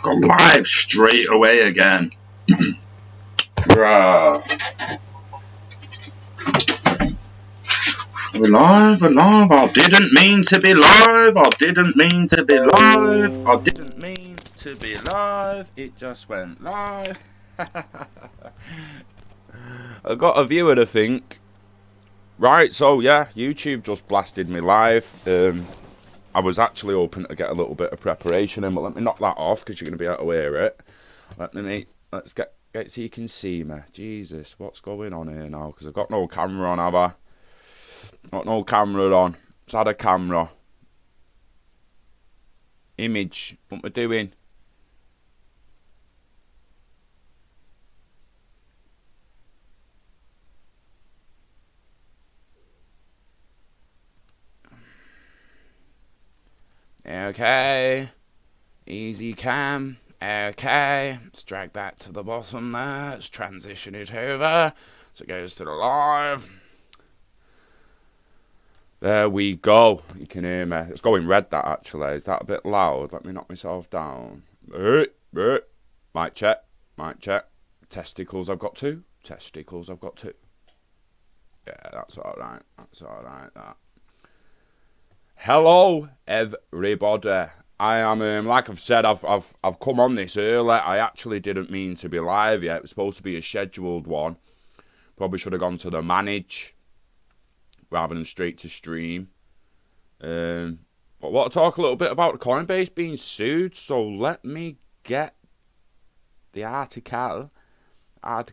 Gone live straight away again. Bruh. We're live. I didn't mean to be live. I didn't mean to be live. It just went live. I got a viewer, I think. Right, so yeah, YouTube just blasted me live. I was actually hoping to get a little bit of preparation in, but let me knock that off because you're going to be able to hear it. Let's get so you can see me. Jesus, what's going on here now? Because I've got no camera on, have I? Got no camera on. Let's add a camera. Image. What am I doing? Okay. Easy cam. Okay. Let's drag that to the bottom there. Let's transition it over so it goes to the live. There we go. You can hear me. It's going red, that actually. Is that a bit loud? Let me knock myself down. Mic check. Mic check. Testicles, I've got two. Testicles, I've got two. Yeah, that's alright. That's alright, that. Hello, everybody. I am, like I've said, I've come on this early. I actually didn't mean to be live yet. It was supposed to be a scheduled one. Probably should have gone to the manage rather than straight to stream. But I want to talk a little bit about Coinbase being sued. So let me get the article. I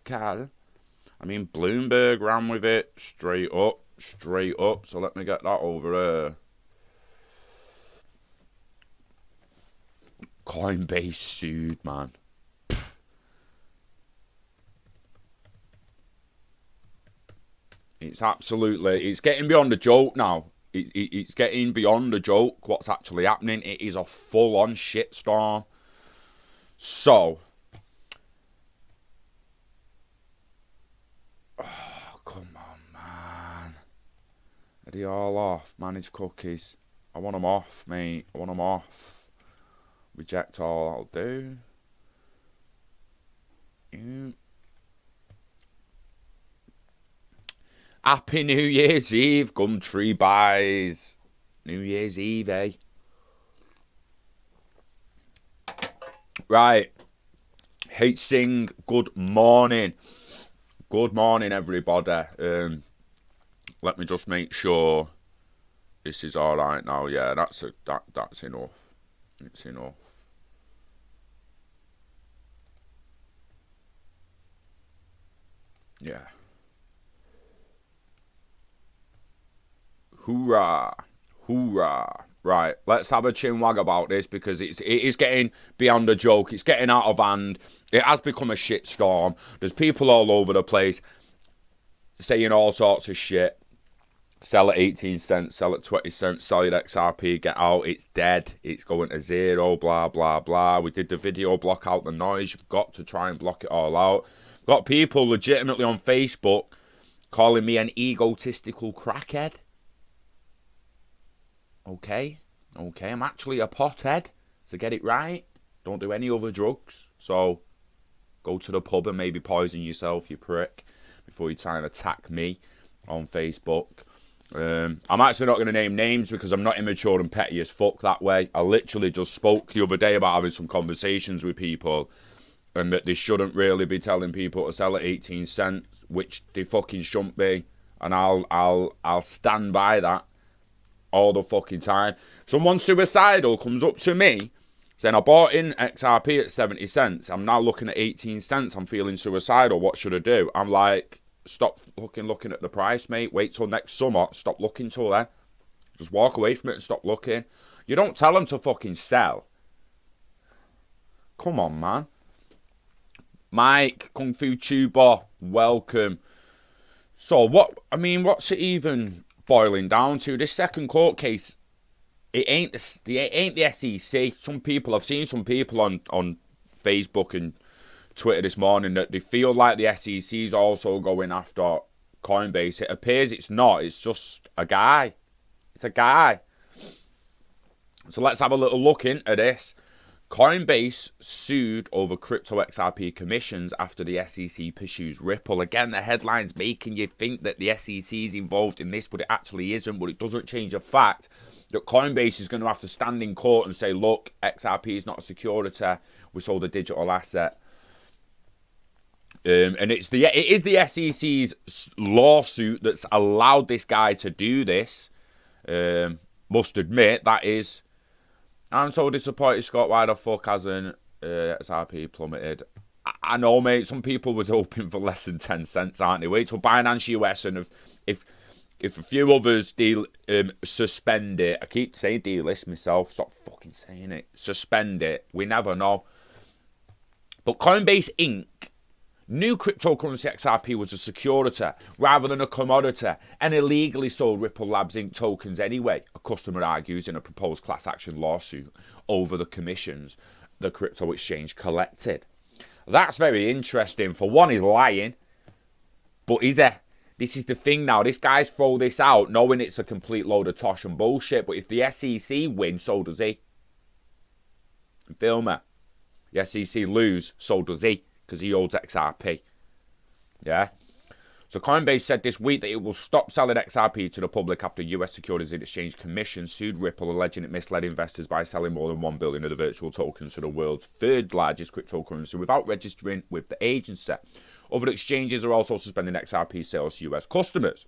mean, Bloomberg ran with it straight up. So let me get that over here. Coinbase sued, man. It's getting beyond a joke now. It's getting beyond a joke what's actually happening. It is a full-on shitstorm. So, oh, come on, man. Are they all off? Manage cookies. I want them off, mate. I want them off. Reject all, I'll do. Happy New Year's Eve, Gumtree buys. New Year's Eve, eh? Right. Hate Singh, good morning. Good morning, everybody. Let me just make sure this is all right now. Yeah, that's enough. It's enough. Yeah. Hoorah. Hoorah. Right, let's have a chinwag about this because it is getting beyond a joke. It's getting out of hand. It has become a shitstorm. There's people all over the place saying all sorts of shit. Sell at 18 cents, sell at 20 cents, sell your XRP, get out. It's dead. It's going to zero, blah, blah, blah. We did the video, block out the noise. You've got to try and block it all out. Got people legitimately on Facebook calling me an egotistical crackhead. Okay, I'm actually a pothead, so get it right. Don't do any other drugs. So go to the pub and maybe poison yourself, you prick, before you try and attack me on Facebook. I'm actually not going to name names because I'm not immature and petty as fuck that way. I literally just spoke the other day about having some conversations with people and that they shouldn't really be telling people to sell at 18 cents, which they fucking shouldn't be. And I'll stand by that all the fucking time. Someone suicidal comes up to me saying, I bought in XRP at 70 cents. I'm now looking at 18 cents. I'm feeling suicidal. What should I do? I'm like, stop looking at the price, mate. Wait till next summer. Stop looking till then. Just walk away from it and stop looking. You don't tell them to fucking sell. Come on, man. Mike, Kung Fu Tuber, welcome. So, what's it even boiling down to? This second court case, it ain't the SEC. I've seen some people on Facebook and Twitter this morning that they feel like the SEC is also going after Coinbase. It appears it's not. It's just a guy. It's a guy. So let's have a little look into this. Coinbase sued over crypto XRP commissions after the SEC pursues Ripple. Again, the headline's making you think that the SEC is involved in this, but it actually isn't. But it doesn't change the fact that Coinbase is going to have to stand in court and say, look, XRP is not a security. We sold a digital asset. And it is the SEC's lawsuit that's allowed this guy to do this. Must admit, that is... I'm so disappointed, Scott. Why the fuck hasn't XRP plummeted? I know, mate. Some people was hoping for less than 10 cents, aren't they? Wait till Binance US, and if a few others suspend it. I keep saying delist myself. Stop fucking saying it. Suspend it. We never know. But Coinbase Inc. knew cryptocurrency XRP was a security rather than a commodity and illegally sold Ripple Labs Inc. tokens anyway, a customer argues in a proposed class action lawsuit over the commissions the crypto exchange collected. That's very interesting. For one, he's lying, but is he? This is the thing now. This guy's thrown this out knowing it's a complete load of tosh and bullshit, but if the SEC win, so does he. You feel me? The SEC lose, so does he. Because he holds XRP. Yeah? So Coinbase said this week that it will stop selling XRP to the public after US Securities and Exchange Commission sued Ripple, alleging it misled investors by selling more than 1 billion of the virtual tokens to the world's third largest cryptocurrency without registering with the agency. Other exchanges are also suspending XRP sales to US customers.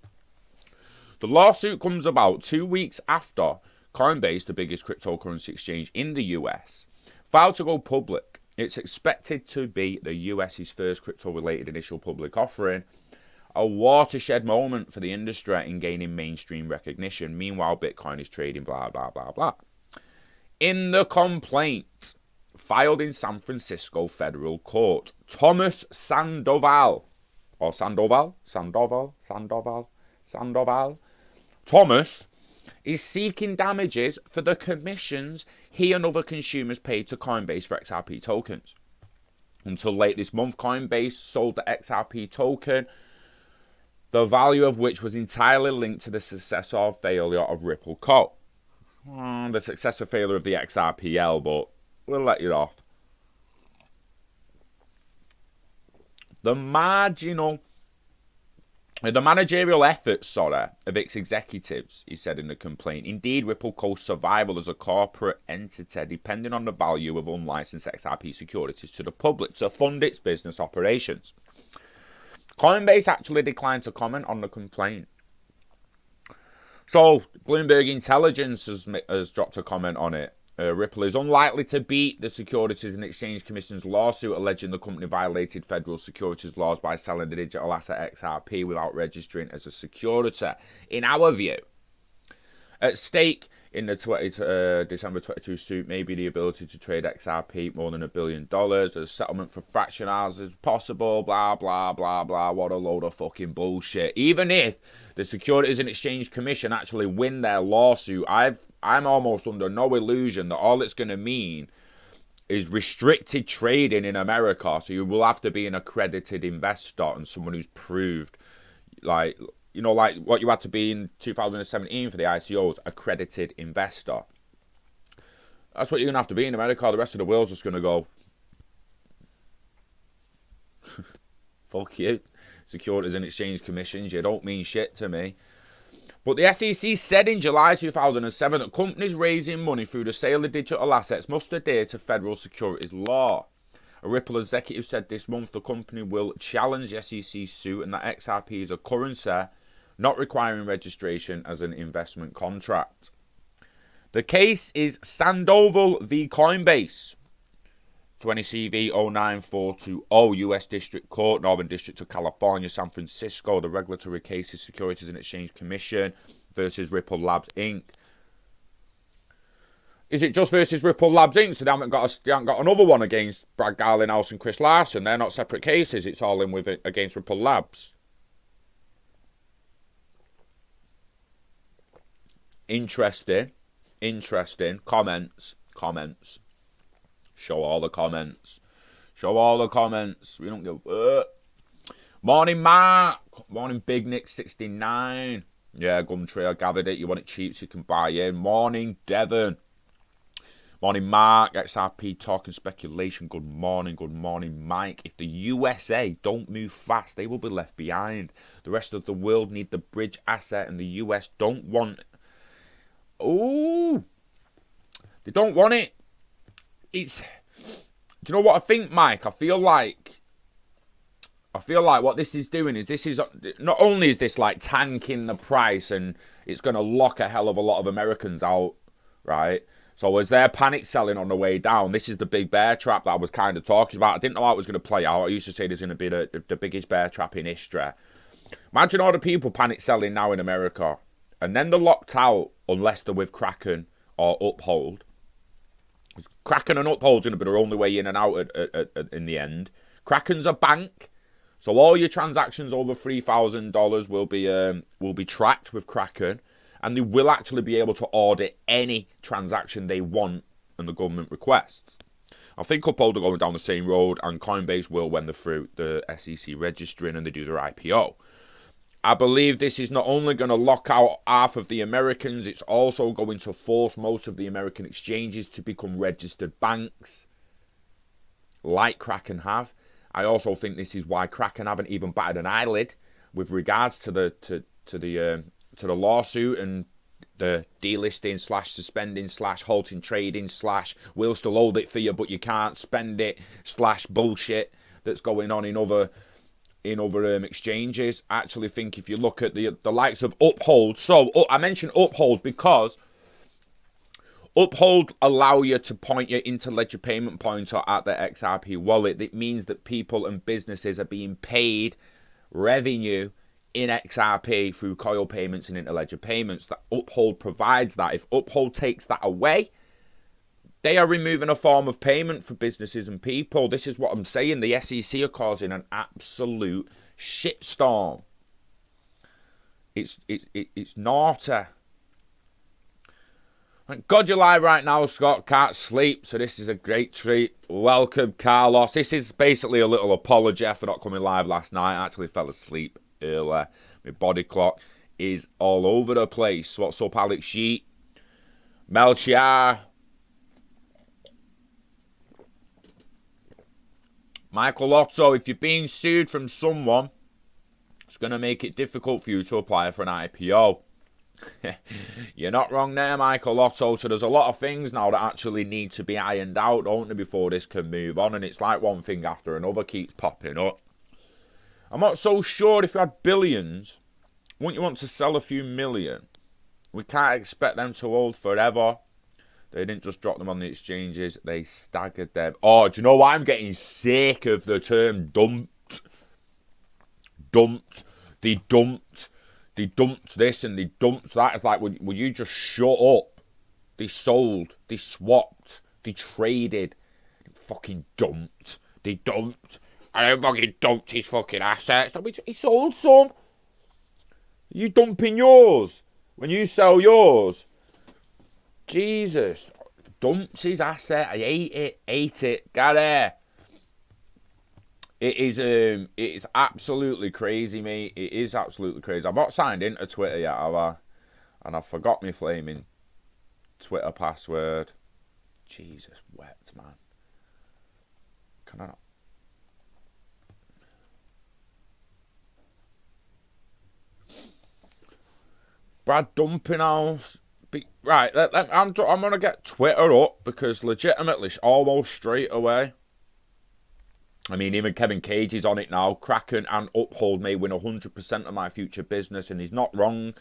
The lawsuit comes about 2 weeks after Coinbase, the biggest cryptocurrency exchange in the US, filed to go public. It's expected to be the US's first crypto-related initial public offering, a watershed moment for the industry in gaining mainstream recognition. Meanwhile, Bitcoin is trading blah, blah, blah, blah. In the complaint filed in San Francisco federal court, Thomas Sandoval, Thomas is seeking damages for the commissions he and other consumers paid to Coinbase for XRP tokens. Until late this month, Coinbase sold the XRP token, the value of which was entirely linked to the success or failure of Ripple Co. The success or failure of the XRPL, but we'll let you off. The managerial efforts, of its executives, he said in the complaint. Indeed, Ripple Co.'s survival as a corporate entity depending on the value of unlicensed XRP securities to the public to fund its business operations. Coinbase actually declined to comment on the complaint. So, Bloomberg Intelligence has dropped a comment on it. Ripple is unlikely to beat the Securities and Exchange Commission's lawsuit alleging the company violated federal securities laws by selling the digital asset XRP without registering as a security. In our view, at stake in the December 22 suit may be the ability to trade XRP more than $1 billion. A settlement for fraction hours is possible, blah, blah, blah, blah. What a load of fucking bullshit. Even if the Securities and Exchange Commission actually win their lawsuit, I'm almost under no illusion that all it's going to mean is restricted trading in America. So you will have to be an accredited investor and someone who's proved, like what you had to be in 2017 for the ICOs, accredited investor. That's what you're going to have to be in America. The rest of the world's just going to go, fuck you, Securities and Exchange Commissions, you don't mean shit to me. But the SEC said in July 2007 that companies raising money through the sale of digital assets must adhere to federal securities law. A Ripple executive said this month the company will challenge the SEC suit and that XRP is a currency not requiring registration as an investment contract. The case is Sandoval v. Coinbase, 20 CV 09420, U.S. District Court, Northern District of California, San Francisco. The regulatory case is Securities and Exchange Commission versus Ripple Labs Inc. Is it just versus Ripple Labs Inc? So they haven't got another one against Brad Garlinghouse and Chris Larson. They're not separate cases. It's all in with it against Ripple Labs. Interesting. Comments. Show all the comments. We don't give a... Morning, Mark. Morning, Big Nick 69. Yeah, Gumtree, I gathered it. You want it cheap so you can buy in. Morning, Devon. Morning, Mark. XRP talking speculation. Good morning, Mike. If the USA don't move fast, they will be left behind. The rest of the world need the bridge asset, and the US don't want. Oh, they don't want it. It's. Do you know what I think, Mike? I feel like what this is doing is not only is this like tanking the price and it's going to lock a hell of a lot of Americans out, right? So as they're panic selling on the way down, this is the big bear trap that I was kind of talking about. I didn't know how it was going to play out. I used to say there's going to be the biggest bear trap in history. Imagine all the people panic selling now in America, and then they're locked out unless they're with Kraken or Uphold. Kraken and Uphold's going to be their only way in and out in the end. Kraken's a bank, so all your transactions over $3,000 will be tracked with Kraken. And they will actually be able to audit any transaction they want and the government requests. I think Uphold are going down the same road, and Coinbase will when they're through the SEC registering and they do their IPO. I believe this is not only going to lock out half of the Americans, it's also going to force most of the American exchanges to become registered banks, like Kraken have. I also think this is why Kraken haven't even batted an eyelid with regards to the lawsuit and the delisting / suspending / halting trading / we'll still hold it for you but you can't spend it / bullshit that's going on in other exchanges. I actually think if you look at the likes of Uphold, so I mentioned Uphold because Uphold allow you to point your interledger payment pointer at the XRP wallet. It means that people and businesses are being paid revenue in XRP through coil payments and interledger payments. That Uphold provides that. If Uphold takes that away, they are removing a form of payment for businesses and people. This is what I'm saying. The SEC are causing an absolute shitstorm. It's naughty. Thank God you're live right now, Scott. Can't sleep, so this is a great treat. Welcome, Carlos. This is basically a little apology for not coming live last night. I actually fell asleep earlier. My body clock is all over the place. What's up, Alex Sheet? Melchior. Michael Otto, if you're being sued from someone, it's going to make it difficult for you to apply for an IPO. You're not wrong there, Michael Otto. So there's a lot of things now that actually need to be ironed out, don't they, before this can move on. And it's like one thing after another keeps popping up. I'm not so sure if you had billions, wouldn't you want to sell a few million? We can't expect them to hold forever. They didn't just drop them on the exchanges, they staggered them. Oh, do you know what? I'm getting sick of the term dumped. They dumped this and they dumped that. It's like, will you just shut up? They sold, they swapped, they traded, they fucking dumped. They dumped. And then fucking dumped his fucking assets. I mean, he sold some. You dumping yours when you sell yours. Jesus. Dumps his asset. I ate it. Got it. It is absolutely crazy, mate. It is absolutely crazy. I've not signed into Twitter yet, have I? And I forgot my flaming Twitter password. Jesus wept, man. Can I not? Brad Dumping House. Right, I'm going to get Twitter up because legitimately, almost straight away. I mean, even Kevin Cage is on it now. Kraken and Uphold may win 100% of my future business, and he's not wrong.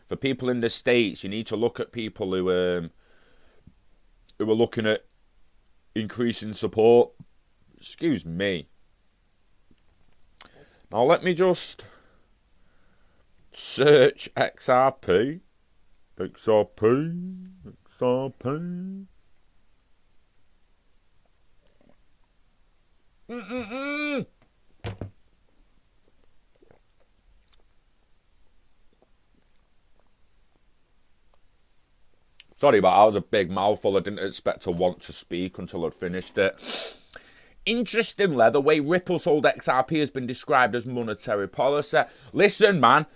For people in the States, you need to look at people who are looking at increasing support. Excuse me. Now, let me just search XRP. XRP. Sorry, but that was a big mouthful. I didn't expect to want to speak until I'd finished it. Interestingly, the way Ripple sold XRP has been described as monetary policy. Listen, man,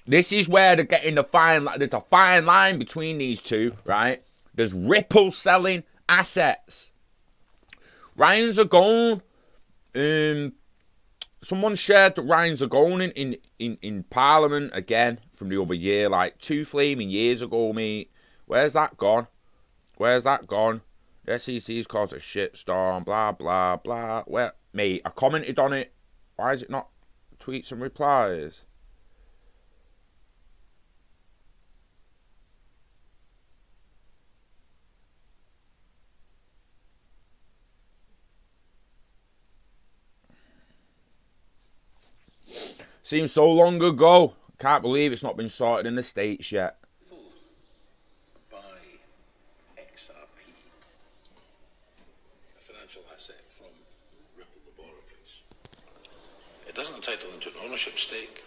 this is where they're getting the fine. There's a fine line between these two, right? There's Ripple selling assets. Ryan's a goal. Someone shared that Ryan's a goal in Parliament again from the other year, like 2 flaming years ago, mate. Where's that gone? Where's that gone? The SEC's caused a shitstorm, blah, blah, blah. Where, mate, I commented on it. Why is it not tweets and replies? Seems so long ago. Can't believe it's not been sorted in the States yet. By XRP, a financial asset from Ripple Laboratories. It doesn't entitle them to an ownership stake.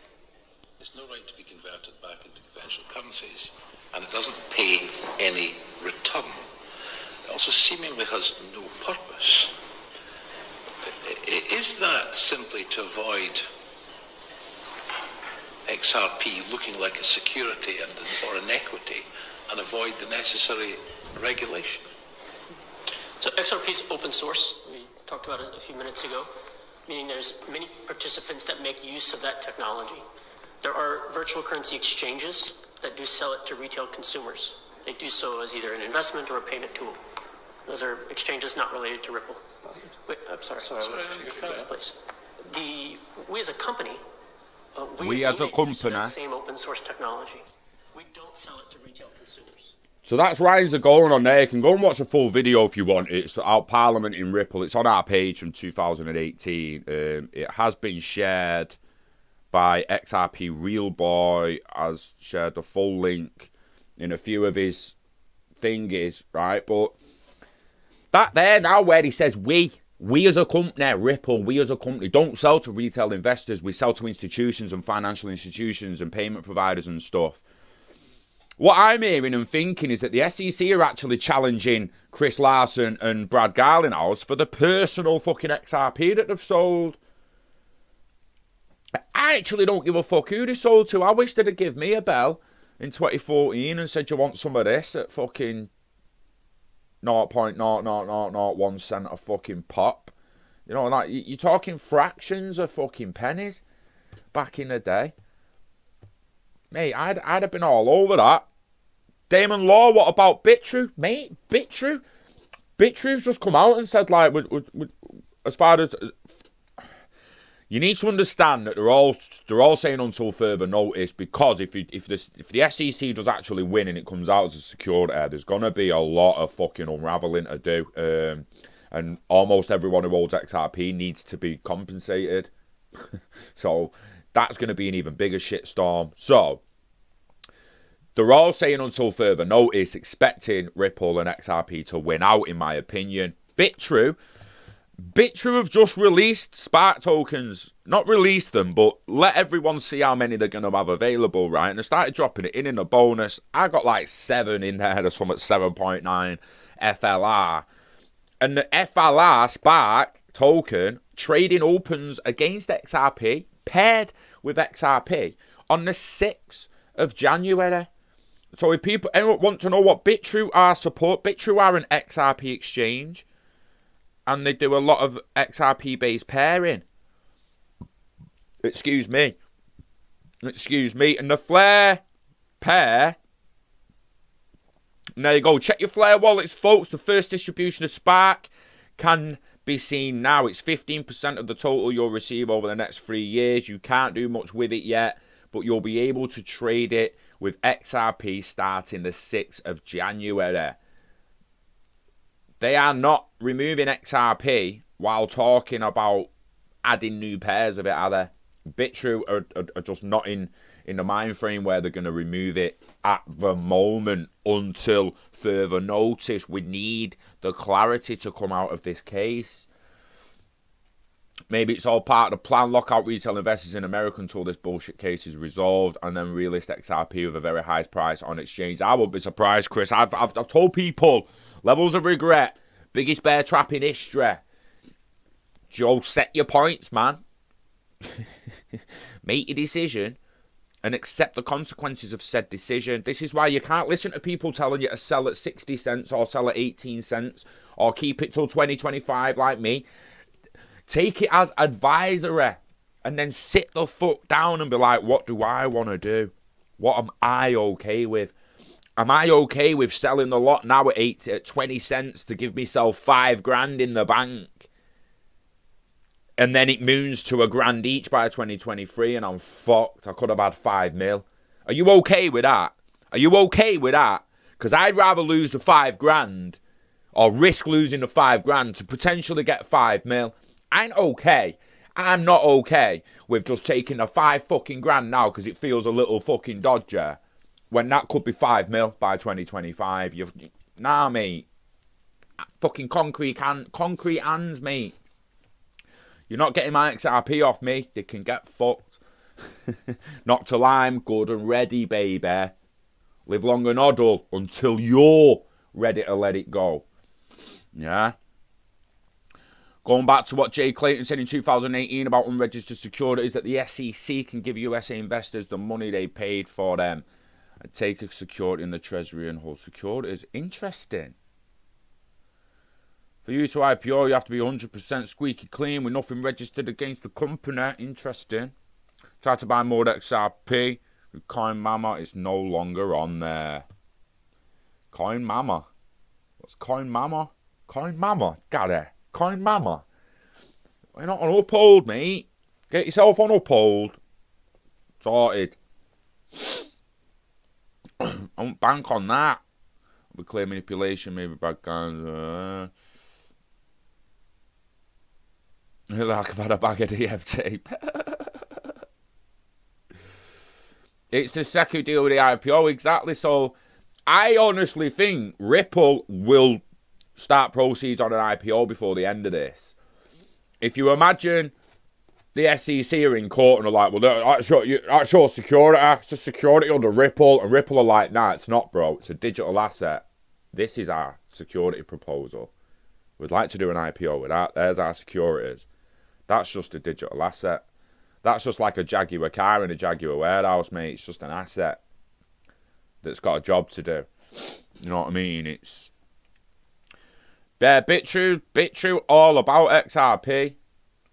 There's no right to be converted back into conventional currencies, and it doesn't pay any return. It also seemingly has no purpose. Is that simply to avoid XRP looking like a security or an equity and avoid the necessary regulation? So XRP is open source. We talked about it a few minutes ago, meaning there's many participants that make use of that technology. There are virtual currency exchanges that do sell it to retail consumers. They do so as either an investment or a payment tool. Those are exchanges not related to Ripple. Wait, I'm sorry. Please. We as a company, we as a company, that same open source technology. We don't sell it to retail consumers. So that's Ryan's going on there. You can go and watch a full video if you want. It's our Parliament in Ripple. It's on our page from 2018. It has been shared by XRP Real Boy. Has shared the full link in a few of his thingies, right? But that there now where he says we as a company, Ripple, we as a company don't sell to retail investors. We sell to institutions and financial institutions and payment providers and stuff. What I'm hearing and thinking is that the SEC are actually challenging Chris Larsen and Brad Garlinghouse for the personal fucking XRP that they've sold. I actually don't give a fuck who they sold to. I wish they'd have given me a bell in 2014 and said, you want some of this at fucking 0.00001 cent a fucking pop. You know, like, you're talking fractions of fucking pennies back in the day. Mate, I'd have been all over that. Damon Law, what about BitTrue? Mate, BitTrue's just come out and said, like, as far as... You need to understand that they're all saying until further notice, because if the SEC does actually win and it comes out as a secured air, there's gonna be a lot of fucking unraveling to do, and almost everyone who holds XRP needs to be compensated. So that's gonna be an even bigger shitstorm. So they're all saying until further notice, expecting Ripple and XRP to win out, in my opinion. BitTrue have just released Spark tokens. Not released them, but let everyone see how many they're going to have available, right? And they started dropping it in a bonus. I got like 7 in there, or something, 7.9 FLR. And the FLR Spark token trading opens against XRP, paired with XRP, on the 6th of January. So if anyone want to know what BitTrue are, BitTrue are an XRP exchange. And they do a lot of XRP-based pairing. Excuse me. And the Flare pair. And there you go. Check your Flare wallets, folks. The first distribution of Spark can be seen now. It's 15% of the total you'll receive over the next 3 years. You can't do much with it yet, but you'll be able to trade it with XRP starting the 6th of January. They are not removing XRP while talking about adding new pairs of it, are they? BitTrue are just not in the mind frame where they're going to remove it at the moment until further notice. We need the clarity to come out of this case. Maybe it's all part of the plan. Lock out retail investors in America until this bullshit case is resolved, and then relist XRP with a very high price on exchange. I won't be surprised, Chris. I've told people, levels of regret, biggest bear trap in history. Joe, set your points, man. Make your decision. and accept the consequences of said decision. This is why you can't listen to people telling you to sell at 60 cents or sell at 18 cents or keep it till 2025 like me. Take it as advisory and then sit the fuck down and be like, what do I want to do? What am I okay with? Am I okay with selling the lot now at 20 cents to give myself $5,000 in the bank? And then it moons to $1,000 each by 2023 and I'm fucked. I could have had 5 mil. Are you okay with that? Are you okay with that? Because I'd rather lose the 5,000 or risk losing the 5,000 to potentially get 5 mil. I ain't okay. I'm not okay with just taking the 5 fucking grand now because it feels a little fucking dodgy when that could be 5 mil by 2025. Nah, mate. Fucking concrete hands, mate. You're not getting my XRP off me. They can get fucked. Not till I'm good and ready, baby. Live long and huddle until you're ready to let it go. Yeah? Going back to what Jay Clayton said in 2018 about unregistered securities, that the SEC can give USA investors the money they paid for them and take a security in the Treasury and hold securities. Interesting. For you to IPO, you have to be 100% squeaky clean with nothing registered against the company. Interesting. Try to buy more XRP with Coin Mama. It's no longer on there. Coin Mama. What's Coin Mama? Coin Mama. Got it. Coin Mama. You're not on Uphold, mate. Get yourself on Uphold. Sorted. I won't bank on that. With clear manipulation, maybe bad guys. Like I've had a bag of DF tape. It's the second deal with the IPO, exactly. So I honestly think Ripple will start proceeds on an IPO before the end of this. If you imagine the SEC are in court and are like, well, that's your security. It's a security under Ripple. And Ripple are like, nah, it's not, bro. It's a digital asset. This is our security proposal. We'd like to do an IPO with that. There's our securities. That's just a digital asset. That's just like a Jaguar car in a Jaguar warehouse, mate. It's just an asset that's got a job to do. You know what I mean? It's... Yeah, BitTrue, all about XRP.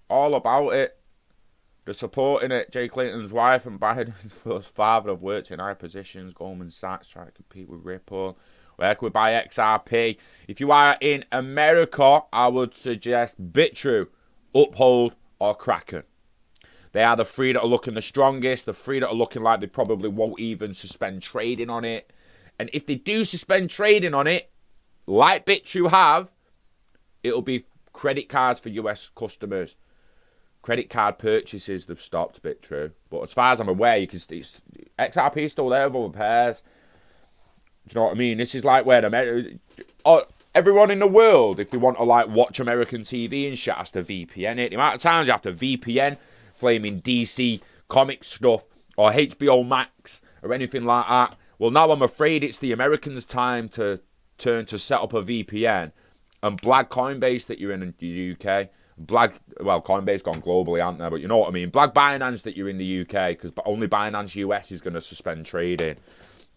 All about it. They're supporting it. Jay Clayton's wife and Biden's father have worked in high positions. Goldman Sachs trying to compete with Ripple. Where can we buy XRP? If you are in America, I would suggest BitTrue, Uphold, or Kraken. They are the three that are looking the strongest. The three that are looking like they probably won't even suspend trading on it. And if they do suspend trading on it, like BitTrue have, it'll be credit cards for US customers. Credit card purchases, they've stopped BitTrue. But as far as I'm aware, you can XRP is still there with other pairs. Do you know what I mean? This is like where everyone in the world, if they want to like watch American TV and shit, has to VPN it. The amount of times you have to VPN flaming DC comic stuff or HBO Max or anything like that. Well, now I'm afraid it's the Americans' time to turn to set up a VPN and blag Coinbase that you're in the UK. Coinbase gone globally, aren't there? But you know what I mean. Blag Binance that you're in the UK because only Binance US is going to suspend trading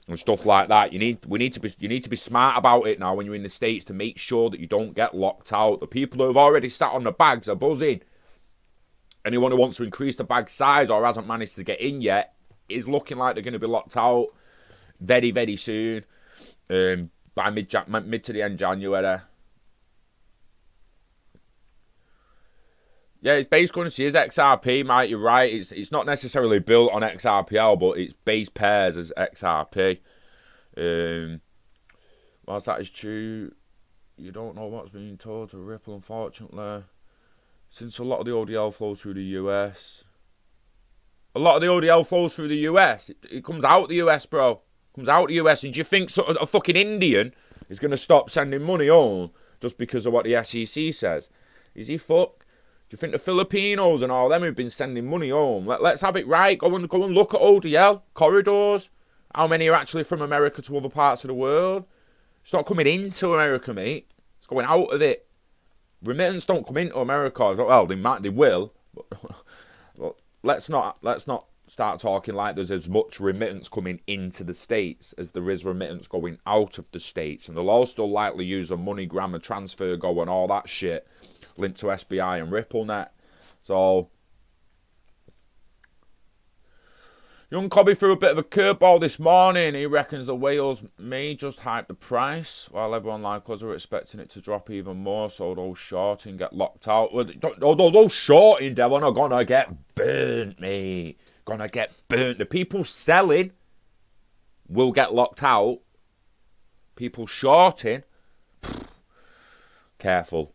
and stuff like that. You need to be smart about it now when you're in the States to make sure that you don't get locked out. The people who have already sat on the bags are buzzing. Anyone who wants to increase the bag size or hasn't managed to get in yet is looking like they're going to be locked out very, very soon. By mid to the end of January. Yeah, its base currency is XRP, mate. You're right. It's not necessarily built on XRPL, but its base pairs as XRP. Whilst that is true, you don't know what's being told to Ripple, unfortunately. Since a lot of the ODL flows through the US. A lot of the ODL flows through the US. It comes out the US, bro. Comes out the US. And do you think a fucking Indian is going to stop sending money home just because of what the SEC says? Is he fuck? Do you think the Filipinos and all them who've been sending money home, let's have it right. Go and look at ODL corridors. How many are actually from America to other parts of the world? It's not coming into America, mate. It's going out of it. Remittance don't come into America. Well, they will. But let's not start talking like there's as much remittance coming into the States as there is remittance going out of the States. And they'll all still likely use a MoneyGram, a TransferGo and all that shit linked to SBI and RippleNet. So, young Cobby threw a bit of a curveball this morning. He reckons the whales may just hype the price, while everyone like us are expecting it to drop even more, so those shorting get locked out. Those shorting, Devon, are gonna get burnt, mate. Gonna get burnt. The people selling will get locked out. People shorting, careful.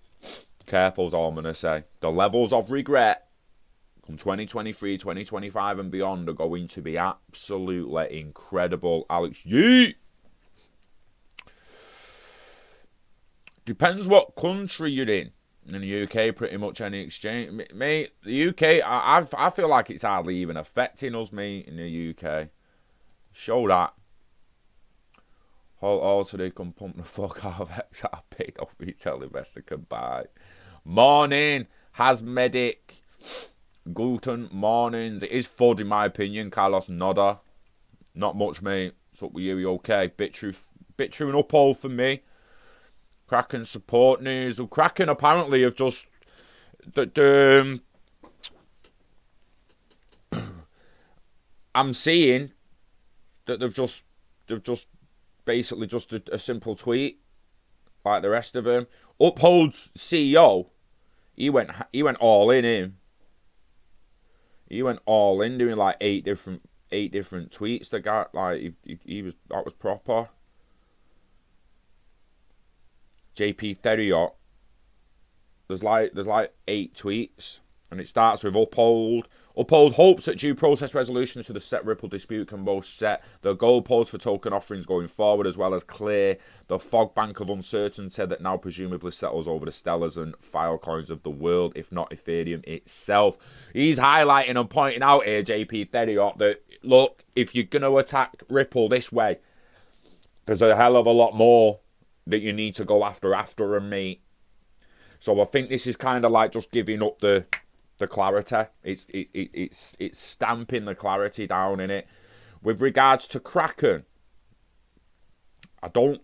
Careful's all I'm gonna say. The levels of regret from 2023, 2025 and beyond are going to be absolutely incredible. Alex Yee. Depends what country you're in. In the UK, pretty much any exchange. Mate, the UK, I feel like it's hardly even affecting us, mate, in the UK. Show that. Also, they can pump the fuck out of XRP. Don't retail investor can buy. Morning, Hasmedic. Gluten, mornings. It is FUD, in my opinion. Carlos Nodder. Not much, mate. What's up with you? You okay? Bit true and uphold for me. Kraken support news. Well, Kraken apparently have just I'm seeing that they've just basically just a simple tweet like the rest of them. Uphold's CEO, he went all in him. He went all in, doing like eight different tweets. The guy, like that was proper. JP Theriot. There's like 8 tweets, and it starts with Uphold. Uphold hopes that due process resolutions to the set Ripple dispute can both set the goalposts for token offerings going forward, as well as clear the fog bank of uncertainty that now presumably settles over the Stellars and Filecoins of the world, if not Ethereum itself. He's highlighting and pointing out here, JP Theriot, that look, if you're going to attack Ripple this way, there's a hell of a lot more that you need to go after and mate. So I think this is kind of like just giving up the clarity. It's stamping the clarity down in it. With regards to Kraken, I don't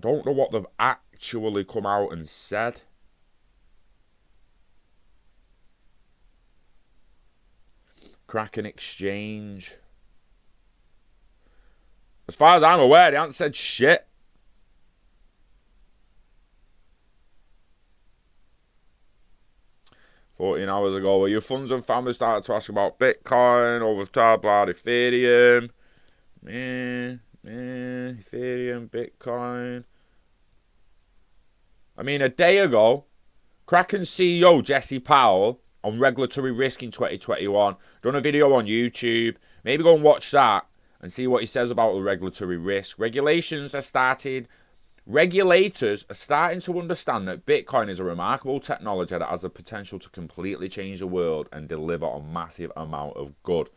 know what they've actually come out and said. Kraken Exchange. As far as I'm aware, they haven't said shit. $14 hours ago, where your funds and family started to ask about Bitcoin, over blah, Ethereum. Ethereum, Bitcoin. I mean, a day ago, Kraken CEO Jesse Powell on regulatory risk in 2021 done a video on YouTube. Maybe go and watch that and see what he says about the regulatory risk. Regulators are starting to understand that Bitcoin is a remarkable technology that has the potential to completely change the world and deliver a massive amount of good.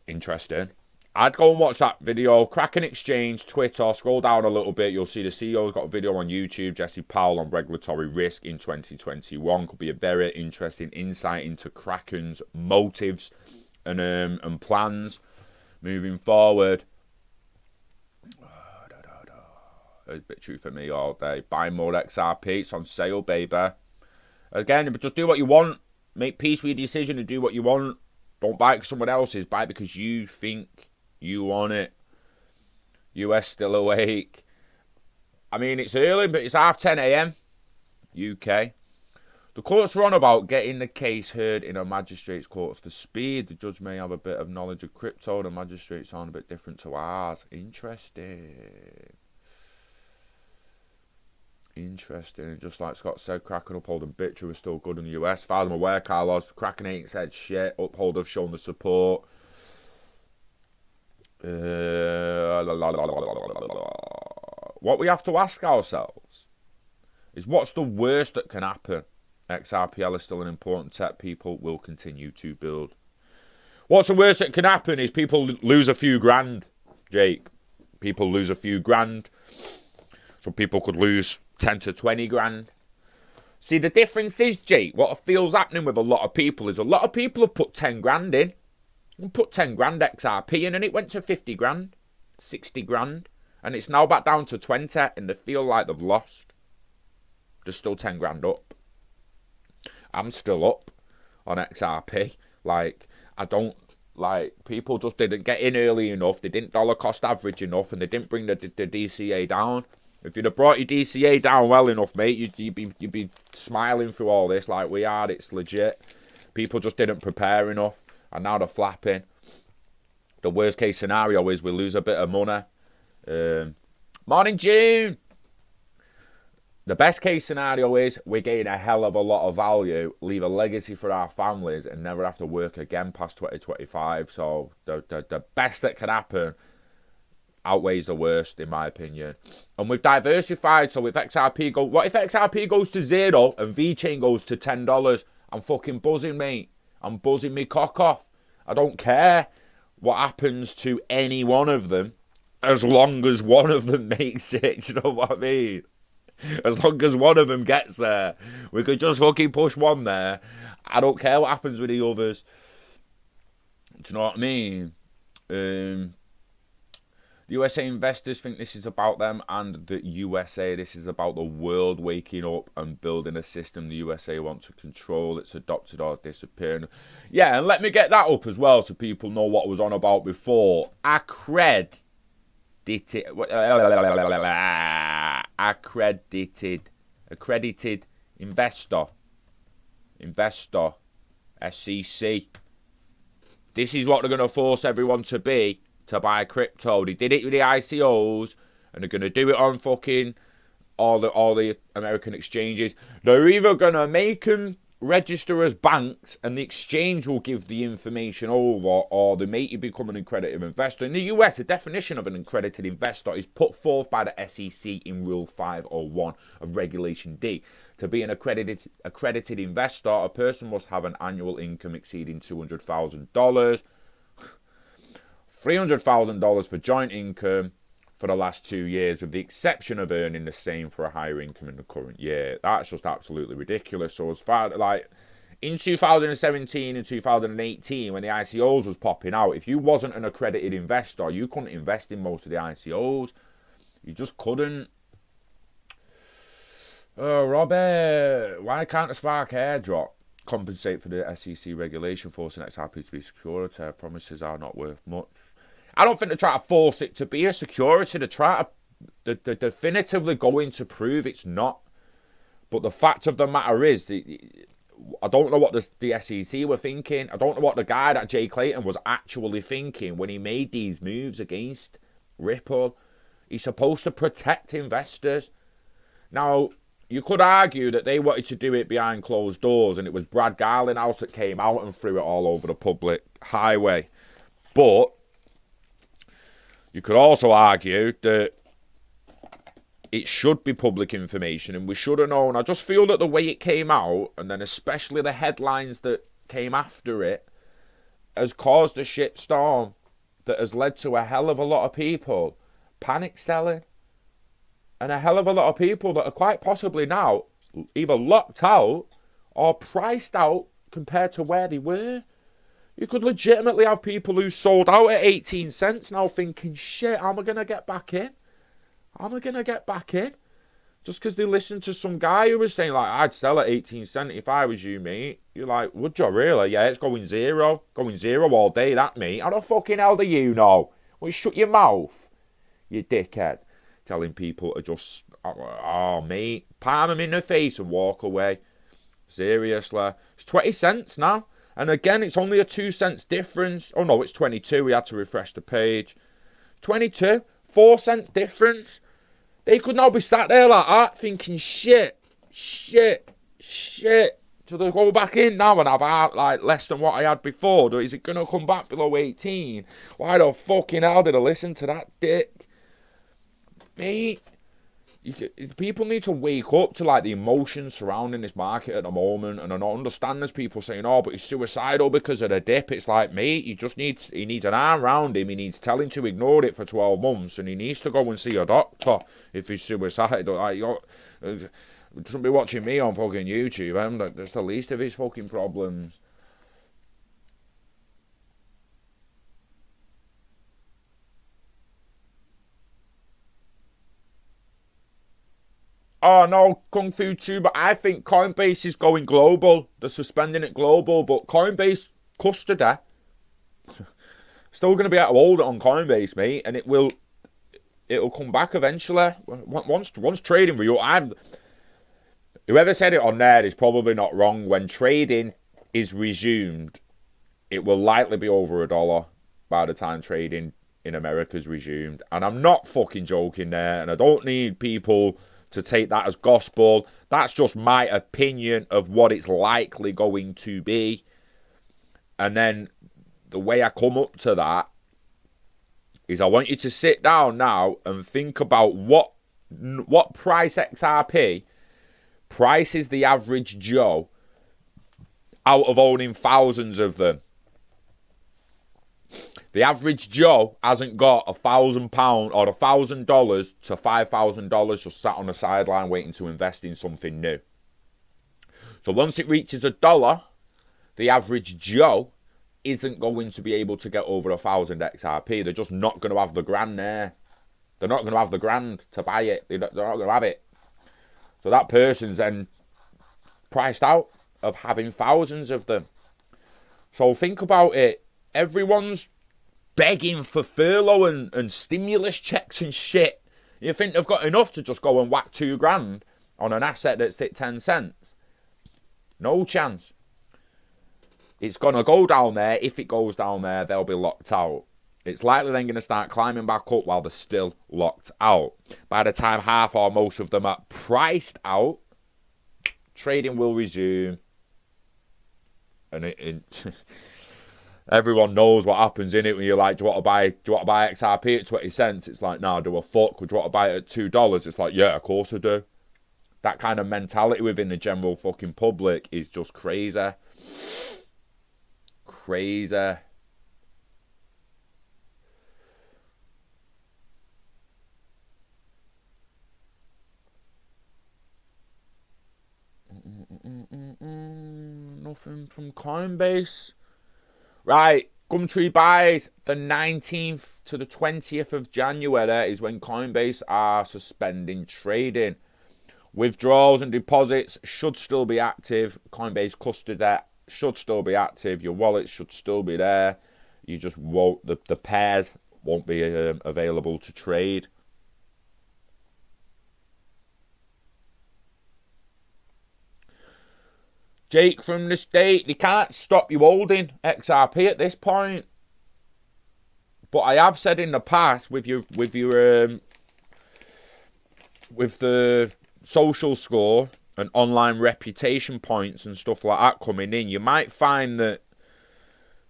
Interesting. I'd go and watch that video. Kraken Exchange, Twitter. Scroll down a little bit. You'll see the CEO's got a video on YouTube. Jesse Powell on regulatory risk in 2021. Could be a very interesting insight into Kraken's motives and plans moving forward. A bit true for me all day. Buy more XRP. It's on sale, baby. Again, just do what you want. Make peace with your decision and do what you want. Don't buy it someone else's. Buy it because you think you want it. US still awake. I mean, it's early, but it's 10:30 a.m. UK. The courts are on about getting the case heard in a magistrate's court for speed. The judge may have a bit of knowledge of crypto. The magistrates aren't a bit different to ours. Interesting. Just like Scott said, Kraken, Uphold and Bitru are still good in the US. As far as I'm aware, Carlos, Kraken ain't said shit. Uphold have shown the support. What we have to ask ourselves is, what's the worst that can happen? XRPL is still an important tech people will continue to build. What's the worst that can happen is people lose a few grand, Jake. People lose a few grand. So people could lose 10 to 20 grand. See, the difference is, Jake, what feels happening with a lot of people is a lot of people have put 10 grand in. And put 10 grand XRP in, and it went to 50 grand, 60 grand. And it's now back down to 20, and they feel like they've lost. They're still 10 grand up. I'm still up on XRP. Like, I don't, like, people just didn't get in early enough. They didn't dollar cost average enough, and they didn't bring the DCA down. If you'd have brought your DCA down well enough, mate, you'd be smiling through all this like we are. It's legit. People just didn't prepare enough, and now they're flapping. The worst case scenario is we lose a bit of money. Morning, June. The best case scenario is we gain a hell of a lot of value, leave a legacy for our families, and never have to work again past 2025. So the best that could happen outweighs the worst, in my opinion. And we've diversified. So if XRP goes, what if XRP goes to 0 and VChain goes to $10? I'm fucking buzzing, mate. I'm buzzing me cock off. I don't care what happens to any one of them, as long as one of them makes it. You know what I mean? As long as one of them gets there, we could just fucking push one there. I don't care what happens with the others. Do you know what I mean? USA investors think this is about them and the USA. This is about the world waking up and building a system the USA want to control. It's adopted or disappearing. Yeah, and let me get that up as well so people know what I was on about before. Accredited investor, SEC. This is what they're going to force everyone to be to buy crypto. They did it with the ICOs, and they're going to do it on fucking all the American exchanges. They're either going to make them register as banks, and the exchange will give the information over, or they make you become an accredited investor. In the US, the definition of an accredited investor is put forth by the SEC in Rule 501 of Regulation D. To be an accredited investor, a person must have an annual income exceeding $200,000, $300,000 for joint income for the last 2 years, with the exception of earning the same for a higher income in the current year. That's just absolutely ridiculous. So as far like in 2017 and 2018, when the ICOs was popping out, if you wasn't an accredited investor, you couldn't invest in most of the ICOs. You just couldn't. Oh, Robert, why can't the Spark airdrop compensate for the SEC regulation forcing XRP to be security? Promises are not worth much. I don't think they try to force it to be a security. They try to, they're definitively going to prove it's not. But the fact of the matter is, I don't know what the SEC were thinking. I don't know what the guy that Jay Clayton was actually thinking when he made these moves against Ripple. He's supposed to protect investors. Now, you could argue that they wanted to do it behind closed doors, and it was Brad Garlinghouse that came out and threw it all over the public highway. But you could also argue that it should be public information, and we should have known. I just feel that the way it came out, and then especially the headlines that came after it, has caused a shitstorm that has led to a hell of a lot of people panic selling, and a hell of a lot of people that are quite possibly now either locked out or priced out compared to where they were. You could legitimately have people who sold out at 18 cents now thinking, shit, how am I going to get back in? How am I going to get back in? Just because they listened to some guy who was saying, like, I'd sell at 18 cents if I was you, mate. You're like, would you really? Yeah, it's going zero. Going zero all day, that, mate. How the fucking hell do you know? Well, shut your mouth, you dickhead. Telling people to just, oh, mate, palm them in the face and walk away. Seriously. It's 20 cents now. And again, it's only a 2 cents difference. Oh, no, it's 22. We had to refresh the page. 22. 4 cents difference. They could now be sat there like that thinking, shit. So they go back in now and have like less than what I had before. Is it going to come back below 18? Why the fucking hell did I listen to that dick? Mate. People need to wake up to like the emotions surrounding this market at the moment, and I don't understand there's people saying, oh, but he's suicidal because of the dip. It's like, mate, he needs an arm around him. He needs telling to ignore it for 12 months, and he needs to go and see a doctor if he's suicidal. Like, He shouldn't be watching me on fucking YouTube. That's the least of his fucking problems. Oh no, Kung Fu 2, but I think Coinbase is going global. They're suspending it global, but Coinbase custody still going to be able to hold it on Coinbase, mate, and it'll come back eventually. Once trading whoever said it on there is probably not wrong. When trading is resumed, it will likely be over $1 by the time trading in America's resumed. And I'm not fucking joking there, and I don't need people to take that as gospel. That's just my opinion of what it's likely going to be. And then the way I come up to that is I want you to sit down now and think about what price XRP prices the average Joe out of owning thousands of them. The average Joe hasn't got £1,000 or $1,000 to $5,000 just sat on the sideline waiting to invest in something new. So once it reaches $1, the average Joe isn't going to be able to get over 1,000 XRP. They're just not going to have the grand there. They're not going to have the grand to buy it. They're not going to have it. So that person's then priced out of having thousands of them. So think about it. Everyone's begging for furlough and stimulus checks and shit. You think they've got enough to just go and whack $2,000 on an asset that's at 10 cents? No chance. It's going to go down there. If it goes down there, they'll be locked out. It's likely then going to start climbing back up while they're still locked out. By the time half or most of them are priced out, trading will resume. And everyone knows what happens in it when you're like, do you want to buy XRP at 20 cents? It's like, no, do a fuck. Would you want to buy it at $2? It's like, yeah, of course I do. That kind of mentality within the general fucking public is just crazy. Crazy. Nothing from Coinbase. Right, Gumtree buys the 19th to the 20th of January is when Coinbase are suspending trading. Withdrawals and deposits should still be active. Coinbase custody should still be active. Your wallet should still be there. You just won't, the pairs won't be available to trade. Jake from the state, they can't stop you holding XRP at this point. But I have said in the past with the social score and online reputation points and stuff like that coming in, you might find that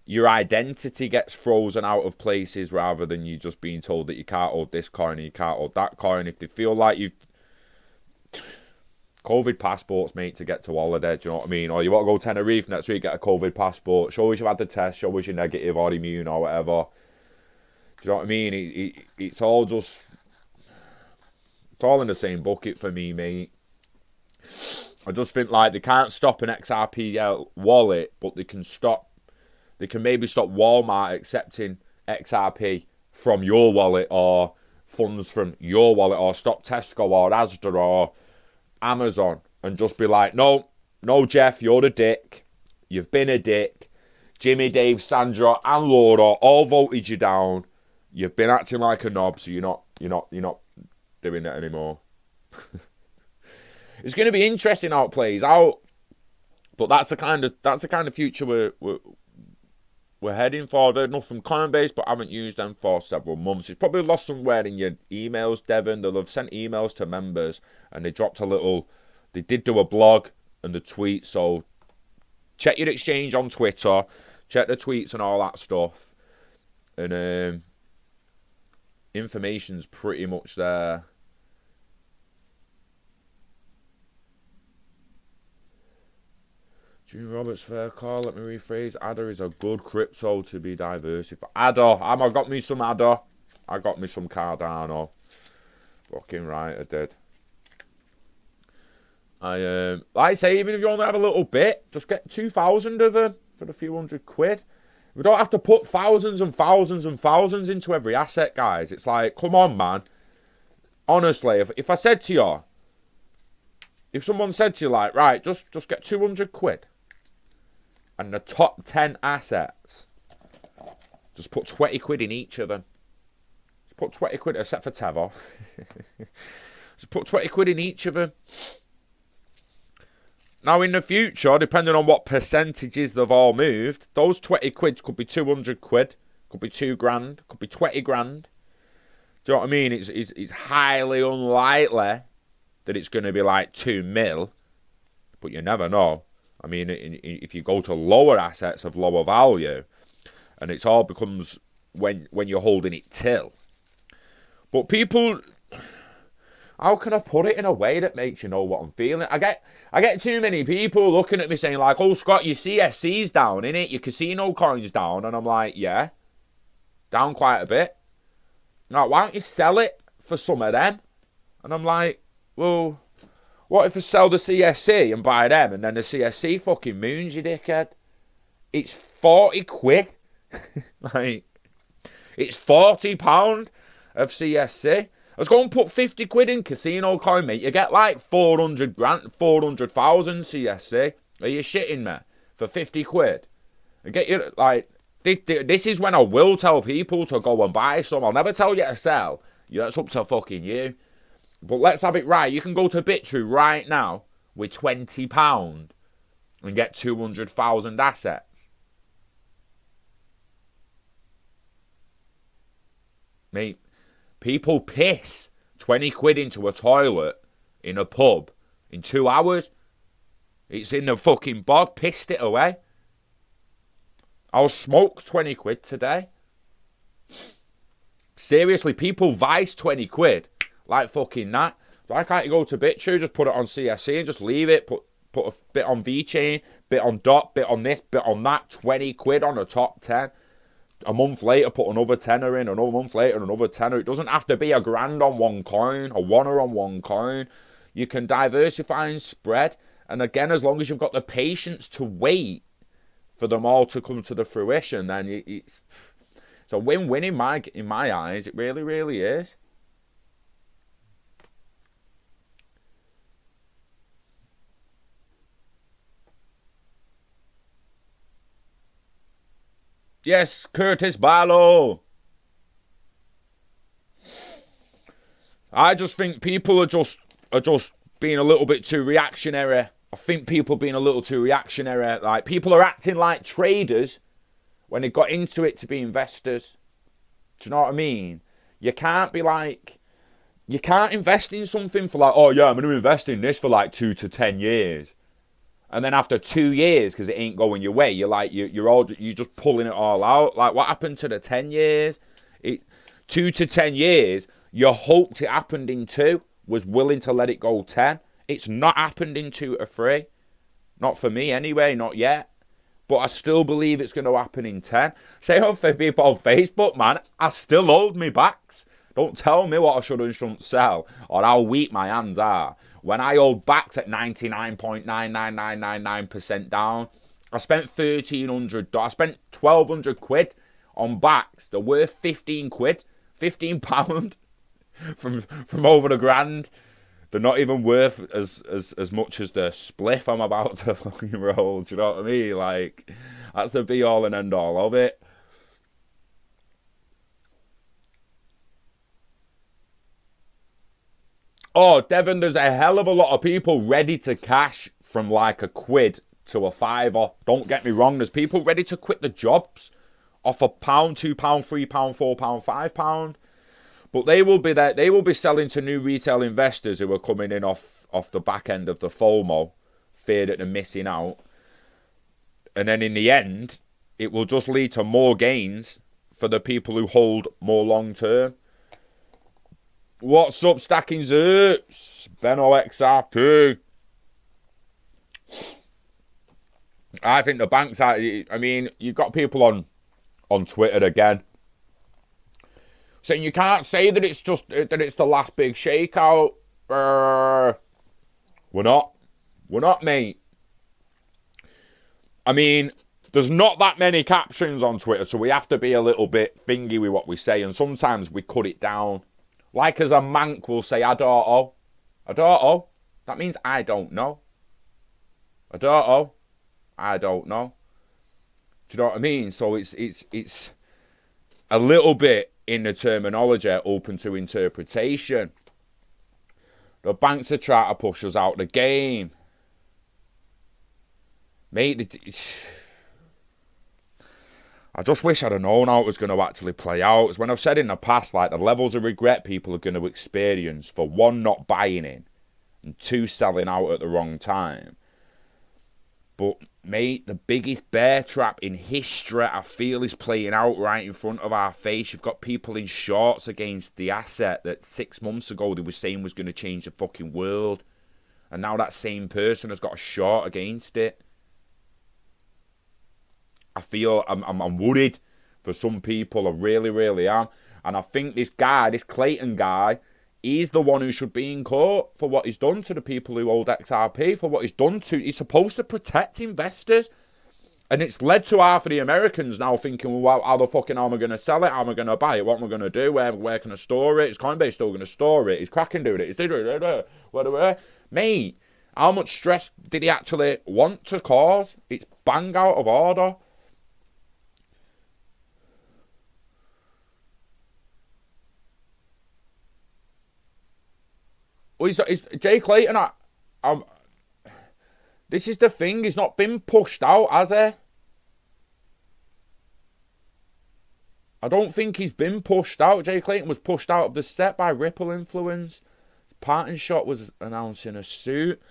your identity gets frozen out of places rather than you just being told that you can't hold this coin and you can't hold that coin. If they feel like you've COVID passports, mate, to get to holiday, do you know what I mean? Or you want to go Tenerife next week, get a COVID passport, show us you've had the test, show us you're negative or immune or whatever. Do you know what I mean? It's all just, it's all in the same bucket for me, mate. I just think like they can't stop an XRP wallet, but they can maybe stop Walmart accepting XRP from your wallet or funds from your wallet, or stop Tesco or Asda or Amazon and just be like, no, Jeff, you're a dick. You've been a dick. Jimmy, Dave, Sandra, and Laura all voted you down. You've been acting like a knob, so you're not doing that anymore. It's going to be interesting how it plays out, but that's the kind of future we're heading for. I've heard nothing from Coinbase, but I haven't used them for several months. It's probably lost somewhere in your emails, Devon. They'll have sent emails to members, and they dropped they did do a blog and the tweet, so check your exchange on Twitter, check the tweets and all that stuff, and information's pretty much there. June Roberts, fair call. Let me rephrase. Adder is a good crypto to be diversified. Adder. I got me some Adder. I got me some Cardano. Fucking right, I did. Like I say, even if you only have a little bit, just get 2,000 of them for a few £100. We don't have to put thousands and thousands and thousands into every asset, guys. It's like, come on, man. Honestly, if I said to you, if someone said to you, like, right, just get £200 and the top 10 assets, just put 20 quid in each of them. Just put 20 quid, except for Tevo. Just put 20 quid in each of them. Now, in the future, depending on what percentages they've all moved, those 20 quid could be 200 quid, could be 2 grand, could be 20 grand. Do you know what I mean? It's highly unlikely that it's going to be like 2 mil, but you never know. I mean, if you go to lower assets of lower value, and it's all becomes when you're holding it till. But people, how can I put it in a way that makes you know what I'm feeling? I get too many people looking at me saying like, "Oh, Scott, your CFC's down, innit? Your casino coin's down," and I'm like, "Yeah, down quite a bit." Like, why don't you sell it for some of them? And I'm like, well, what if I sell the CSC and buy them, and then the CSC fucking moons, you dickhead? It's 40 quid. Like, it's £40 of CSC. Let's go and put 50 quid in casino coin, mate. You get like 400,000 CSC. Are you shitting me? For 50 quid? I get you, like, this is when I will tell people to go and buy some. I'll never tell you to sell. Yeah, that's up to fucking you. But let's have it right. You can go to BitTrue right now with £20 and get 200,000 assets. Mate, people piss 20 quid into a toilet in a pub in 2 hours. It's in the fucking bog. Pissed it away. I'll smoke 20 quid today. Seriously, people vice 20 quid like fucking that. Why can't you go to BitTrue, just put it on CSC and just leave it? Put a bit on VChain, bit on DOT, bit on this, bit on that. 20 quid on the top 10. A month later, put another tenner in. Another month later, another tenner. It doesn't have to be a grand on one coin, a oneer on one coin. You can diversify and spread. And again, as long as you've got the patience to wait for them all to come to the fruition, then it's a win-win in my eyes. It really, really is. Yes, Curtis Barlow. I just think people are just being a little bit too reactionary. I think people being a little too reactionary. Like, people are acting like traders when they got into it to be investors. Do you know what I mean? You can't be like, you can't invest in something for like, oh yeah, I'm going to invest in this for like 2 to 10 years. And then after 2 years, because it ain't going your way, you're like, you're just pulling it all out. Like, what happened to the 10 years? 2 to 10 years, you hoped it happened in 2, was willing to let it go 10. It's not happened in 2 or 3. Not for me anyway, not yet. But I still believe it's going to happen in 10. Say for people on Facebook, man, I still hold me backs. Don't tell me what I should and shouldn't sell, or how weak my hands are. When I hold backs at 99.99999% down, I spent $1,300. I spent 1,200 quid on backs. They're worth 15 quid, £15 from over the grand. They're not even worth as much as the spliff I'm about to fucking roll. Do you know what I mean? Like, that's the be all and end all of it. Oh, Devon, there's a hell of a lot of people ready to cash from like a quid to a fiver. Don't get me wrong. There's people ready to quit the jobs off £1, £2, £3, £4, £5. But they will be there. They will be selling to new retail investors who are coming in off the back end of the FOMO, fear that they're missing out. And then in the end, it will just lead to more gains for the people who hold more long term. What's up, Stacking Zerps? Benno XRP. I think the banks are, I mean, you've got people on Twitter again saying you can't say that it's the last big shakeout. We're not. We're not, mate. I mean, there's not that many captions on Twitter, so we have to be a little bit thingy with what we say, and sometimes we cut it down. Like as a mank will say, I don't know. I don't know. That means I don't know. I don't know. I don't know. Do you know what I mean? So it's a little bit in the terminology open to interpretation. The banks are trying to push us out of the game. Mate, I just wish I'd have known how it was going to actually play out. It's when I've said in the past, like, the levels of regret people are going to experience for, one, not buying in, and two, selling out at the wrong time. But, mate, the biggest bear trap in history, I feel, is playing out right in front of our face. You've got people in shorts against the asset that 6 months ago they were saying was going to change the fucking world. And now that same person has got a short against it. I feel I'm worried for some people. I really, really am. And I think this guy, this Clayton guy, he's the one who should be in court for what he's done to the people who hold XRP, for what he's done to... He's supposed to protect investors. And it's led to half of the Americans now thinking, well, how the fucking am I going to sell it? How am I going to buy it? What am I going to do? Where can I store it? Is Coinbase still going to store it? Is Kraken doing it? Is Mate, how much stress did he actually want to cause? It's bang out of order. Well, he's Jay Clayton. This is the thing. He's not been pushed out, has he? I don't think he's been pushed out. Jay Clayton was pushed out of the set by Ripple influence. Parting shot was announcing a suit.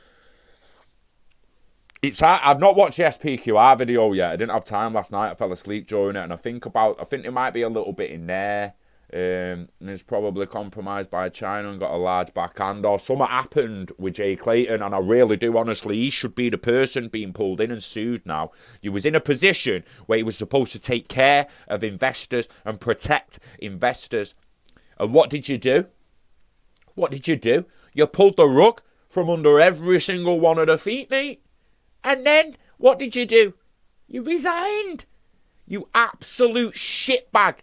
I've not watched the SPQR video yet. I didn't have time last night. I fell asleep during it, and I think there might be a little bit in there. He's probably compromised by China and got a large backhand, or something happened with Jay Clayton, and I really do honestly, he should be the person being pulled in and sued now. He was in a position where he was supposed to take care of investors and protect investors. And what did you do? What did you do? You pulled the rug from under every single one of the feet, mate. And then, what did you do? You resigned. You absolute shitbag.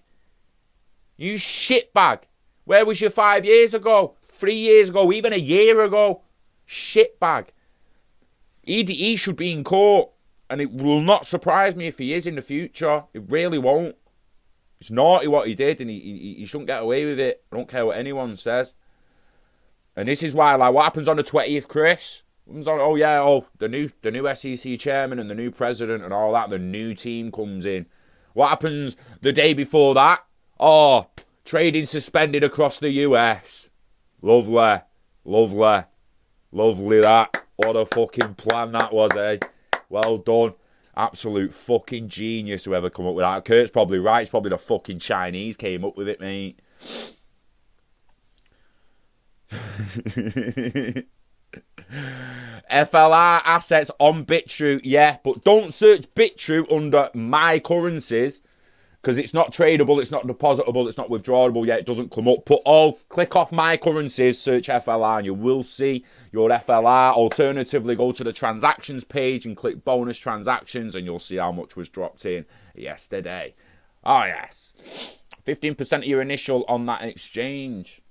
You shitbag. Where was you 5 years ago? 3 years ago? Even a year ago? Shitbag. He should be in court. And it will not surprise me if he is in the future. It really won't. It's naughty what he did, and he shouldn't get away with it. I don't care what anyone says. And this is why, like, what happens on the 20th, Chris? The new SEC chairman and the new president and all that, the new team comes in. What happens the day before that? Oh, trading suspended across the US. Lovely. Lovely. Lovely that. What a fucking plan that was, eh? Well done. Absolute fucking genius whoever come up with that. Kurt's probably right. It's probably the fucking Chinese came up with it, mate. FLR assets on BitTrue, yeah, but don't search BitTrue under my currencies, because it's not tradable, it's not depositable, it's not withdrawable yet, it doesn't come up. Click off my currencies, search FLR, and you will see your FLR. Alternatively, go to the transactions page and click bonus transactions, and you'll see how much was dropped in yesterday. Oh yes, 15% of your initial on that exchange.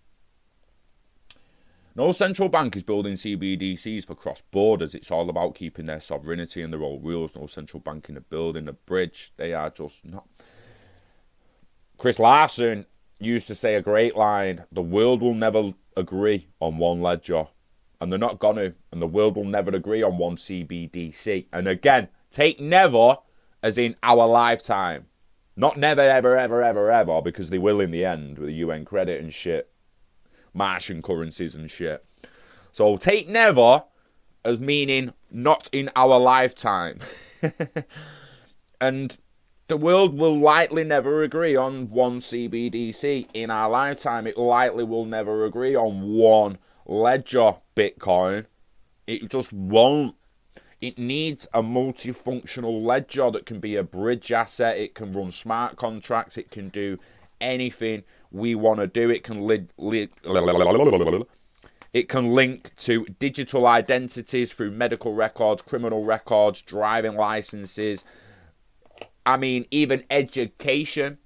No central bank is building CBDCs for cross borders. It's all about keeping their sovereignty and their own rules. No central bank in the building, the bridge. They are just not. Chris Larson used to say a great line: the world will never agree on one ledger. And they're not gonna. And the world will never agree on one CBDC. And again, take never as in our lifetime. Not never, ever, ever, ever, ever, because they will in the end with the UN credit and shit. Martian currencies and shit. So take never as meaning not in our lifetime. And the world will likely never agree on one CBDC in our lifetime. It likely will never agree on one ledger Bitcoin. It just won't. It needs a multifunctional ledger that can be a bridge asset. It can run smart contracts. It can do anything we want to do. It can It can link to digital identities through medical records, criminal records, driving licenses. I mean, even education.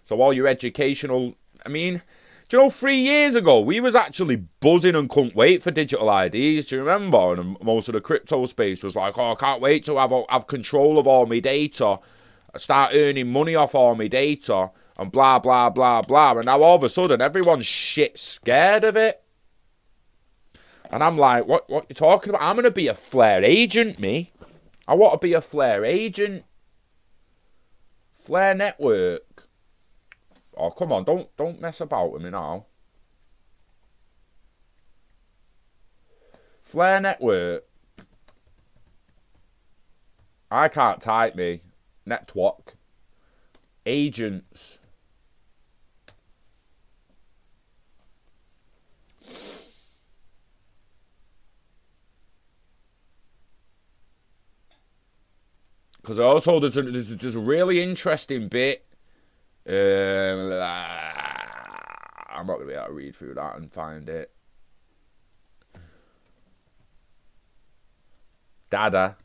So all your educational... I mean, do you know, 3 years ago, we was actually buzzing and couldn't wait for digital IDs. Do you remember? And most of the crypto space was like, oh, I can't wait to have control of all my data, start earning money off all my data, and blah, blah, blah, blah. And now all of a sudden, everyone's shit scared of it. And I'm like, what you talking about? I'm going to be a flare agent, me. I want to be a flare agent. Flare network. Oh, come on, don't mess about with me now. Flare network. I can't type me. Network. Agents. Because also there's a really interesting bit. I'm not going to be able to read through that and find it. Dada.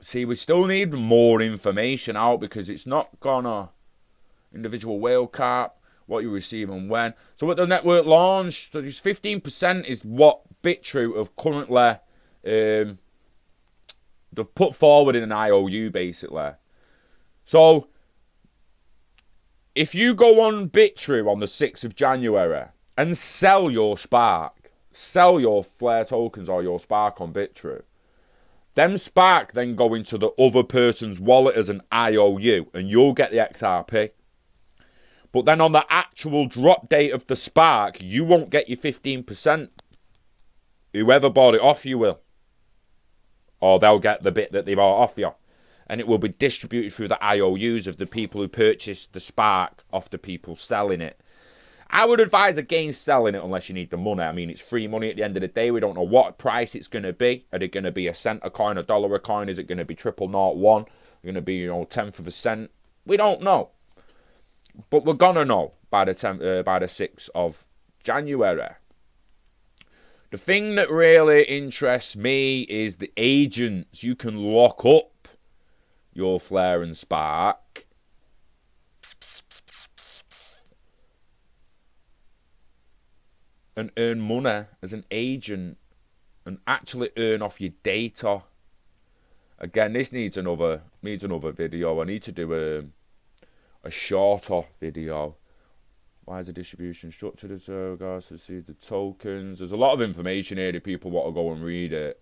See, we still need more information out because it's not gonna individual whale cap, what you receive and when. So at the network launch, so just 15% is what BitTrue have currently they've put forward in an IOU, basically. So if you go on BitTrue on the 6th of January and sell your Spark, sell your Flare tokens or your Spark on BitTrue, them Spark then go into the other person's wallet as an IOU and you'll get the XRP. But then on the actual drop date of the Spark, you won't get your 15%. Whoever bought it off you will. Or they'll get the bit that they bought off you. And it will be distributed through the IOUs of the people who purchased the Spark off the people selling it. I would advise against selling it unless you need the money. I mean, it's free money at the end of the day. We don't know what price it's going to be. Are it going to be a cent a coin, a dollar a coin? Is it going to be 0001? Is it going to be, tenth of a cent? We don't know. But we're going to know by the 6th of January. The thing that really interests me is the agents. You can lock up your Flare and Spark. And earn money as an agent. And actually earn off your data. Again, this needs another video. I need to do a shorter video. Why is the distribution structured as regards to see the tokens? There's a lot of information here that people want to go and read it.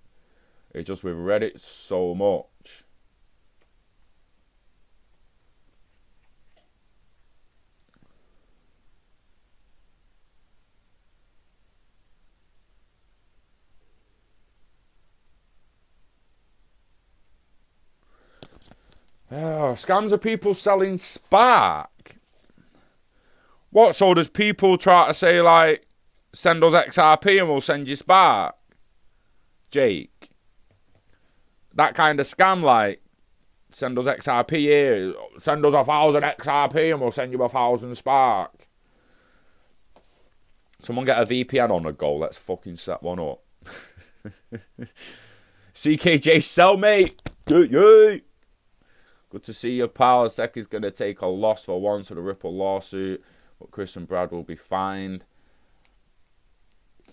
It's just we've read it so much. Oh, scams of people selling Spark. What? So does people try to say, like, send us XRP and we'll send you Spark? Jake. That kind of scam, like, send us XRP here, send us 1,000 XRP and we'll send you 1,000 Spark. Someone get a VPN on the go. Let's fucking set one up. CKJ sell, mate. Good to see you, pal. SEC is going to take a loss for once of the Ripple lawsuit. But Chris and Brad will be fined.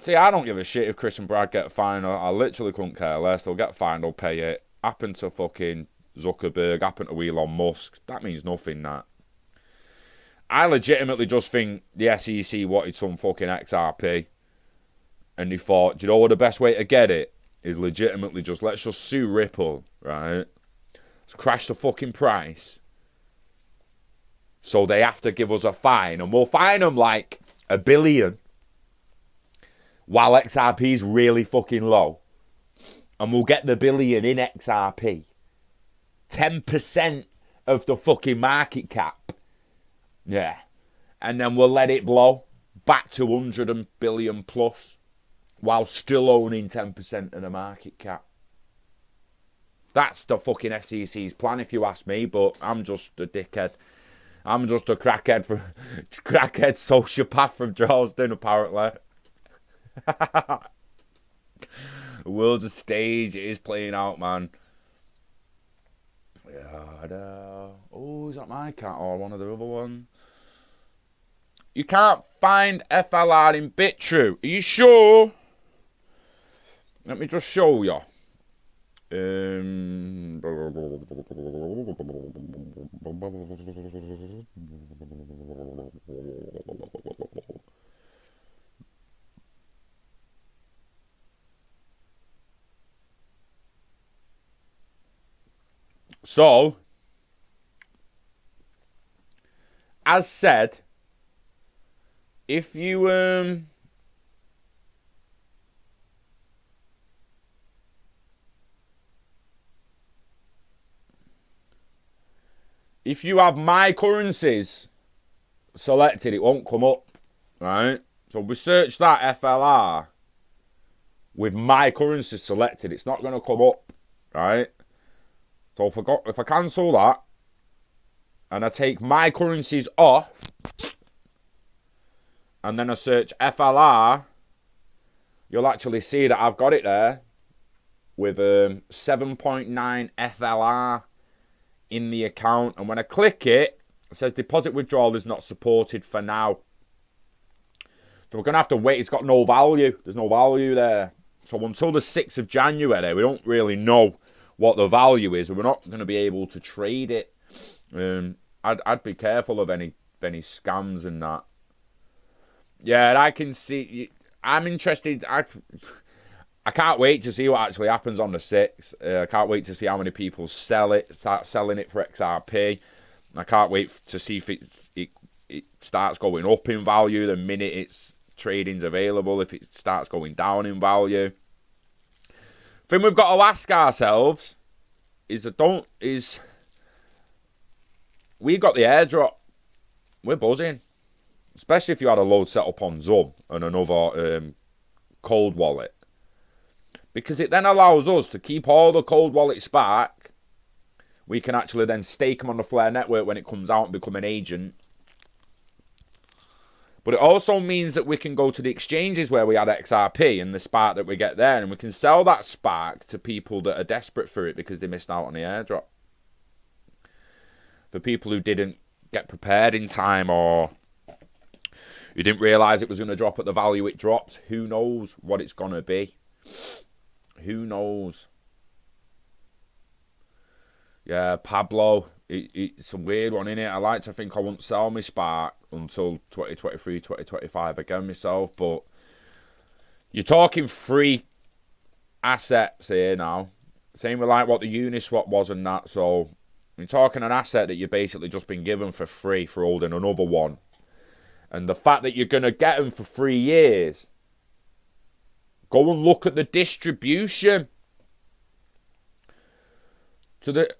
See, I don't give a shit if Chris and Brad get fined. I literally couldn't care less. They'll get fined, they'll pay it. Happen to fucking Zuckerberg, happen to Elon Musk. That means nothing, that. I legitimately just think the SEC wanted some fucking XRP. And they thought, do you know what the best way to get it is legitimately just, let's just sue Ripple, right? Let's crash the fucking price. So they have to give us a fine. And we'll fine them like $1 billion. While XRP is really fucking low. And we'll get the billion in XRP. 10% of the fucking market cap. Yeah. And then we'll let it blow back to 100 billion plus. While still owning 10% of the market cap. That's the fucking SEC's plan if you ask me. But I'm just a dickhead. I'm just a crackhead sociopath from Charleston, apparently. The world's a stage. It is playing out, man. Oh, is that my cat or one of the other ones? You can't find FLR in BitTrue. Are you sure? Let me just show you. So, as said, if you have my currencies selected, it won't come up, right? So we search that FLR with my currencies selected, it's not going to come up, right? So if I cancel that and I take my currencies off and then I search FLR, you'll actually see that I've got it there with 7.9 FLR in the account. And when I click it, it says deposit withdrawal is not supported for now. So we're going to have to wait. It's got no value. There's no value there. So until the 6th of January, we don't really know what the value is. We're not going to be able to trade it. I'd be careful of any scams and that. Yeah, I can see. I'm interested. I can't wait to see what actually happens on the 6th. I can't wait to see how many people start selling it for XRP. I can't wait to see if it starts going up in value the minute its trading's available. If it starts going down in value. The thing we've got to ask ourselves is we got the airdrop. We're buzzing. Especially if you had a load set up on Zoom and another cold wallet. Because it then allows us to keep all the cold wallets back. We can actually then stake them on the Flare network when it comes out and become an agent. But it also means that we can go to the exchanges where we had XRP and the spark that we get there. And we can sell that spark to people that are desperate for it because they missed out on the airdrop. For people who didn't get prepared in time or who didn't realise it was going to drop at the value it dropped. Who knows what it's going to be? Who knows? Yeah, Pablo. It's a weird one, innit? I like to think I won't sell my Spark until 2023, 2025 again myself. But you're talking free assets here now. Same with like what the Uniswap was and that. So you're talking an asset that you've basically just been given for free for holding another one. And the fact that you're going to get them for 3 years. Go and look at the distribution.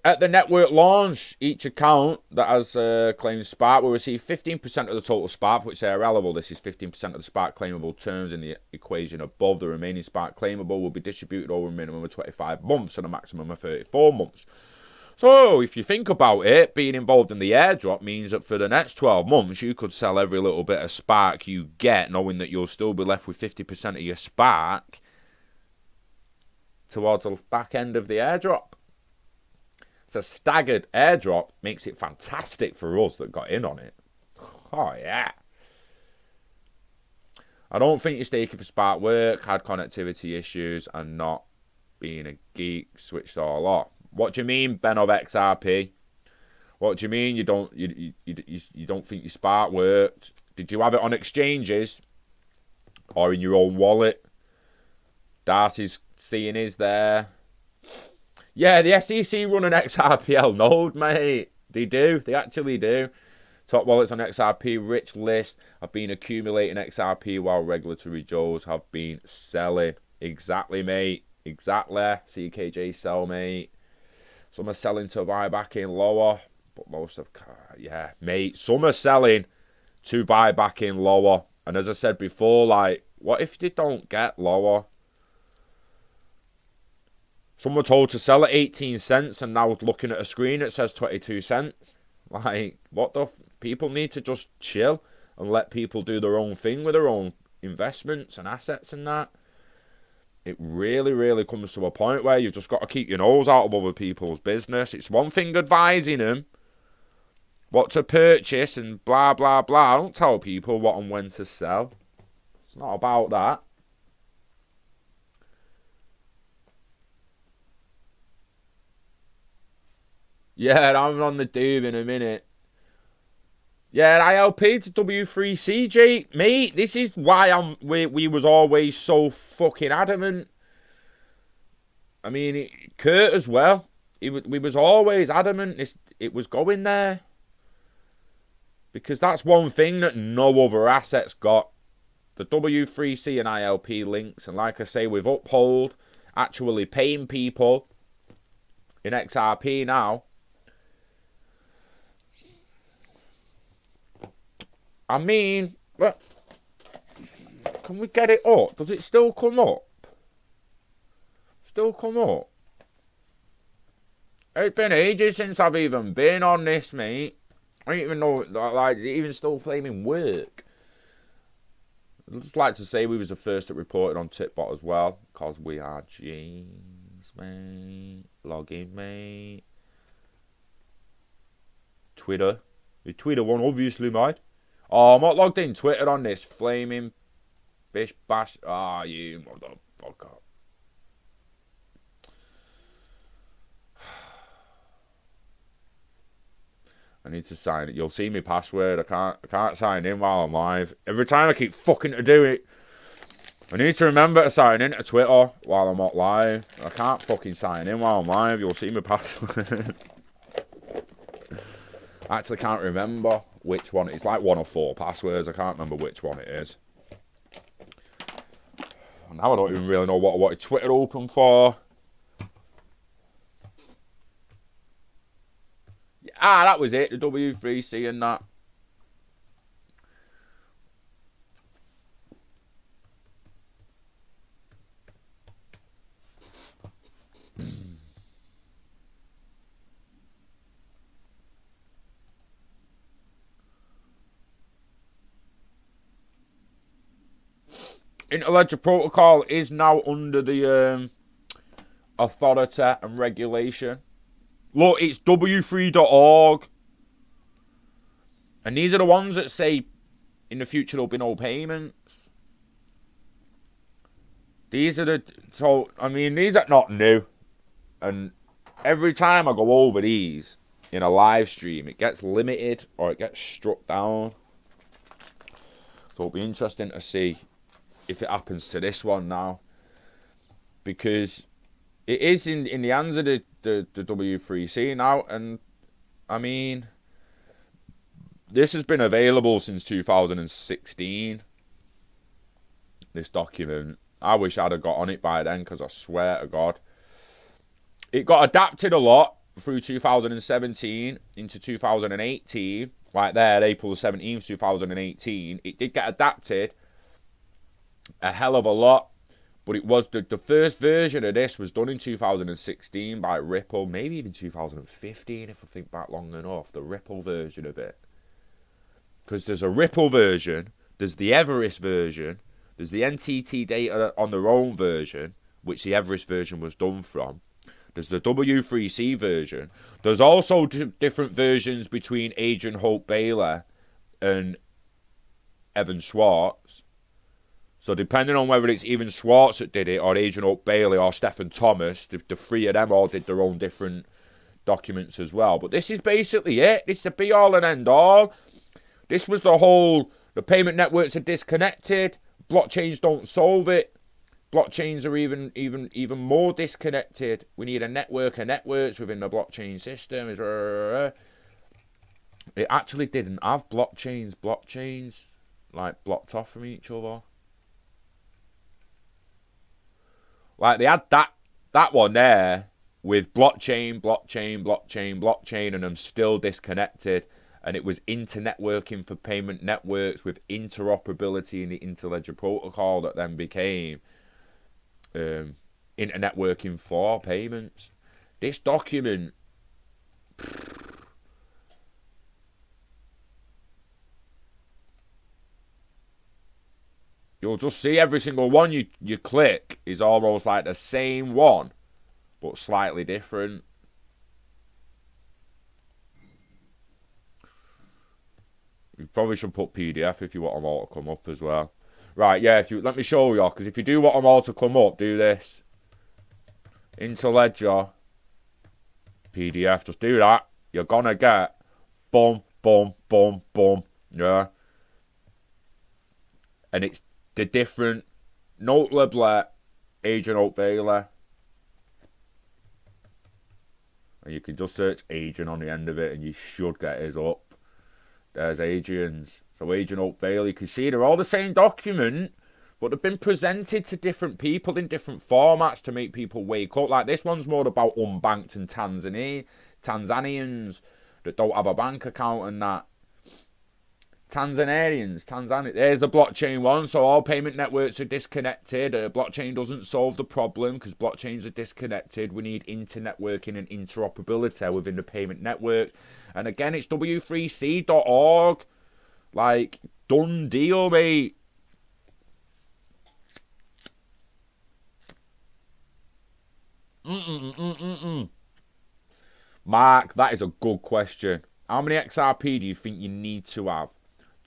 At the network launch, each account that has claimed Spark will receive 15% of the total Spark, which are allowable. This is 15% of the Spark claimable terms in the equation above. The remaining Spark claimable will be distributed over a minimum of 25 months and a maximum of 34 months. So, if you think about it, being involved in the airdrop means that for the next 12 months, you could sell every little bit of Spark you get, knowing that you'll still be left with 50% of your Spark towards the back end of the airdrop. It's a staggered airdrop, makes it fantastic for us that got in on it. Oh, yeah. I don't think your staking for Spark work, had connectivity issues, and not being a geek switched all off. What do you mean, Ben of XRP? What do you mean you don't think your Spark worked? Did you have it on exchanges or in your own wallet? Darcy's seeing his there. Yeah, the SEC run an XRPL node, mate. They do. They actually do. Top wallets on XRP rich list have been accumulating XRP while regulatory Joes have been selling. Exactly, mate. Exactly. CKJ sell, mate. Some are selling to buy back in lower, but most of, yeah, mate. Some are selling to buy back in lower. And as I said before, like, what if they don't get lower? Some were told to sell at 18 cents and now looking at a screen it says 22 cents. Like, what the... People need to just chill and let people do their own thing with their own investments and assets and that. It really, really comes to a point where you've just got to keep your nose out of other people's business. It's one thing advising them what to purchase and blah, blah, blah. I don't tell people what and when to sell. It's not about that. Yeah, I'm on the Doom in a minute. Yeah, ILP to W3C, Jake. Mate, this is why we was always so fucking adamant. I mean, Kurt as well. We was always adamant it was going there. Because that's one thing that no other assets got. The W3C and ILP links. And like I say, we've Uphold actually paying people in XRP now. I mean, well, can we get it up? Does it still come up? Still come up? It's been ages since I've even been on this, mate. I don't even know, like, does it even still flaming work? I'd just like to say we was the first that reported on Tipbot as well, because we are James, mate. Log in, mate. Twitter. The Twitter one, obviously, mate. Oh, I'm not logged in Twitter on this flaming bish bash. Ah, you motherfucker. I need to sign it. You'll see my password. I can't sign in while I'm live. Every time I keep fucking to do it. I need to remember to sign in to Twitter while I'm not live. I can't fucking sign in while I'm live. You'll see my password. I actually can't remember which one. It's like 1 or 4 passwords. I can't remember which one it is. Now I don't even really know what I wanted Twitter open for. Ah, that was it. The W3C and that. Interledger Protocol is now under the authority and regulation. Look, it's w3.org. And these are the ones that say in the future there'll be no payments. These are the... So, I mean, these are not new. And every time I go over these in a live stream, it gets limited or it gets struck down. So it'll be interesting to see if it happens to this one now, because it is in the hands of the W3C now, and I mean, this has been available since 2016, this document. I wish I'd have got on it by then, because I swear to God, it got adapted a lot through 2017 into 2018, right there, April 17th, 2018, it did get adapted a hell of a lot, but it was the first version of this was done in 2016 by Ripple, maybe even 2015 if I think back long enough, the Ripple version of it. Because there's a Ripple version, there's the Everest version, there's the NTT data on their own version, which the Everest version was done from. There's the W3C version. There's also different versions between Agent Hope Baylor and Evan Schwartz. So depending on whether it's even Schwartz that did it, or Agent Hope Bailey, or Stephen Thomas, the 3 of them all did their own different documents as well. But this is basically it. This is the be-all and end-all. This was the payment networks are disconnected. Blockchains don't solve it. Blockchains are even more disconnected. We need a network of networks within the blockchain system. It actually didn't have blockchains like blocked off from each other. Like they had that one there with blockchain, and them still disconnected. And it was internetworking for payment networks with interoperability in the Interledger Protocol that then became internetworking for payments. This document, you'll just see every single one you click is almost like the same one, but slightly different. You probably should put PDF if you want them all to come up as well. Right, yeah, let me show you, because if you do want them all to come up, do this. Into Ledger, PDF, just do that. You're gonna get boom, boom, boom, boom, yeah. And it's the different Note Leblet, Agent Oak Bailey. And you can just search Agent on the end of it and you should get his up. There's Adrian's. So Agent Oak Bailey, you can see they're all the same document, but they've been presented to different people in different formats to make people wake up. Like this one's more about unbanked and Tanzanians that don't have a bank account and that. Tanzania. There's the blockchain one. So all payment networks are disconnected. Blockchain doesn't solve the problem because blockchains are disconnected. We need internetworking and interoperability within the payment network. And again, it's w3c.org. Like, done deal, mate. Mark, that is a good question. How many XRP do you think you need to have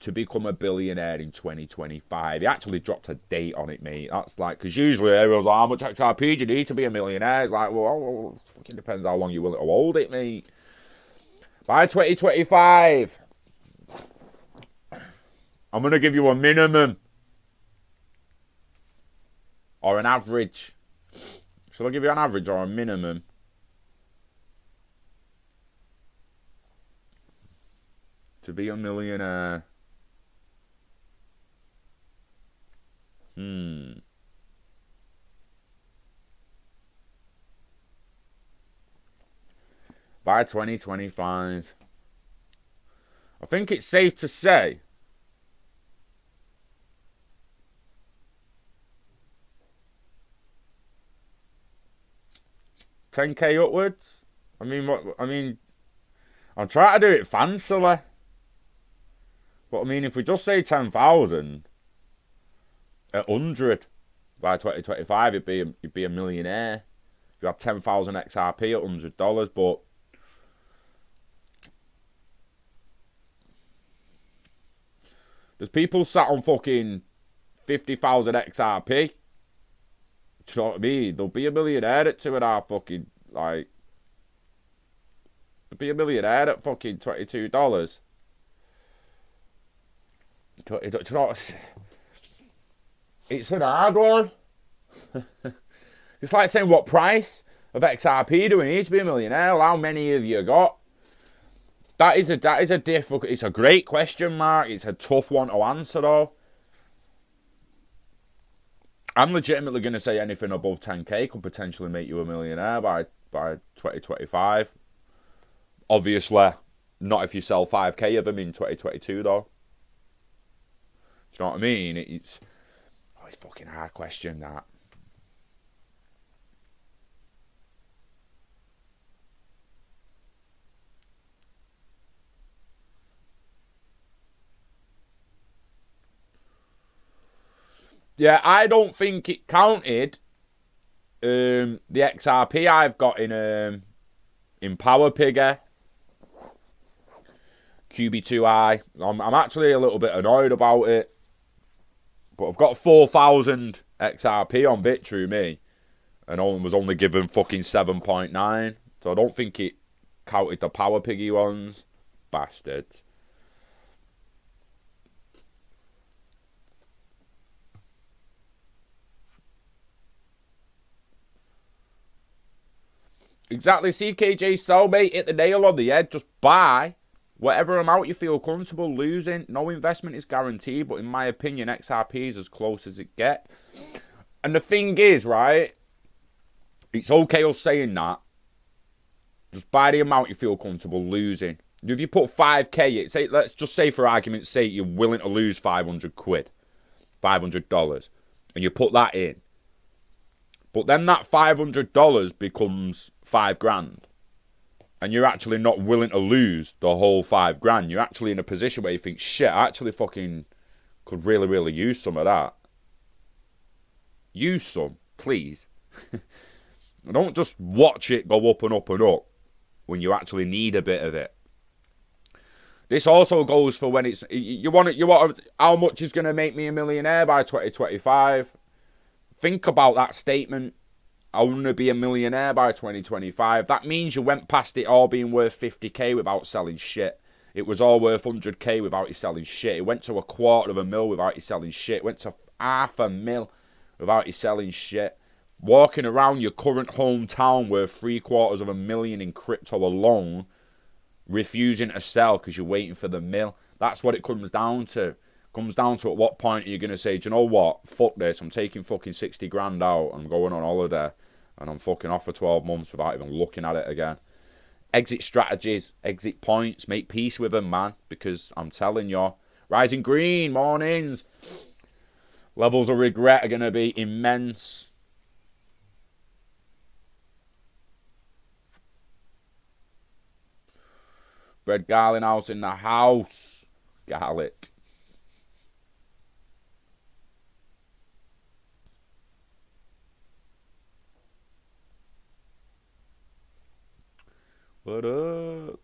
to become a billionaire in 2025? He actually dropped a date on it, mate. That's like, because usually everyone's like, how much XRP do you need to be a millionaire? It's like, well, it fucking depends how long you're willing to hold it, mate. By 2025, I'm going to give you a minimum or an average. Shall I give you an average or a minimum? To be a millionaire. By 2025. I think it's safe to say $10K upwards. I mean, I'm trying to do it fancily. But I mean, if we just say 10,000 at 100 by 2025, you'd be a millionaire. If you have 10,000 XRP at $100, but there's people sat on fucking 50,000 XRP. Do you know what I mean? They'll be a millionaire at 2.5 fucking, like, they'll be a millionaire at fucking $22. Do you know what? It's an hard one. It's like saying, what price of XRP do we need to be a millionaire? Well, how many have you got? That is a difficult. It's a great question, Mark. It's a tough one to answer, though. I'm legitimately going to say anything above 10K could potentially make you a millionaire by 2025. Obviously, not if you sell 5K of them in 2022, though. Do you know what I mean? It's a fucking hard question, that. Yeah, I don't think it counted the XRP I've got in PowerPiggy, QB2i. I'm actually a little bit annoyed about it. But I've got 4,000 XRP on BitTrue, and was only given fucking 7.9. So I don't think it counted the PowerPiggy ones. Bastards. Exactly, CKJ Sell, mate. Hit the nail on the head. Just buy whatever amount you feel comfortable losing. No investment is guaranteed, but in my opinion, XRP is as close as it gets. And the thing is, right, it's okay us saying that. Just buy the amount you feel comfortable losing. If you put 5K, let's just say for argument's sake, you're willing to lose 500 quid, $500, and you put that in. But then that $500 becomes $5,000. And you're actually not willing to lose the whole $5,000. You're actually in a position where you think, shit, I actually fucking could really, really use some of that. use some, please. Don't just watch it go up and up and up when you actually need a bit of it. This also goes for when it's you want how much is going to make me a millionaire by 2025. Think about that statement. I want to be a millionaire by 2025. That means you went past it all being worth 50k without selling shit. It was all worth 100k without you selling shit. It went to $250,000 without you selling shit. It went to $500,000 without you selling shit. Walking around your current hometown worth $750,000 in crypto alone, refusing to sell because you're waiting for the mill. That's what it comes down to. It comes down to at what point are you going to say, do you know what? Fuck this. I'm taking fucking 60 grand out. I'm going on holiday. And I'm fucking off for 12 months without even looking at it again. Exit strategies, exit points, make peace with them, man. Because I'm telling you, Rising Green, mornings. Levels of regret are going to be immense. Bread Garlin House in the house. Garlic. What up?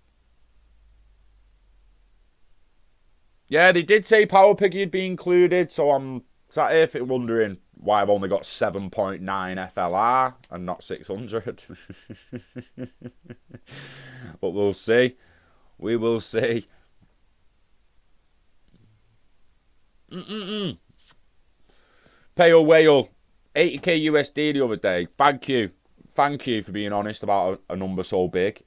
Yeah, they did say Power Piggy would be included, so I'm sat here wondering why I've only got 7.9 FLR and not 600. But we'll see. We will see. Pay a whale. 80k USD the other day. Thank you. Thank you for being honest about a number so big.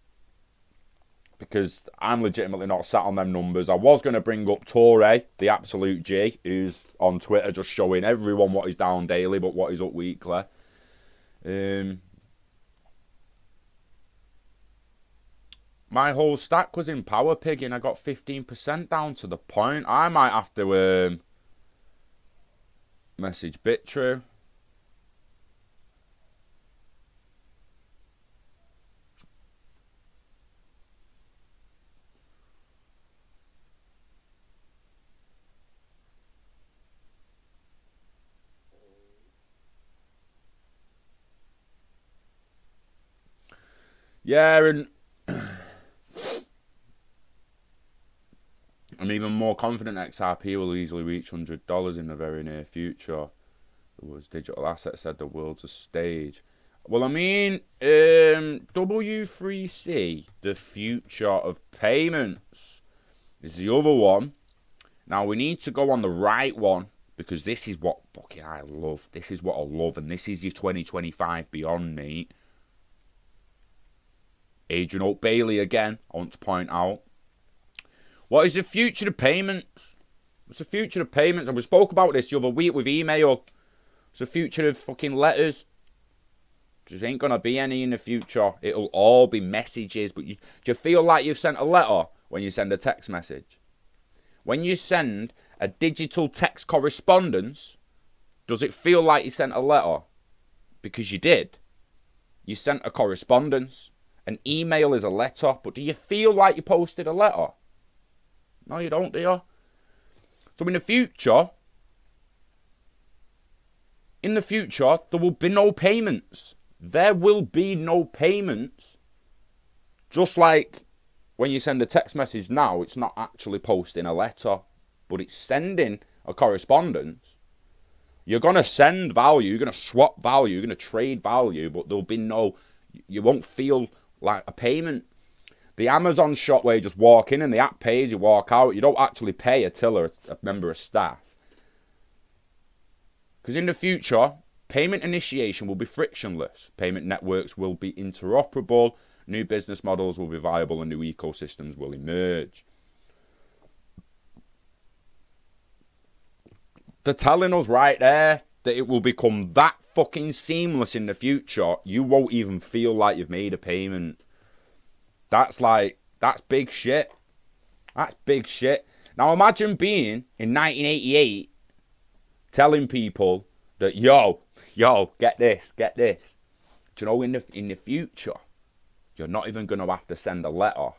Because I'm legitimately not sat on them numbers. I was going to bring up Torre, the absolute G, who's on Twitter just showing everyone what he's down daily, but what he's up weekly. My whole stack was in Power Pig and I got 15% down to the point. I might have to message BitTrue. Yeah, and I'm even more confident XRP will easily reach $100 in the very near future. The world's digital asset said the world's a stage. Well, I mean, W3C, the future of payments, is the other one. Now, we need to go on the right one, because this is what fucking I love. This is what I love, and this is your 2025 beyond, mate. Adrian Oak Bailey again, I want to point out. What is the future of payments? What's the future of payments? And we spoke about this the other week with email. It's the future of fucking letters. There ain't going to be any in the future. It'll all be messages. But do you feel like you've sent a letter when you send a text message? When you send a digital text correspondence, does it feel like you sent a letter? Because you did. You sent a correspondence. An email is a letter. But do you feel like you posted a letter? No, you don't, do you? So in the future, there will be no payments. There will be no payments. Just like when you send a text message now, it's not actually posting a letter, but it's sending a correspondence. You're going to send value, you're going to swap value, you're going to trade value, but there'll be no, you won't feel like a payment. The Amazon shop where you just walk in and the app pays, you walk out. You don't actually pay a tiller, a member of staff. Because in the future, payment initiation will be frictionless. Payment networks will be interoperable. New business models will be viable and new ecosystems will emerge. They're telling us right there that it will become that fucking seamless in the future, you won't even feel like you've made a payment. That's big shit. That's big shit. Now imagine being in 1988 telling people that, yo, get this. Do you know, in the future, you're not even going to have to send a letter.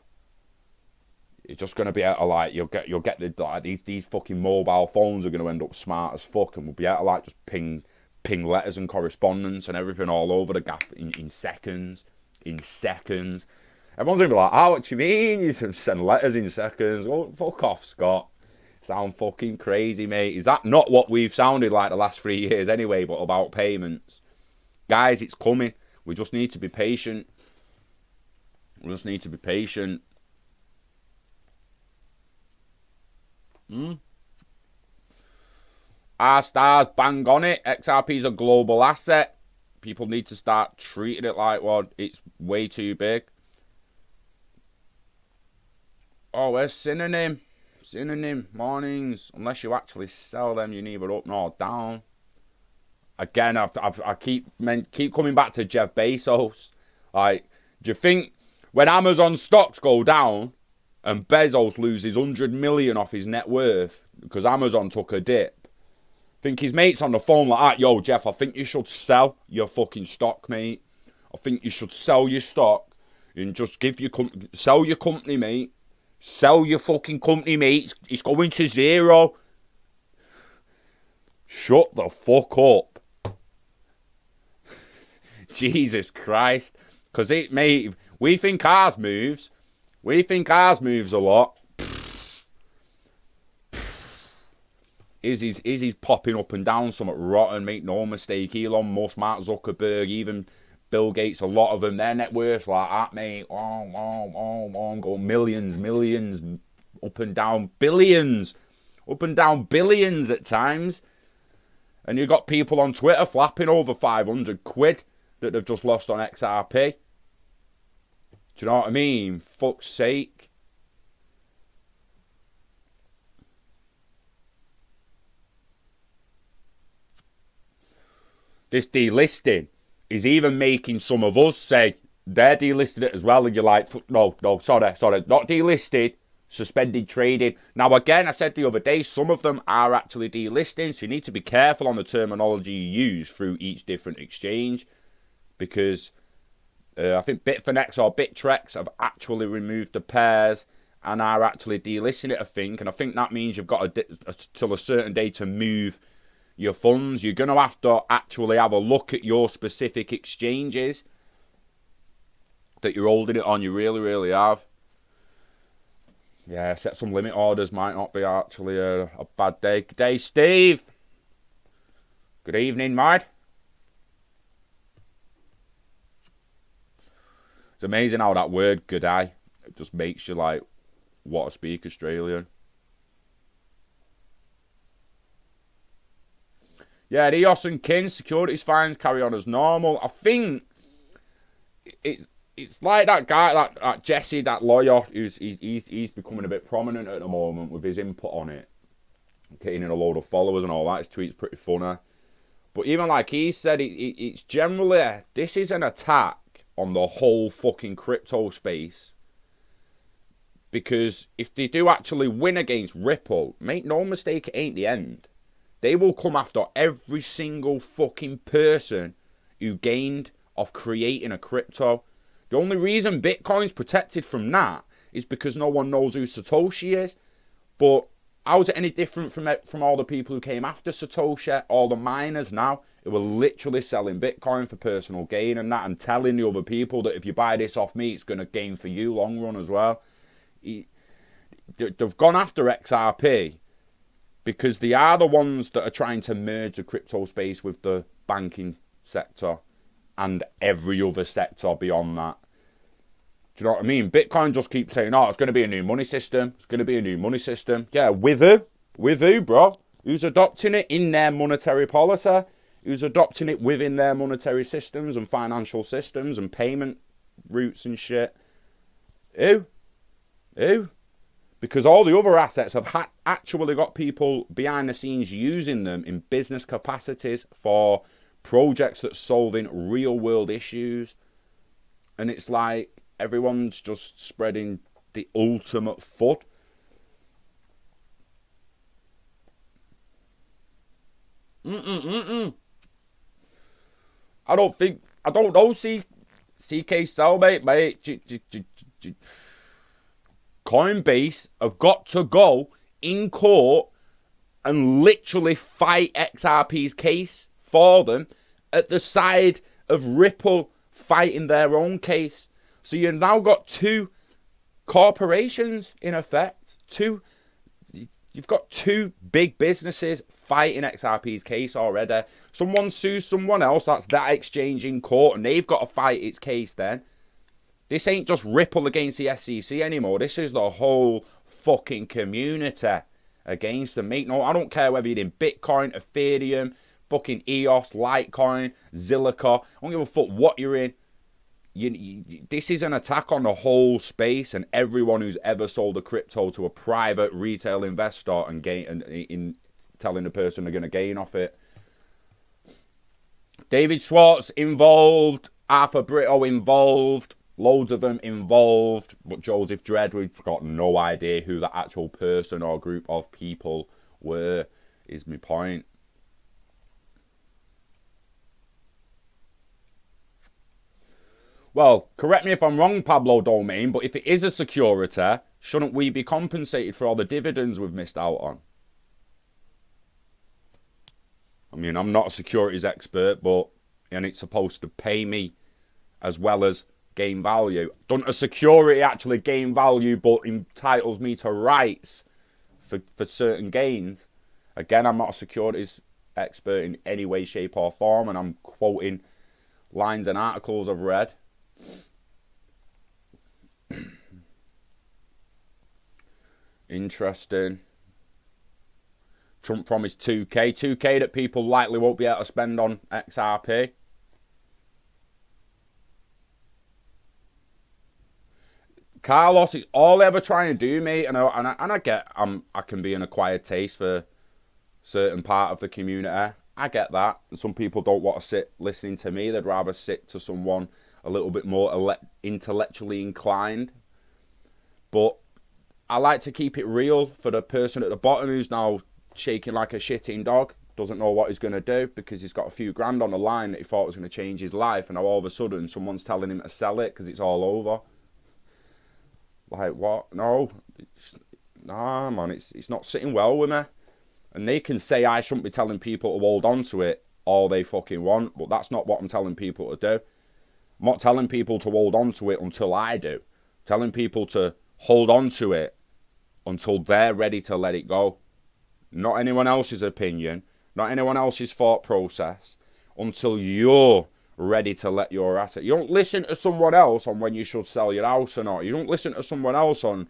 You're just going to be able to, like, you'll get the, like, these fucking mobile phones are going to end up smart as fuck, and we'll be able to, like, just ping ping letters and correspondence and everything all over the gaff in seconds. In seconds. Everyone's going to be like, oh, what do you mean? You can send letters in seconds. Oh, fuck off, Scott. Sound fucking crazy, mate. Is that not what we've sounded like the last 3 years anyway, but about payments? Guys, it's coming. We just need to be patient. We just need to be patient. R-Stars, bang on it. XRP is a global asset. People need to start treating it like one. It's way too big. Oh, where's Synonym? Synonym, mornings. Unless you actually sell them, you're neither up nor down. Again, I keep coming back to Jeff Bezos. Like, do you think when Amazon stocks go down and Bezos loses 100 million off his net worth because Amazon took a dip, think his mate's on the phone like, yo, Jeff, I think you should sell your fucking stock, mate. I think you should sell your stock and just sell your company, mate. Sell your fucking company, mate. It's going to zero. Shut the fuck up. Jesus Christ. Because mate, we think ours moves. We think ours moves a lot. Izzy's popping up and down somewhat rotten, make no mistake. Elon Musk, Mark Zuckerberg, even Bill Gates, a lot of them, their net worths like that, mate. Go millions, up and down billions. Up and down billions at times. And you've got people on Twitter flapping over 500 quid that they've just lost on XRP. Do you know what I mean? Fuck's sake. This delisting is even making some of us say they're delisted it as well. And you're like, no, sorry, not delisted, suspended trading. Now, again, I said the other day, some of them are actually delisting. So you need to be careful on the terminology you use through each different exchange. Because I think Bitfinex or Bittrex have actually removed the pairs and are actually delisting it, I think. And I think that means you've got till a certain day to move your funds. You're going to have to actually have a look at your specific exchanges that you're holding it on. You really have. Yeah, set some limit orders might not be actually a bad day. Good day, Steve. Good evening, mate. It's amazing how that word, good day, it just makes you like want to speak Australian. Yeah, the Eos and Kin securities fines carry on as normal. I think it's like that guy, that Jesse, that lawyer, he's becoming a bit prominent at the moment with his input on it, getting in a load of followers and all that. His tweet's pretty funny. But even like he said, it's generally, this is an attack on the whole fucking crypto space. Because if they do actually win against Ripple, make no mistake, it ain't the end. They will come after every single fucking person who gained off creating a crypto. The only reason Bitcoin's protected from that is because no one knows who Satoshi is. But how's it any different from all the people who came after Satoshi? All the miners now who were literally selling Bitcoin for personal gain and that, and telling the other people that if you buy this off me, it's going to gain for you long run as well. They've gone after XRP because they are the ones that are trying to merge the crypto space with the banking sector and every other sector beyond that. Do you know what I mean? Bitcoin just keeps saying, oh, it's going to be a new money system. It's going to be a new money system. Yeah, with who? With who, bro? Who's adopting it in their monetary policy? Who's adopting it within their monetary systems and financial systems and payment routes and shit? Who? Who? Because all the other assets have actually got people behind the scenes using them in business capacities for projects that's solving real world issues. And it's like everyone's just spreading the ultimate FUD. I don't know, CK Cellmate, mate. Coinbase have got to go in court and literally fight XRP's case for them at the side of Ripple fighting their own case. So you've now got two corporations in effect. You've got two big businesses fighting XRP's case already. Someone sues someone else, that's that exchange in court, and they've got to fight its case then. This ain't just Ripple against the SEC anymore. This is the whole fucking community against them. Mate, no, I don't care whether you're in Bitcoin, Ethereum, fucking EOS, Litecoin, Zilliqa. I don't give a fuck what you're in. This is an attack on the whole space and everyone who's ever sold a crypto to a private retail investor and in telling the person they're going to gain off it. David Schwartz involved, Arthur Brito involved, loads of them involved, but Joseph Dredd, we've got no idea who the actual person or group of people were, is my point. Well, correct me if I'm wrong, Pablo Domain, but if it is a security, shouldn't we be compensated for all the dividends we've missed out on? I mean, I'm not a securities expert, and it's supposed to pay me as well as gain value. Doesn't a security actually gain value, but entitles me to rights for certain gains? Again, I'm not a securities expert in any way, shape or form, and I'm quoting lines and articles I've read. Interesting. Trump promised 2K that people likely won't be able to spend on XRP. Carlos is all ever trying to do, mate, and I get I can be an acquired taste for certain part of the community. I get that. And some people don't want to sit listening to me. They'd rather sit to someone a little bit more intellectually inclined. But I like to keep it real for the person at the bottom who's now shaking like a shitting dog, doesn't know what he's going to do because he's got a few grand on the line that he thought was going to change his life, and now all of a sudden someone's telling him to sell it because it's all over. Like, what? No. Nah, man, it's not sitting well with me. And they can say I shouldn't be telling people to hold on to it all they fucking want, but that's not what I'm telling people to do. I'm not telling people to hold on to it until I do. I'm telling people to hold on to it until they're ready to let it go. Not anyone else's opinion, not anyone else's thought process, until you're ready to let your asset. You don't listen to someone else on when you should sell your house or not. You don't listen to someone else on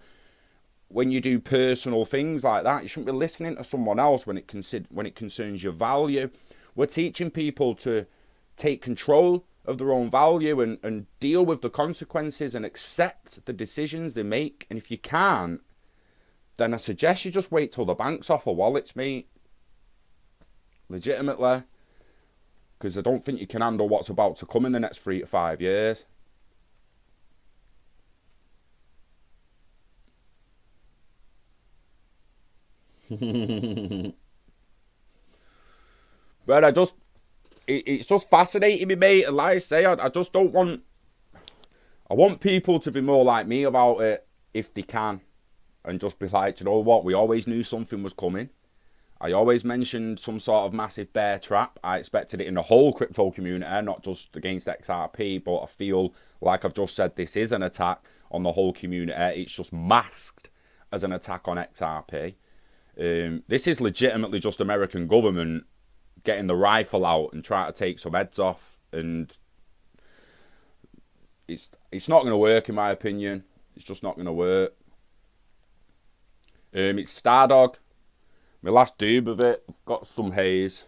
when you do personal things like that. You shouldn't be listening to someone else when it concerns your value. We're teaching people to take control of their own value and deal with the consequences and accept the decisions they make. And if you can't, then I suggest you just wait till the banks offer wallets, mate. Legitimately. Because I don't think you can handle what's about to come in the next 3 to 5 years. But it's just fascinating me, mate. And like I say, I just don't want... I want people to be more like me about it if they can. And just be like, you know what, we always knew something was coming. I always mentioned some sort of massive bear trap. I expected it in the whole crypto community, not just against XRP, but I feel like I've just said this is an attack on the whole community. It's just masked as an attack on XRP. This is legitimately just American government getting the rifle out and trying to take some heads off. And it's not going to work, in my opinion. It's just not going to work. It's Stardog. My last doob of it, I've got some haze.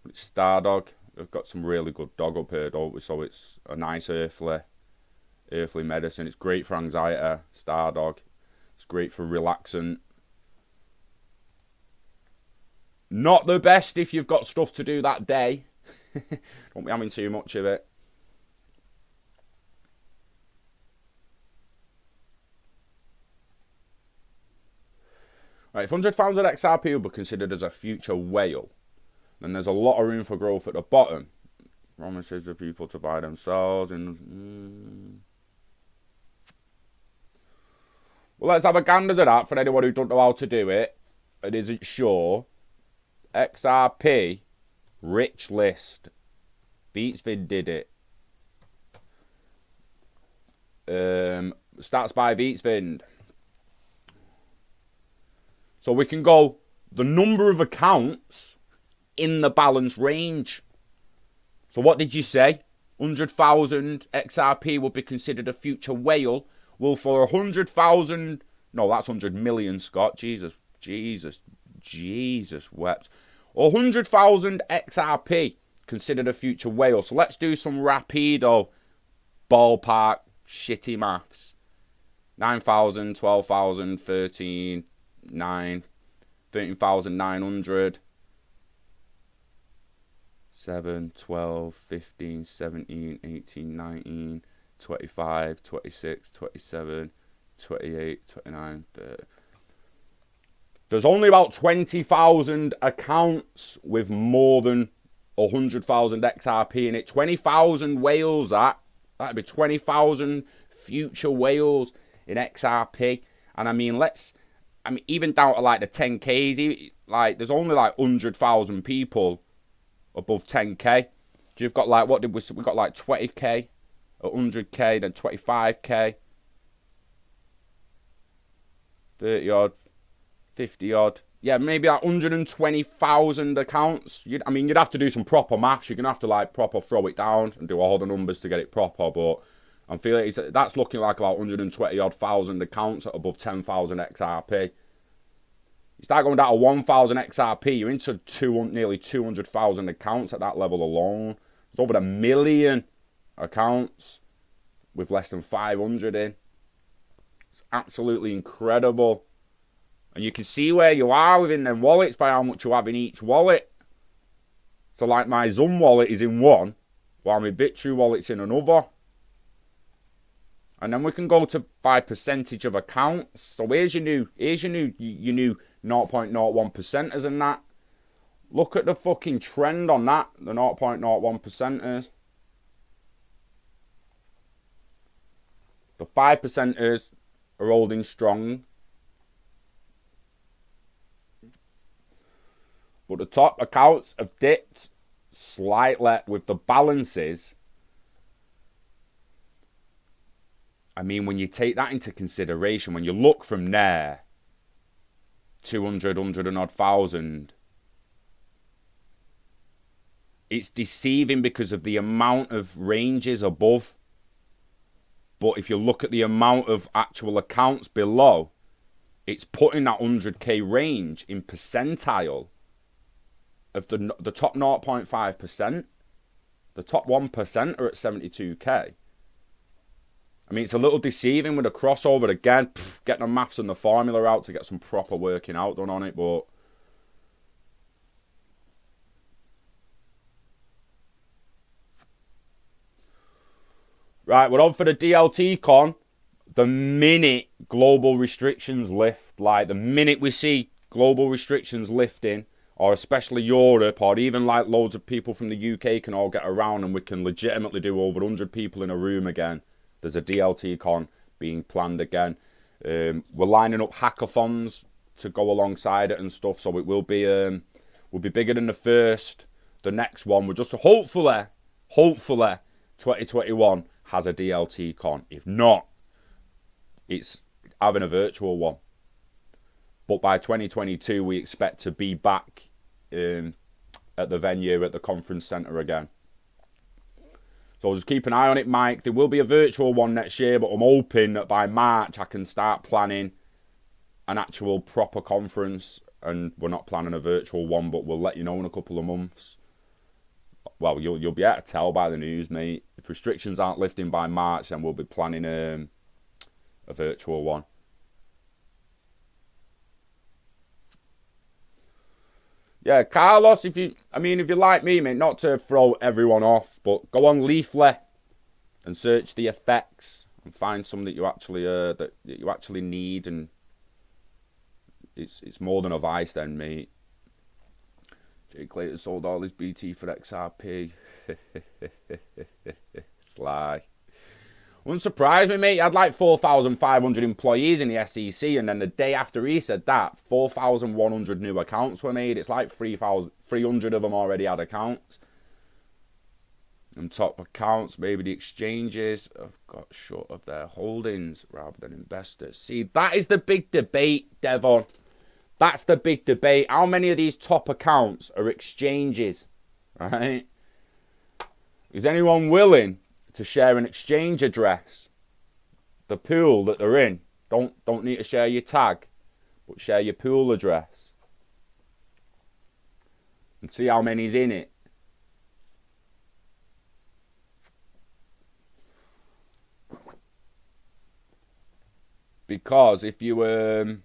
It's Stardog. I've got some really good dog up here, don't we? So it's a nice earthly medicine. It's great for anxiety, Stardog. It's great for relaxant. Not the best if you've got stuff to do that day. Don't be having too much of it. Right, if 100,000 XRP will be considered as a future whale, then there's a lot of room for growth at the bottom. Promises the people to buy themselves. Well, let's have a gander at that for anyone who don't know how to do it and isn't sure. XRP Rich list. Beatsvid did it. Stats by Beatsvid. So we can go the number of accounts in the balance range. So what did you say? 100,000 XRP would be considered a future whale. Well, for 100,000, no, that's 100 million, Scott. Jesus wept. 100,000 XRP considered a future whale. So let's do some rapido ballpark shitty maths. 9,000, 12,000, 13, 9, 13,900, 7, 12, 15, 17, 18, 19, 25, 26, 27, 28, 29, 30. There's only about 20,000 accounts with more than 100,000 XRP in it. 20,000 whales, that'd be 20,000 future whales in XRP. And I mean, even down to like the 10Ks, like there's only like 100,000 people above 10K. You've got like, what did we got like 20K, 100K, then 25K, 30 odd, 50 odd. Yeah, maybe like 120,000 accounts. You'd have to do some proper maths. You're going to have to like proper throw it down and do all the numbers to get it proper. But I'm feeling that's looking like about 120 odd thousand accounts at above 10,000 XRP. You start going down to 1,000 XRP, you're into nearly 200,000 accounts at that level alone. There's over 1 million accounts with less than 500 in. It's absolutely incredible. And you can see where you are within them wallets by how much you have in each wallet. So like my Zoom wallet is in one, while my Bitrue wallet's in another. And then we can go to by percentage of accounts. So here's your new 0.01%ers and that. Look at the fucking trend on that, the 0.01%ers. The 5%ers are holding strong. But the top accounts have dipped slightly with the balances. I mean, when you take that into consideration, when you look from there, 200, 100 and odd thousand, it's deceiving because of the amount of ranges above. But if you look at the amount of actual accounts below, it's putting that 100k range in percentile of the top 0.5%. The top 1% are at 72k. I mean, it's a little deceiving with a crossover again. Getting the maths and the formula out to get some proper working out done on it, but right, we're on for the DLT con. The minute global restrictions lift, like the minute we see global restrictions lifting, or especially Europe, or even like loads of people from the UK can all get around and we can legitimately do over 100 people in a room again, there's a DLT con being planned again. We're lining up hackathons to go alongside it and stuff, so it will be bigger than the next one. We're just hopefully 2021 has a DLT con. If not, it's having a virtual one. But by 2022, we expect to be back at the venue at the conference centre again. So just keep an eye on it, Mike. There will be a virtual one next year, but I'm hoping that by March I can start planning an actual proper conference. And we're not planning a virtual one, but we'll let you know in a couple of months. Well, you'll be able to tell by the news, mate. If restrictions aren't lifting by March, then we'll be planning a virtual one. Yeah, Carlos, if you like me, mate, not to throw everyone off, but go on Leafly and search the effects and find some that you actually need, and it's more than a vice then, mate. Jay Clayton sold all his BT for XRP. Sly. Wouldn't surprise me, mate. He had like 4,500 employees in the SEC, and then the day after he said that, 4,100 new accounts were made. It's like 300 of them already had accounts. And top accounts, maybe the exchanges have got short of their holdings rather than investors. See, that is the big debate, Devon. That's the big debate. How many of these top accounts are exchanges, right? Is anyone willing to share an exchange address? The pool that they're in. Don't need to share your tag, but share your pool address. And see how many's in it. Because if you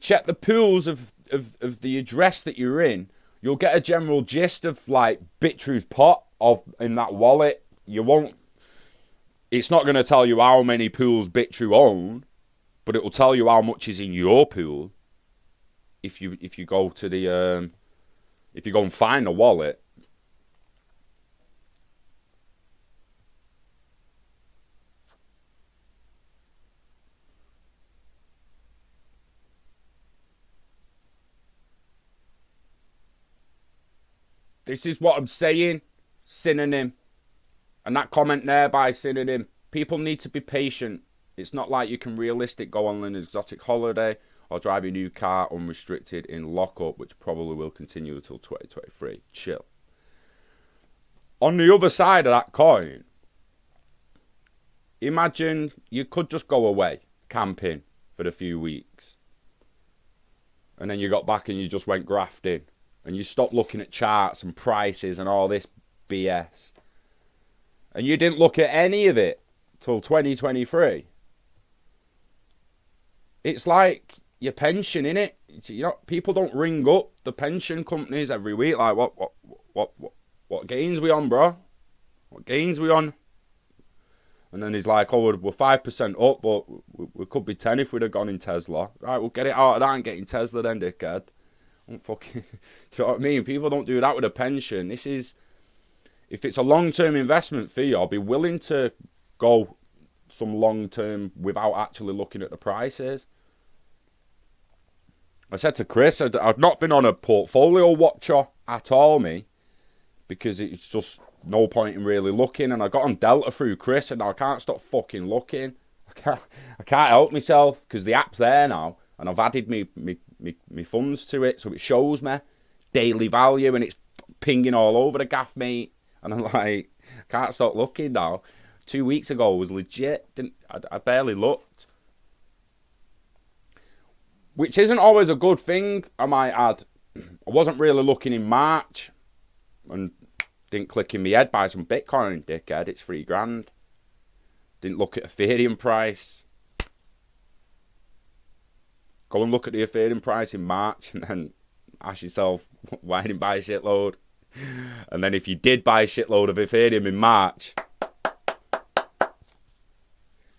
check the pools of the address that you're in, you'll get a general gist of like Bitru's pot in that wallet. You won't. It's not going to tell you how many pools Bitru own, but it will tell you how much is in your pool. If you go to the if you go and find the wallet. This is what I'm saying. Synonym. And that comment there by Synonym. People need to be patient. It's not like you can realistic go on an exotic holiday or drive your new car unrestricted in lockup, which probably will continue until 2023. Chill. On the other side of that coin, imagine you could just go away camping for a few weeks. And then you got back and you just went grafting. And you stopped looking at charts and prices and all this BS. And you didn't look at any of it till 2023. It's like your pension, innit? You know, people don't ring up the pension companies every week like, what gains we on, bro? What gains we on? And then he's like, oh, we're 5% up, but we could be 10 if we'd have gone in Tesla. Right, we'll get it out of that and get in Tesla then, dickhead. Fucking, do you know what I mean? People don't do that with a pension. This is, if it's a long-term investment fee, I'll be willing to go some long-term without actually looking at the prices. I said to Chris, I've not been on a portfolio watcher at all, me, because it's just no point in really looking. And I got on Delta through Chris, and I can't stop fucking looking. I can't help myself because the app's there now, and I've added me funds to it, so it shows me daily value, and it's pinging all over the gaff, mate. And I'm like, I can't stop looking now. 2 weeks ago was legit. I barely looked, which isn't always a good thing, I might add. I wasn't really looking in March, and didn't click in my head buy some Bitcoin, dickhead. It's $3,000. Didn't look at Ethereum price. Go and look at the Ethereum price in March and then ask yourself, why didn't buy a shitload? And then if you did buy a shitload of Ethereum in March,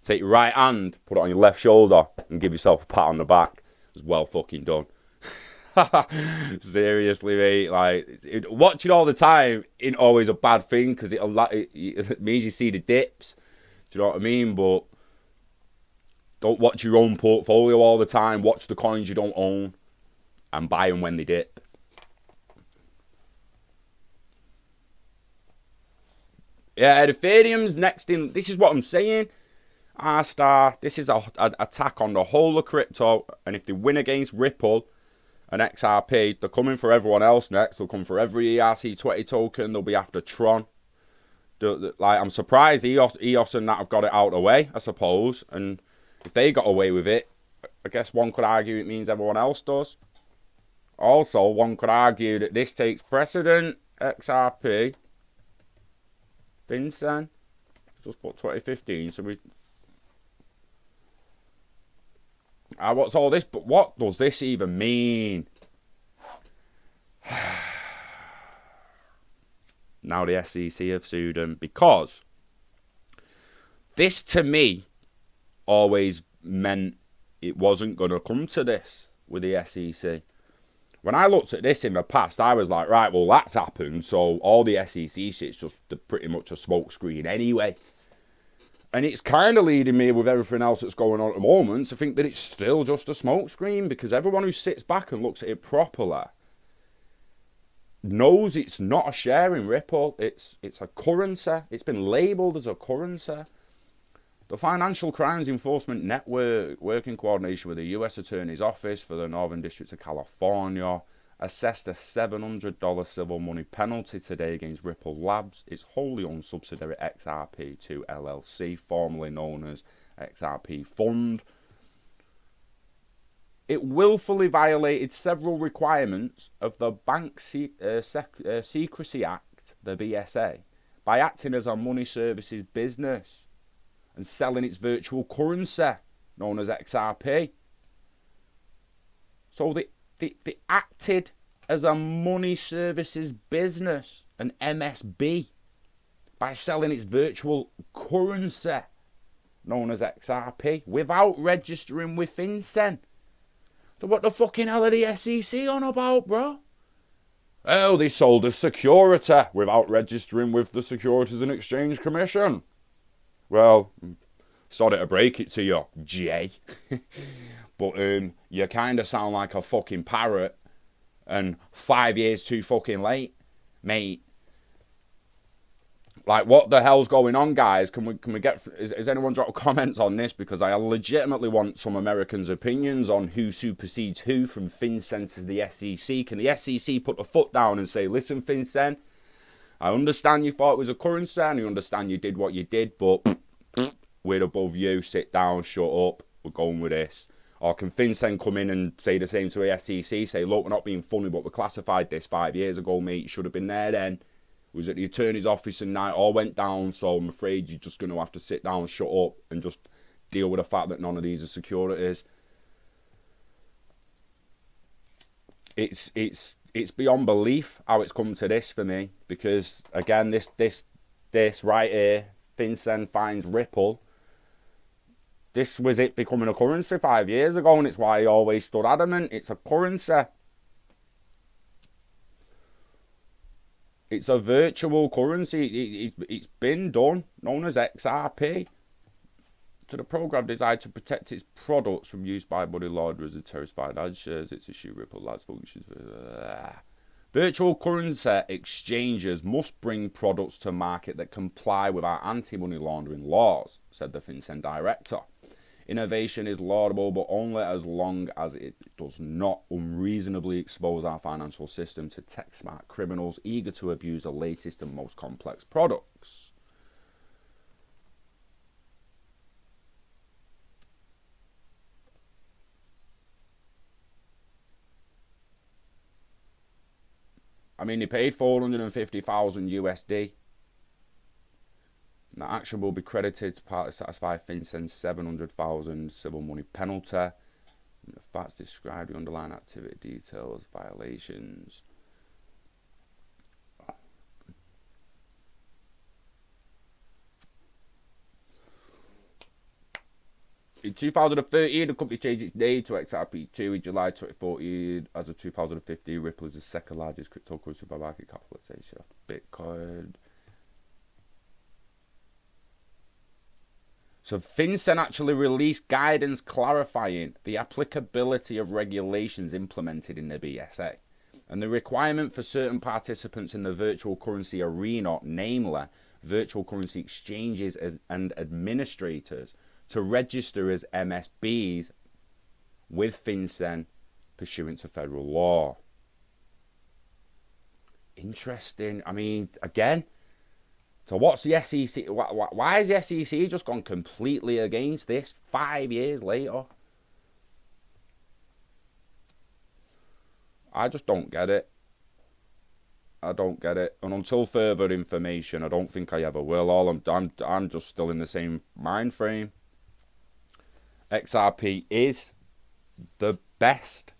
take your right hand, put it on your left shoulder and give yourself a pat on the back. It was well fucking done. Seriously, mate. Like, watching all the time ain't always a bad thing because it means you see the dips. Do you know what I mean? But don't watch your own portfolio all the time. Watch the coins you don't own and buy them when they dip. Yeah, Ethereum's next in. This is what I'm saying. R-Star, this is an attack on the whole of crypto. And if they win against Ripple and XRP, they're coming for everyone else next. They'll come for every ERC20 token. They'll be after Tron. Like, I'm surprised EOS and that have got it out of the way, I suppose. And if they got away with it, I guess one could argue it means everyone else does. Also, one could argue that this takes precedent. XRP. FinCEN. Just put 2015. So we... what's all this? But what does this even mean? Now the SEC have sued them because this, to me, always meant it wasn't going to come to this with the SEC. When I looked at this in the past, I was like, right, well, that's happened. So all the SEC shit's just pretty much a smokescreen anyway. And it's kind of leading me with everything else that's going on at the moment to think that it's still just a smokescreen, because everyone who sits back and looks at it properly knows it's not a share in Ripple. It's a currency. It's been labelled as a currency. The Financial Crimes Enforcement Network, working coordination with the U.S. Attorney's Office for the Northern District of California, assessed a $700 civil money penalty today against Ripple Labs, its wholly owned subsidiary XRP2 LLC, formerly known as XRP Fund. It willfully violated several requirements of the Bank Secrecy Act, the BSA, by acting as a money services business and selling its virtual currency, known as XRP. So they acted as a money services business, an MSB, by selling its virtual currency, known as XRP, without registering with FinCEN. So what the fucking hell are the SEC on about, bro? Oh, they sold a security without registering with the Securities and Exchange Commission. Well, sorry to break it to you, Jay. But you kind of sound like a fucking parrot, and 5 years too fucking late, mate. Like, what the hell's going on, guys? Can we get? Is anyone drop comments on this? Because I legitimately want some Americans' opinions on who supersedes who, from FinCEN to the SEC. Can the SEC put a foot down and say, listen, FinCEN, I understand you thought it was a currency, and I understand you did what you did, but we're above you. Sit down, shut up. We're going with this. Or can FinCEN come in and say the same to the SEC? Say, look, we're not being funny, but we classified this 5 years ago, mate. You should have been there then. It was at the attorney's office and night, all went down, so I'm afraid you're just going to have to sit down, shut up, and just deal with the fact that none of these are securities. It's beyond belief how it's come to this for me, because again, this right here, FinCEN finds Ripple. This was it becoming a currency 5 years ago, and it's why I always stood adamant. It's a currency. It's a virtual currency. It's been done, known as XRP. So the program designed to protect its products from use by money launderers and terrorist finance shares. Its issue Ripple Labs functions. Virtual currency exchanges must bring products to market that comply with our anti-money laundering laws, said the FinCEN director. Innovation is laudable, but only as long as it does not unreasonably expose our financial system to tech-smart criminals eager to abuse the latest and most complex products. I mean, they paid 450,000 USD. That action will be credited to partly satisfy FinCEN's 700,000 civil money penalty. The facts describe the underlying activity details, violations. In 2013, the company changed its name to XRP2. In July 2014, as of 2015, Ripple is the second largest cryptocurrency by market capitalization after Bitcoin. So FinCEN actually released guidance clarifying the applicability of regulations implemented in the BSA and the requirement for certain participants in the virtual currency arena, namely virtual currency exchanges and administrators, to register as MSBs with FinCEN pursuant to federal law. Interesting. I mean, again, so what's the SEC? Why has the SEC just gone completely against this 5 years later? I just don't get it. I don't get it. And until further information, I don't think I ever will. I'm just still in the same mind frame. XRP is the best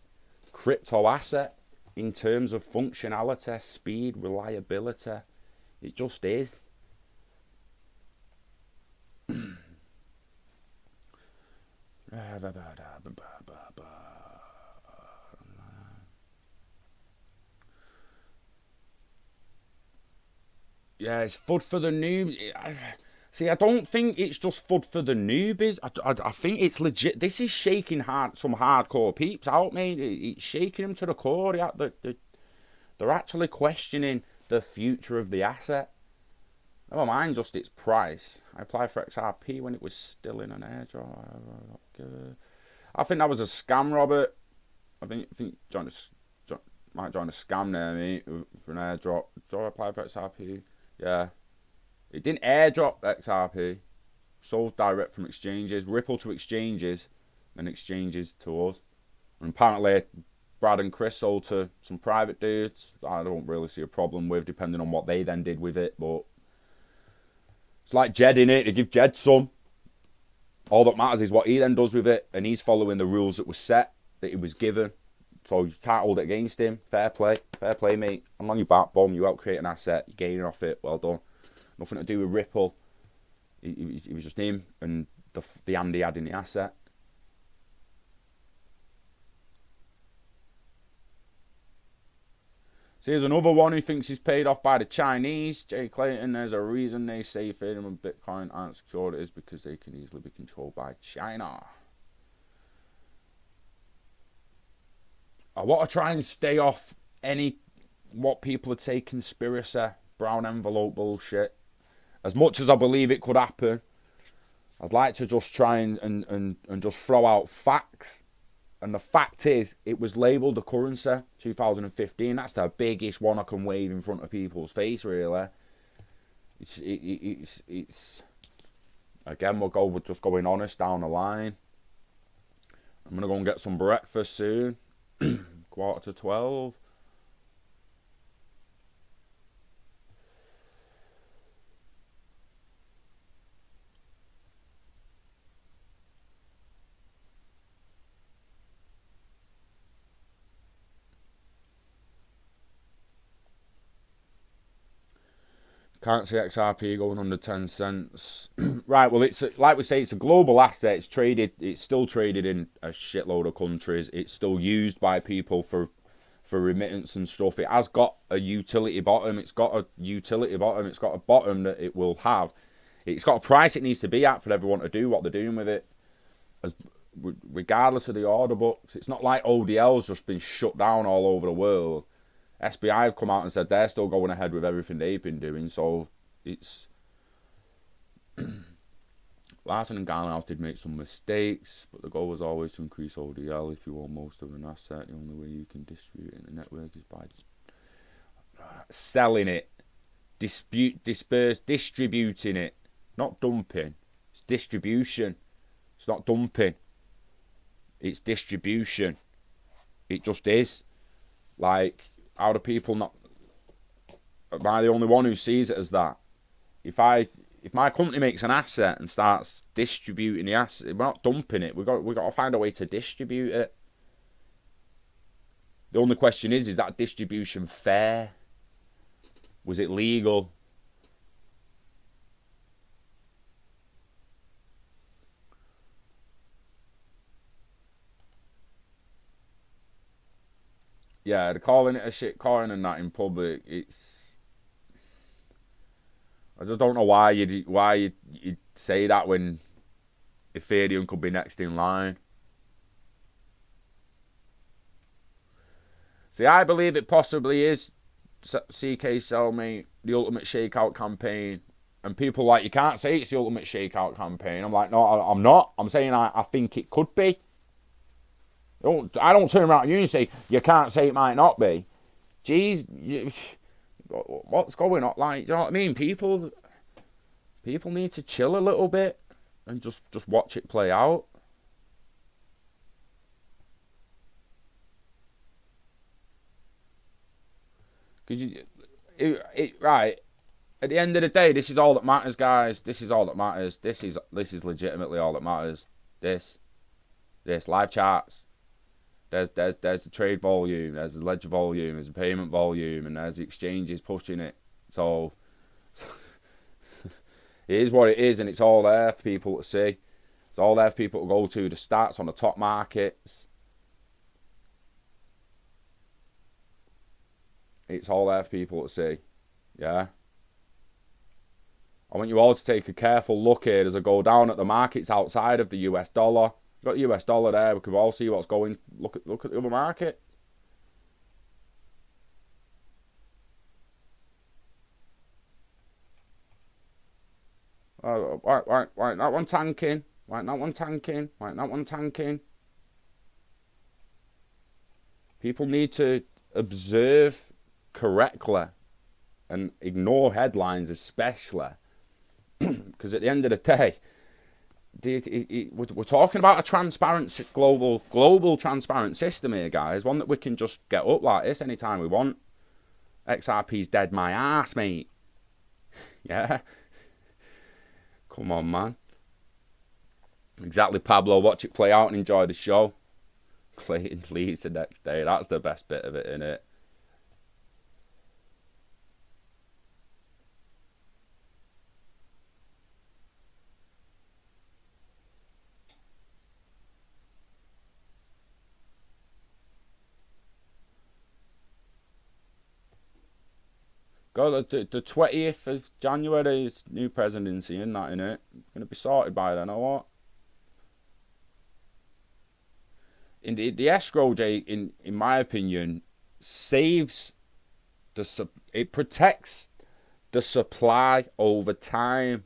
crypto asset in terms of functionality, speed, reliability. It just is. Yeah, it's FUD for the noobs. See, I don't think it's just FUD for the newbies. I think it's legit. This is shaking some hardcore peeps out, mate. It's shaking them to the core. They're actually questioning the future of the asset. Never mind just its price. I applied for XRP when it was still in an airdrop. I think that was a scam, Robert. I think might join a scam there, mate, for an airdrop. Do I apply for XRP? Yeah. It didn't airdrop XRP. Sold direct from exchanges. Ripple to exchanges. And exchanges to us. And apparently, Brad and Chris sold to some private dudes. I don't really see a problem with, depending on what they then did with it. But it's like Jed, innit? They give Jed some. All that matters is what he then does with it. And he's following the rules that were set, that he was given. So you can't hold it against him. Fair play. Fair play, mate. I'm on your back, bomb. You help create an asset. You're gaining off it. Well done. Nothing to do with Ripple. It was just him and the hand he had in the asset. So here's another one who thinks he's paid off by the Chinese. Jay Clayton, there's a reason they say Ethereum and Bitcoin aren't securities because they can easily be controlled by China. I want to try and stay off what people would say conspiracy, brown envelope bullshit. As much as I believe it could happen, I'd like to just try and just throw out facts. And the fact is, it was labelled a currency, 2015. That's the biggest one I can wave in front of people's face, really. It's again, we're just going honest down the line. I'm going to go and get some breakfast soon. 11:45. Can't see XRP going under 10 cents. Right, well, it's like we say, it's a global asset. It's still traded in a shitload of countries. It's still used by people for remittance and stuff. It has got a utility bottom. It's got a bottom that it will have. It's got a price it needs to be at for everyone to do what they're doing with it, regardless of the order books. It's not like ODL's just been shut down all over the world. SBI have come out and said they're still going ahead with everything they've been doing. So it's Larson and Garnhouse did make some mistakes, but the goal was always to increase ODL. If you own most of an asset, the only way you can distribute it in the network is by selling it, distributing it, not dumping. It's distribution. It's not dumping. It's distribution. It just is. Like, how do people not? Am I the only one who sees it as that? If my company makes an asset and starts distributing the asset, we're not dumping it. We got to find a way to distribute it. The only question is that distribution fair? Was it legal? Yeah, they're calling it a shit coin and that in public. I just don't know why you'd say that when Ethereum could be next in line. See, I believe it possibly is CK Cellmate, the ultimate shakeout campaign. And people like, you can't say it's the ultimate shakeout campaign. I'm like, no, I'm not. I'm saying I think it could be. I don't turn around to you and say, you can't say it might not be. Jeez, what's going on? Like, you know what I mean? People need to chill a little bit and just watch it play out. Because right, at the end of the day, this is all that matters, guys. This is all that matters. This is legitimately all that matters. This live charts. There's the trade volume, there's the ledger volume, there's the payment volume, and there's the exchanges pushing it. So it is what it is, and it's all there for people to see. It's all there for people to go to. The stats on the top markets. It's all there for people to see. Yeah. I want you all to take a careful look here as I go down at the markets outside of the US dollar. We've got the US dollar there. We can all see what's going. Look at the other market. Right, that one tanking. Right, that one tanking. Right, that one tanking. People need to observe correctly and ignore headlines, especially because at the end of the day, we're talking about a transparent global transparent system here, guys. One that we can just get up like this anytime we want. XRP's dead my ass, mate. Yeah. Come on, man. Exactly, Pablo. Watch it play out and enjoy the show. Clayton leaves the next day. That's the best bit of it, isn't it? God, the 20th of January is new presidency, isn't that, innit? Going to be sorted by then, or what? Indeed, the escrow, Jay, in my opinion, saves it protects the supply over time.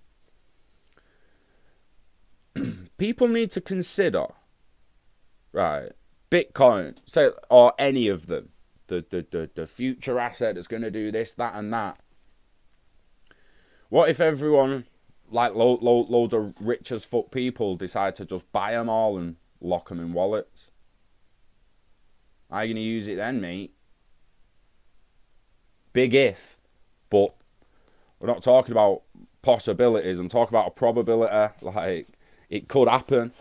People need to consider, right, Bitcoin, say, or any of them, the future asset that's going to do this, that, and that. What if everyone, like loads of rich as fuck people, decide to just buy them all and lock them in wallets? How are you going to use it then, mate? Big if, but we're not talking about possibilities. I'm talking about a probability. Like, it could happen.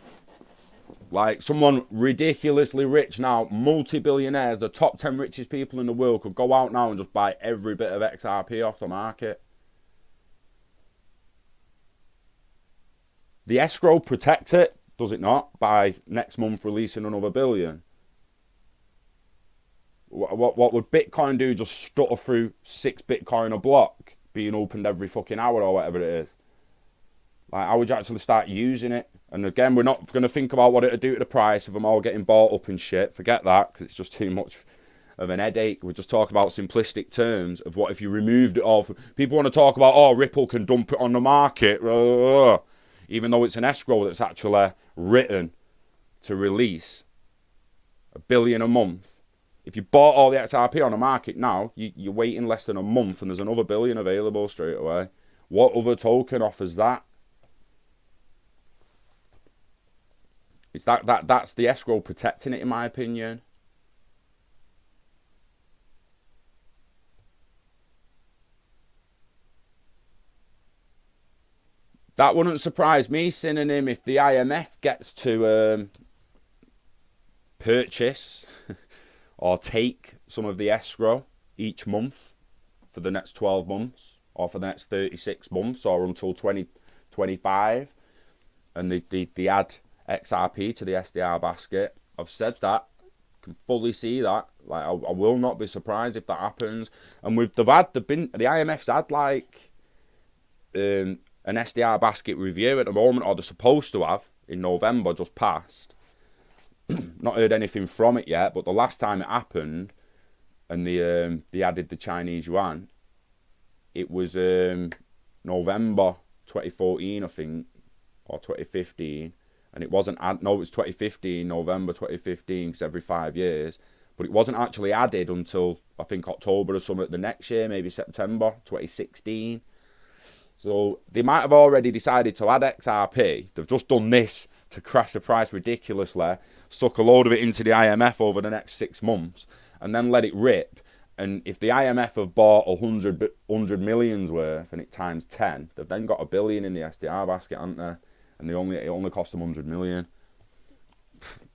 Like, someone ridiculously rich now, multi-billionaires, the top 10 richest people in the world, could go out now and just buy every bit of XRP off the market. The escrow protects it, does it not, by next month releasing another billion? What would Bitcoin do? Just stutter through 6 Bitcoin a block being opened every fucking hour or whatever it is? Like, how would you actually start using it? And again, we're not going to think about what it would do to the price of them all getting bought up and shit. Forget that, because it's just too much of an headache. We're just talking about simplistic terms of what if you removed it all. People want to talk about, oh, Ripple can dump it on the market, even though it's an escrow that's actually written to release $1 billion a month. If you bought all the XRP on the market now, you're waiting less than a month and there's another $1 billion available straight away. What other token offers that? It's that's the escrow protecting it, in my opinion. That wouldn't surprise me, Synonym, if the IMF gets to purchase or take some of the escrow each month for the next 12 months or for the next 36 months or until 2025, and they add XRP to the SDR basket. I've said that. Can fully see that. Like, I will not be surprised if that happens. And the IMF's had like an SDR basket review at the moment, or they're supposed to have in November just passed. Not heard anything from it yet, but the last time it happened and they added the Chinese yuan, it was November 2014, I think, or 2015. And it wasn't, it was 2015, November 2015, because every 5 years. But it wasn't actually added until, I think, October or something the next year, maybe September 2016. So they might have already decided to add XRP. They've just done this to crash the price ridiculously, suck a load of it into the IMF over the next 6 months, and then let it rip. And if the IMF have bought 100 million's worth, and it times 10, they've then got $1 billion in the SDR basket, haven't they? And it only cost them 100 million.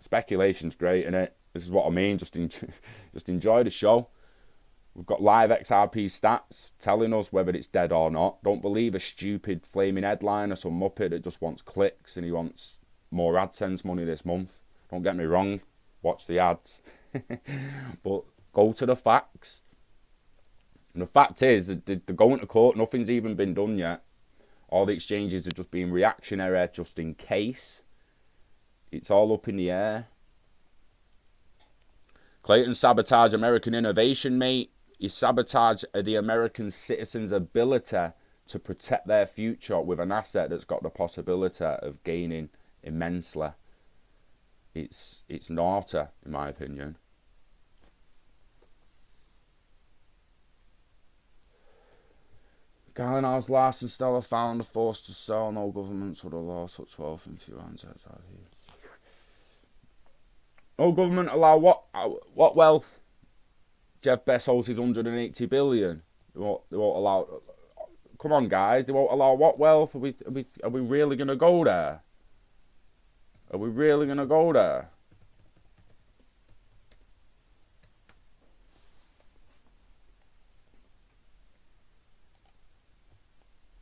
Speculation's great, innit? This is what I mean. Just enjoy the show. We've got live XRP stats telling us whether it's dead or not. Don't believe a stupid flaming headline or some muppet that just wants clicks and he wants more AdSense money this month. Don't get me wrong. Watch the ads. But go to the facts. And the fact is that they're going to court. Nothing's even been done yet. All the exchanges are just being reactionary just in case. It's all up in the air. Clayton sabotage American innovation, mate. He sabotaged the American citizens' ability to protect their future with an asset that's got the possibility of gaining immensely. It's naughty, in my opinion. Gallinar's Larson Stella found forced to sell. No governments would allow such wealth in few hands. No government allow what wealth? Jeff Bezos is 180 billion. They won't allow. Come on, guys. They won't allow what wealth? Are we really gonna go there? Are we really gonna go there?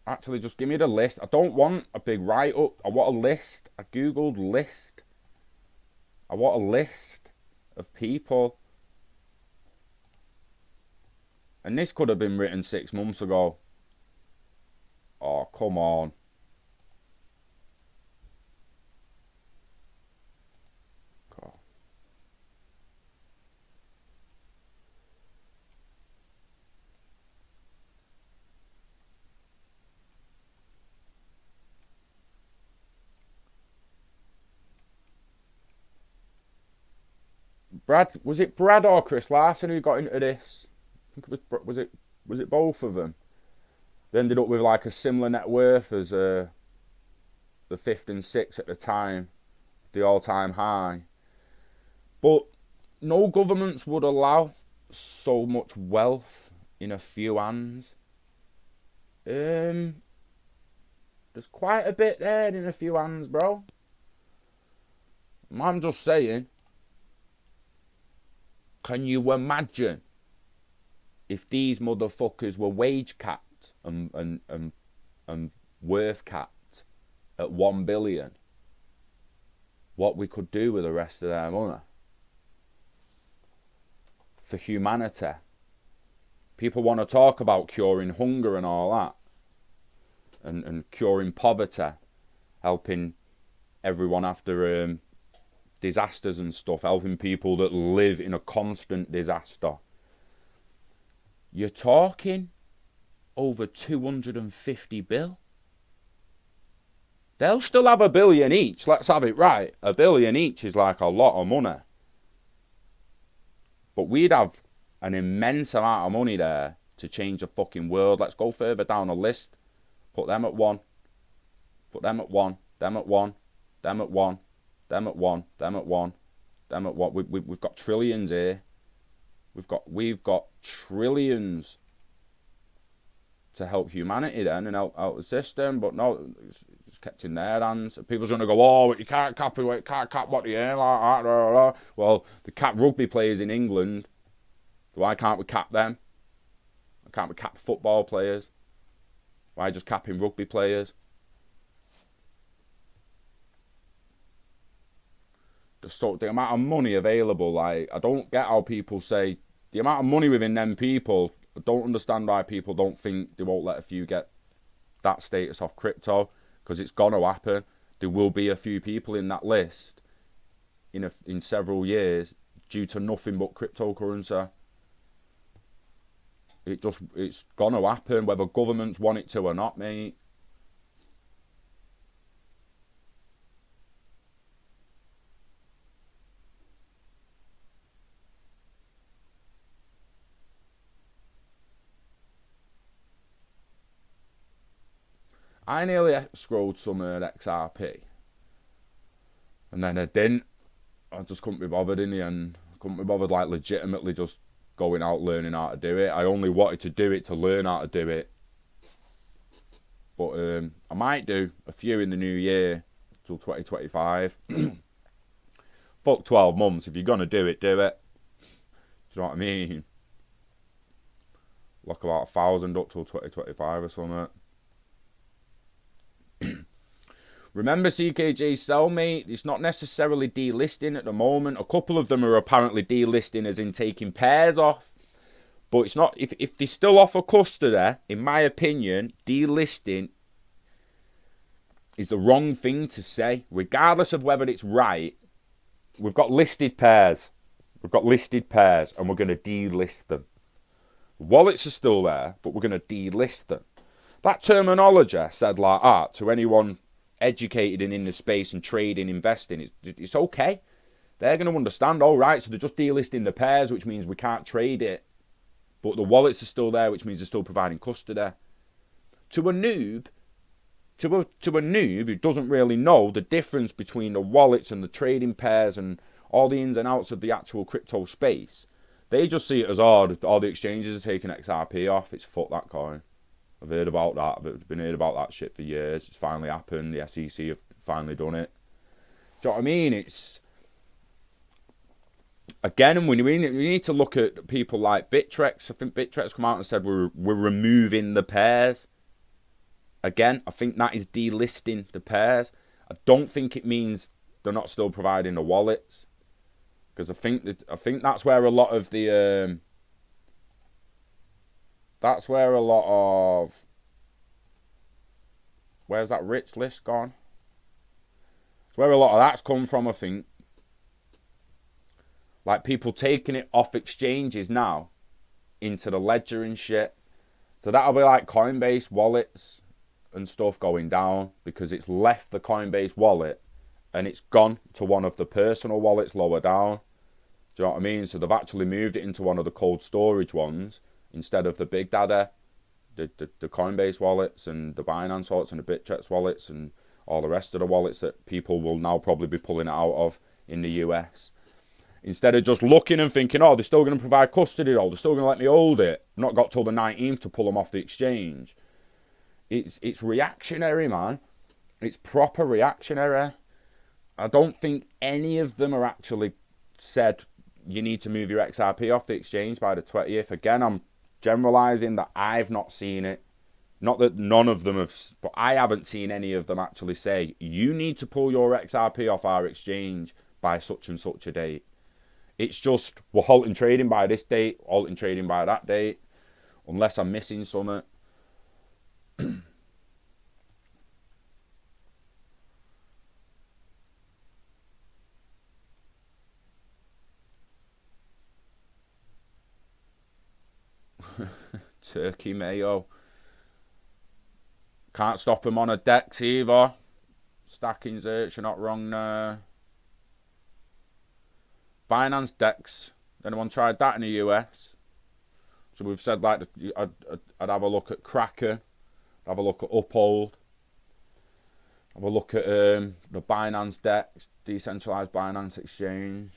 Actually, just give me the list. I don't want a big write-up. I want a list. I googled list. I want a list of people. And this could have been written 6 months ago. Oh, come on. God. Was it Brad or Chris Larson who got into this? I think it was it both of them? They ended up with like a similar net worth as the 5th and 6th at the time, the all-time high. But no governments would allow so much wealth in a few hands. There's quite a bit there in a few hands, bro. I'm just saying. Can you imagine if these motherfuckers were wage capped and worth capped at 1 billion? What we could do with the rest of their money for humanity. People want to talk about curing hunger and all that, and curing poverty, helping everyone after disasters and stuff, helping people that live in a constant disaster. You're talking over 250 bill. They'll still have $1 billion each. Let's have it right. $1 billion each is like a lot of money. But we'd have an immense amount of money there to change the fucking world. Let's go further down the list. Put them at 1. Put them at 1. Them at 1. Them at 1. Them at 1. Them at 1. Them at 1. We've got trillions here. We've got trillions to help humanity then and help out the system, but no, it's kept in their hands. People's going to go, oh, you can't cap what you earn like that. Well, the cap rugby players in England, why can't we cap them? Why can't we cap football players? Why just capping rugby players? The amount of money available, like, I don't get how people say the amount of money within them people. I don't understand why people don't think they won't let a few get that status off crypto, because it's gonna happen. There will be a few people in that list in several years due to nothing but cryptocurrency. It's gonna happen whether governments want it to or not, mate. I nearly escrowed some XRP, and then I didn't. I just couldn't be bothered in the end. I couldn't be bothered like legitimately just going out learning how to do it. I only wanted to do it to learn how to do it. But I might do a few in the new year till 2025. Fuck 12 months. If you're gonna do it, do it. Do you know what I mean? Lock about 1,000 up till 2025 or something. Remember CKJ's cellmate, it's not necessarily delisting at the moment. A couple of them are apparently delisting as in taking pairs off. But it's not, if they still offer custody, in my opinion, delisting is the wrong thing to say, regardless of whether it's right. We've got listed pairs. We've got listed pairs, and we're going to delist them. Wallets are still there, but we're going to delist them. That terminology said like that to anyone educated in the space and trading, investing, it's okay. They're going to understand, all right, so they're just delisting the pairs, which means we can't trade it. But the wallets are still there, which means they're still providing custody. To a noob, to a noob who doesn't really know the difference between the wallets and the trading pairs and all the ins and outs of the actual crypto space, they just see it as, all the exchanges are taking XRP off. It's fuck that coin. I've heard about that. I've been heard about that shit for years. It's finally happened. The SEC have finally done it. Do you know what I mean? It's... Again, when we need to look at people like Bittrex. I think Bittrex come out and said we're removing the pairs. Again, I think that is delisting the pairs. I don't think it means they're not still providing the wallets, because I think that's where a lot of the where's that rich list gone? It's where a lot of that's come from, I think. Like people taking it off exchanges now into the ledger and shit. So that'll be like Coinbase wallets and stuff going down, because it's left the Coinbase wallet and it's gone to one of the personal wallets lower down. Do you know what I mean? So they've actually moved it into one of the cold storage ones instead of the Big Data, the Coinbase wallets and the Binance wallets and the Bittrex wallets and all the rest of the wallets that people will now probably be pulling it out of in the US. Instead of just looking and thinking, oh, they're still going to provide custody, oh, they're still going to let me hold it. I've not got till the 19th to pull them off the exchange. It's reactionary, man. It's proper reactionary. I don't think any of them are actually said you need to move your XRP off the exchange by the 20th. Again, I'm generalizing that I've not seen it. Not that none of them have, but I haven't seen any of them actually say, you need to pull your XRP off our exchange by such and such a date. It's just, we're halting trading by this date, halting trading by that date, unless I'm missing something. Turkey mayo. Can't stop them on a DEX either. Stacking search, you're not wrong there. Binance DEX. Anyone tried that in the US? So we've said like I'd have a look at Kraken, have a look at Uphold, have a look at the Binance DEX, decentralized Binance exchange.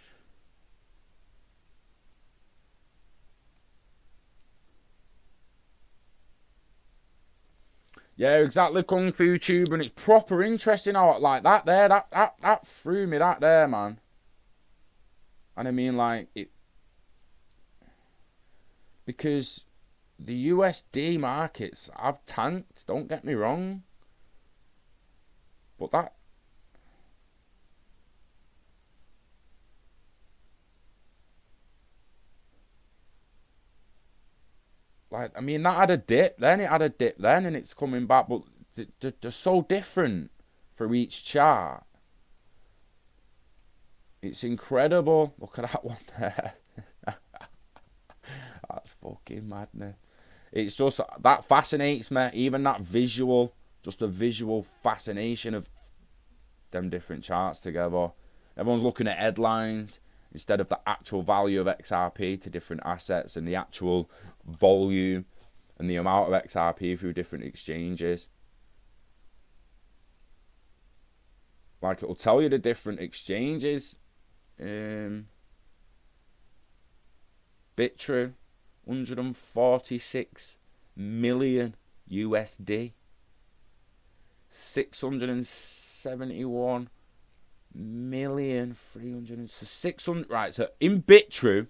Yeah, exactly, Kung Fu Tube, and it's proper interesting how like that there, that threw me, that there, man. And I mean, like, it, because the USD markets have tanked, don't get me wrong, but that, like, I mean, that had a dip then, it had a dip then, and it's coming back, but they're so different for each chart. It's incredible. Look at that one there. That's fucking madness. It's just, that fascinates me. Even that visual, just the visual fascination of them different charts together. Everyone's looking at headlines instead of the actual value of XRP to different assets and the actual volume and the amount of XRP through different exchanges. Like, it'll tell you the different exchanges. Bitrue, 146 million USD, 671 million 300, so 600, right? So in Bitrue,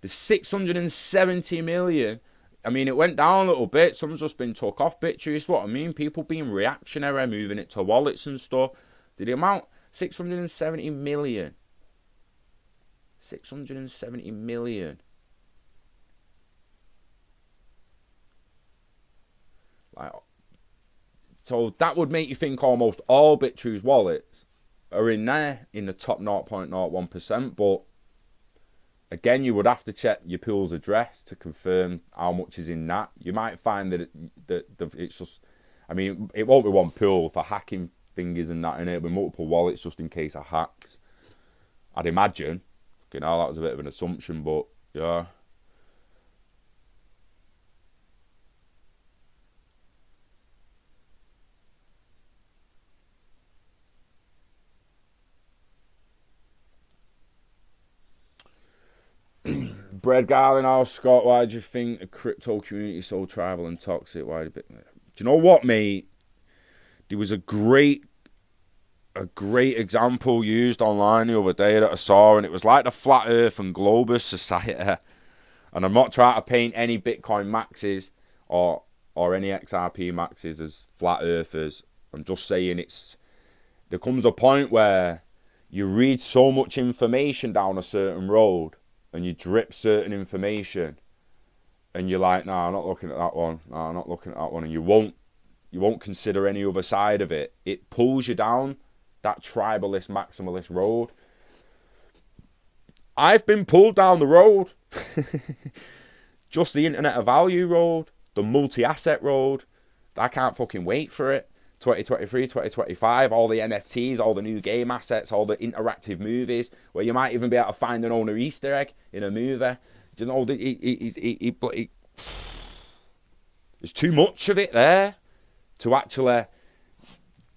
the 670 million. I mean, it went down a little bit. Someone's just been took off Bitrue. Is what I mean. People being reactionary, moving it to wallets and stuff. Did the amount 670 million? 670 million. Like, So that would make you think almost all BitTrue's wallets are in there in the top 0.01%. But again, you would have to check your pool's address to confirm how much is in that. You might find that it's just, I mean, it won't be one pool for hacking fingers and that, and it'll be multiple wallets just in case of hacks. I'd imagine. You know, that was a bit of an assumption, but yeah. Bread Garland, oh Scott, why do you think the crypto community is so tribal and toxic? Why? Do you know what, mate? There was a great example used online the other day that I saw, and it was like the Flat Earth and Globus Society. And I'm not trying to paint any Bitcoin maxes or any XRP maxes as flat earthers. I'm just saying there comes a point where you read so much information down a certain road and you drip certain information and you're like, no, I'm not looking at that one. No, I'm not looking at that one. And you won't consider any other side of it. It pulls you down that tribalist, maximalist road. I've been pulled down the road. Just the Internet of Value road, the multi-asset road. I can't fucking wait for it. 2023, 2025, all the NFTs, all the new game assets, all the interactive movies, where you might even be able to find an owner Easter egg in a movie. Do you know, there's too much of it there to actually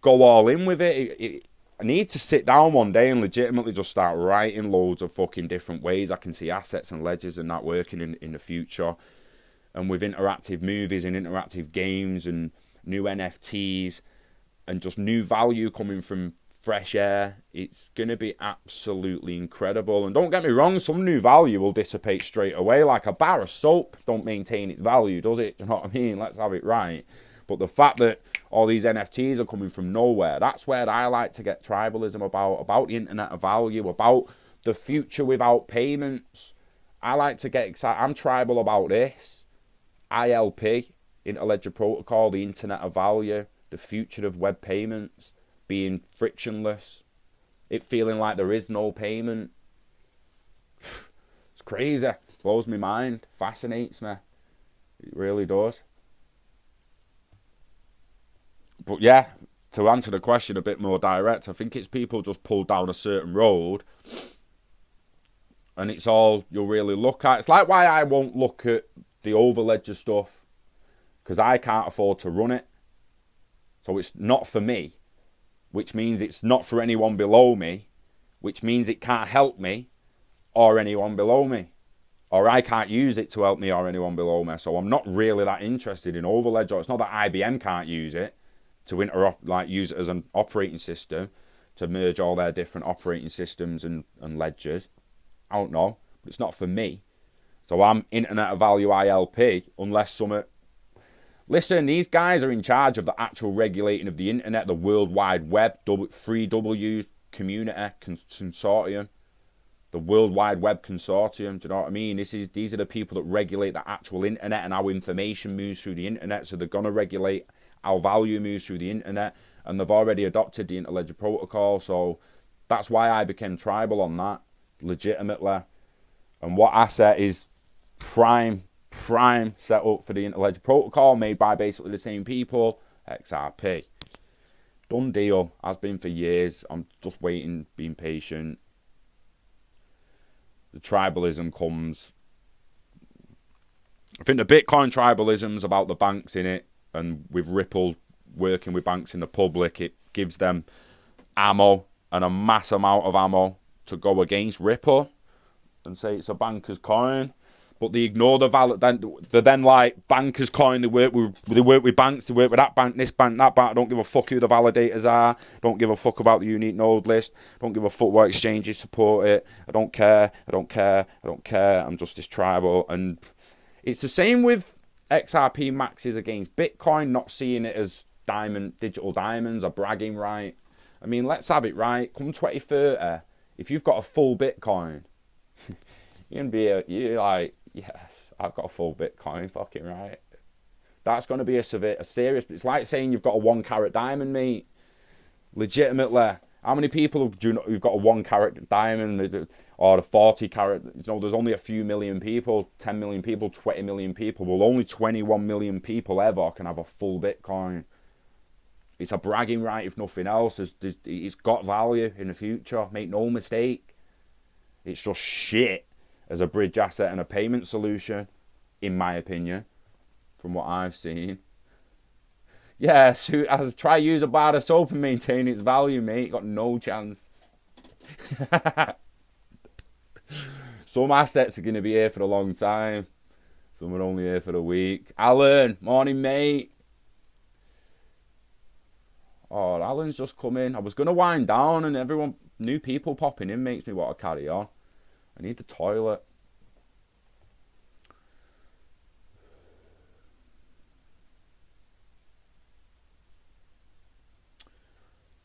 go all in with it. I need to sit down one day and legitimately just start writing loads of fucking different ways I can see assets and ledgers and that working in the future. And with interactive movies and interactive games and new NFTs and just new value coming from fresh air, it's going to be absolutely incredible. And don't get me wrong, some new value will dissipate straight away. Like a bar of soap don't maintain its value, does it? Do you know what I mean? Let's have it right. But the fact that all these NFTs are coming from nowhere, that's where I like to get tribalism about the Internet of Value, about the future without payments. I like to get excited. I'm tribal about this. ILP, Interledger Protocol, the Internet of Value, the future of web payments, being frictionless, it feeling like there is no payment. It's crazy. Blows my mind. Fascinates me. It really does. But yeah, to answer the question a bit more direct, I think it's people just pull down a certain road and it's all you'll really look at. It's like why I won't look at the overledger stuff, because I can't afford to run it. So it's not for me, which means it's not for anyone below me, which means it can't help me or anyone below me. Or I can't use it to help me or anyone below me. So I'm not really that interested in overledger. It's not that IBM can't use it to use it as an operating system to merge all their different operating systems and ledgers. I don't know, but it's not for me. So I'm Internet of Value ILP unless some. Listen, these guys are in charge of the actual regulating of the internet, the World Wide Web, 3W community consortium, the World Wide Web consortium. Do you know what I mean? These are the people that regulate the actual internet and how information moves through the internet. So they're gonna regulate how value moves through the internet, and they've already adopted the Interledger Protocol. So that's why I became tribal on that, legitimately. And what asset is prime set up for the Interledger Protocol, made by basically the same people? XRP. Done deal. Has been for years. I'm just waiting, being patient. The tribalism comes. I think the Bitcoin tribalism's about the banks in it, and with Ripple working with banks in the public, it gives them ammo, and a mass amount of ammo, to go against Ripple and say it's a banker's coin. But they ignore the valid. They're then like bankers' coin. They work with banks. They work with that bank, this bank, that bank. I don't give a fuck who the validators are. Don't give a fuck about the unique node list. Don't give a fuck what exchanges support it. I don't care. I'm just this tribal. And it's the same with XRP maxes against Bitcoin. Not seeing it as digital diamonds or bragging right. I mean, let's have it right. Come 2030, if you've got a full Bitcoin, you're like, yes, I've got a full Bitcoin, fucking right. That's going to be a serious. It's like saying you've got a 1 carat diamond, mate. Legitimately, how many people do you know who've got a 1 carat diamond or a 40 carat? You know, there's only a few million people, 10 million people, 20 million people. Well, only 21 million people ever can have a full Bitcoin. It's a bragging right, if nothing else. It's got value in the future. Make no mistake. It's just shit as a bridge asset and a payment solution, in my opinion, from what I've seen. Yeah, so as try use a bar of soap and maintain its value, mate. Got no chance. Some assets are going to be here for a long time. Some are only here for a week. Alan, morning, mate. Oh, Alan's just come in. I was going to wind down and new people popping in makes me want to carry on. I need the toilet.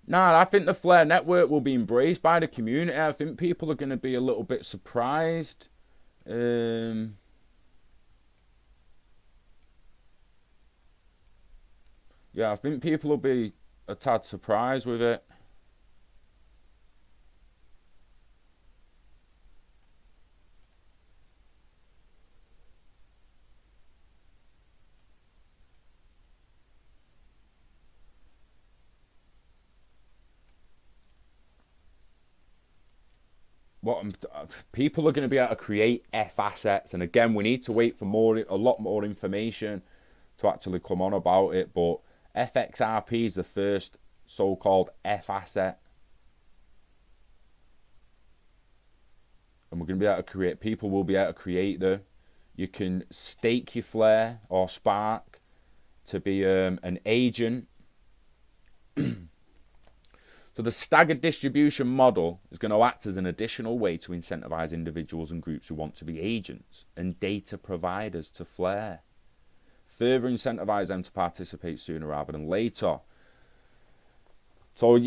Nah, I think the Flare network will be embraced by the community. I think people are going to be a little bit surprised. Yeah, I think people will be a tad surprised with it. People are going to be able to create F assets, and again, we need to wait for a lot more information to actually come on about it. But FXRP is the first so-called F asset, and we're going to be able to create. People will be able to create them. You can stake your Flare or Spark to be an agent. So the staggered distribution model is going to act as an additional way to incentivize individuals and groups who want to be agents and data providers to Flare. Further incentivize them to participate sooner rather than later. So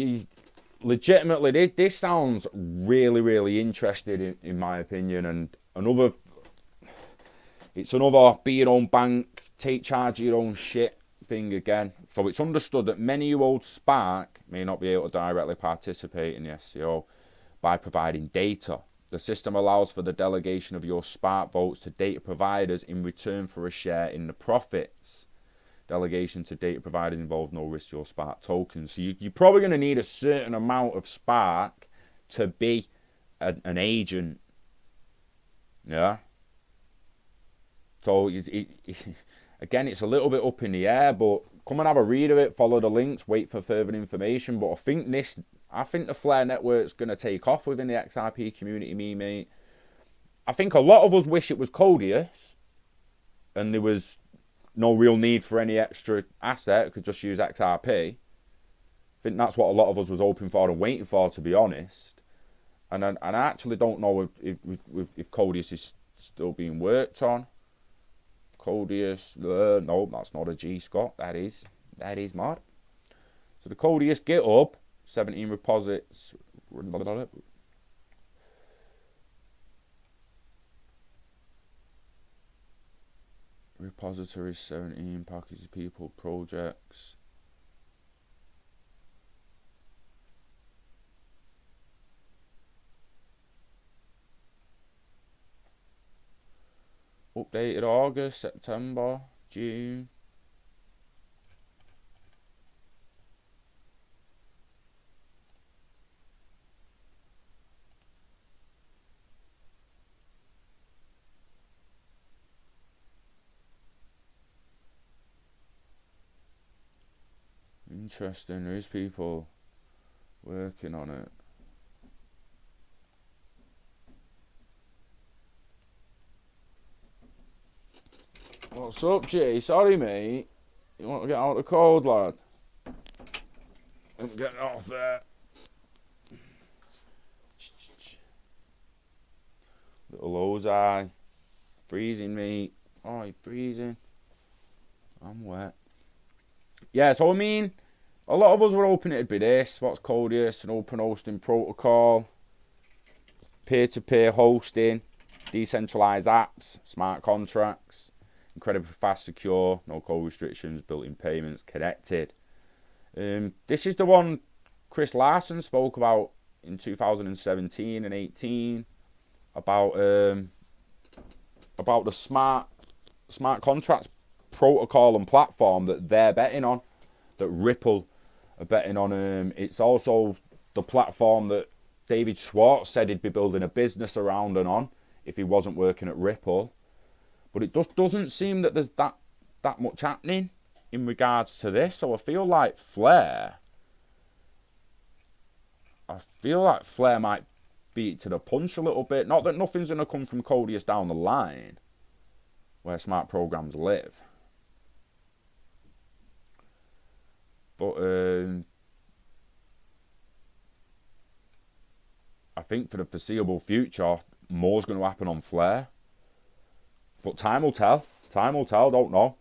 legitimately, this sounds really, really interesting in my opinion. And it's another be your own bank, take charge of your own shit thing again. So it's understood that many who hold Spark may not be able to directly participate in the SEO by providing data. The system allows for the delegation of your Spark votes to data providers in return for a share in the profits. Delegation to data providers involves no risk to your Spark tokens. So you're probably going to need a certain amount of Spark to be an agent. Yeah. So again, it's a little bit up in the air, but come and have a read of it, follow the links, wait for further information. But I think the Flare network's going to take off within the XRP community, mate. I think a lot of us wish it was Codius and there was no real need for any extra asset, could just use XRP. I think that's what a lot of us was hoping for and waiting for, to be honest. And I actually don't know if Codius is still being worked on. Codius, no, that's not a G, Scott. That is mod. So the Codius GitHub, 17 reposits. Repositories, 17 packages, people, projects. Updated August, September, June. Interesting, there's people working on it. What's up, Jay? Sorry, mate. You want to get out of the cold, lad? I'm getting off there. Little Ozai. Freezing, mate. Oh, you're freezing. I'm wet. Yeah, so I mean, a lot of us were hoping it'd be this. What's Codius? An open hosting protocol. Peer-to-peer hosting. Decentralized apps. Smart contracts. incredibly fast, secure, no code restrictions, built-in payments, connected. This is the one Chris Larsen spoke about in 2017 and 18 about the smart contracts protocol and platform that they're betting on, that Ripple are betting on. It's also the platform that David Schwartz said he'd be building a business around and on if he wasn't working at Ripple. But it just doesn't seem that there's that much happening in regards to this. So I feel like Flare might beat to the punch a little bit. Not that nothing's going to come from Codius down the line, where smart programs live. But I think for the foreseeable future, more's going to happen on Flare. But time will tell. Time will tell, don't know.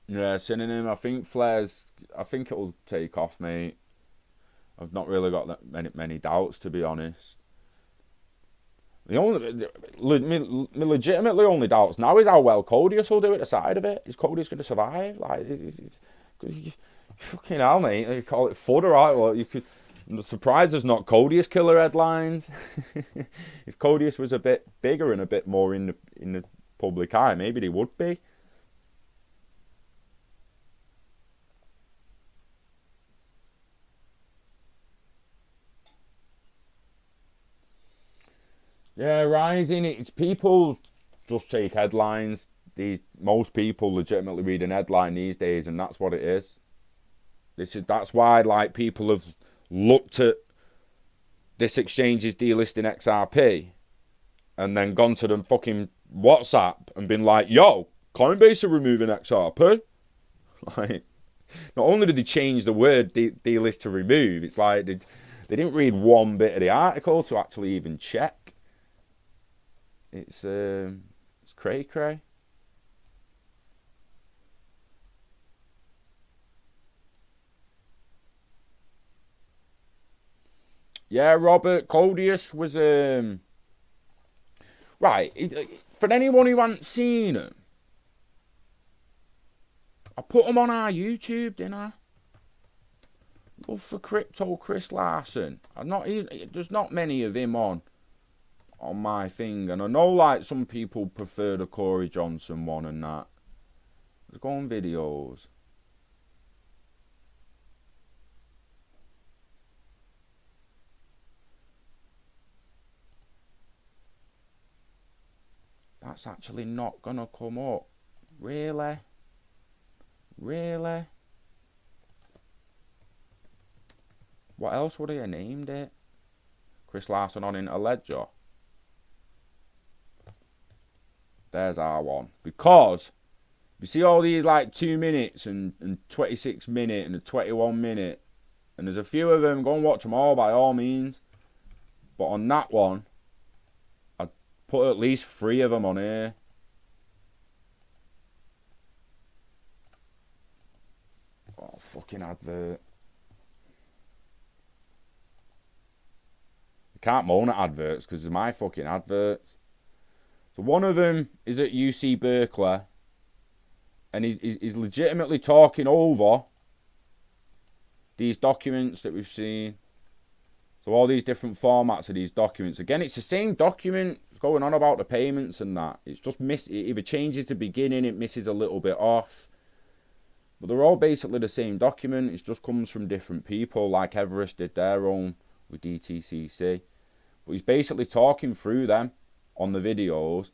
Yeah, Synonym. I think it'll take off, mate. I've not really got that many doubts, to be honest. The only, legitimately only doubts now is how well Codius will do at the side of it. Is Codius going to survive? Like, fucking hell, mate. You call it fodder, right? Well, you could. I'm surprised there's not Codius killer headlines. If Codius was a bit bigger and a bit more in the public eye, maybe they would be. Yeah, rising. It's people just take headlines. Most people legitimately read an headline these days, and that's what it is. That's why like people have looked at this exchange's delisting XRP, and then gone to the fucking WhatsApp and been like, "Yo, Coinbase are removing XRP." Like, not only did they change the word delist to remove, it's like they didn't read one bit of the article to actually even check. It's cray-cray. Yeah, Robert, Codius was right. For anyone who hadn't seen him, I put him on our YouTube, didn't I? Love for Crypto, Chris Larsen. There's not many of him on my thing, and I know like some people prefer the Corey Johnson one and that. Let's go on videos. That's actually not gonna come up. Really? What else would I have named it? Chris Larsen on Interledger. There's our one. Because you see all these like 2 minutes and 26 minute and 21 minute, and there's a few of them. Go and watch them all by all means. But on that one, I'd put at least 3 of them on here. Oh, fucking advert. I can't moan at adverts because they're my fucking adverts. So one of them is at UC Berkeley, and he's legitimately talking over these documents that we've seen. So all these different formats of these documents. Again, it's the same document. It's going on about the payments and that. It's just it either changes the beginning, it misses a little bit off. But they're all basically the same document. It just comes from different people, like Everest did their own with DTCC. But he's basically talking through them on the videos,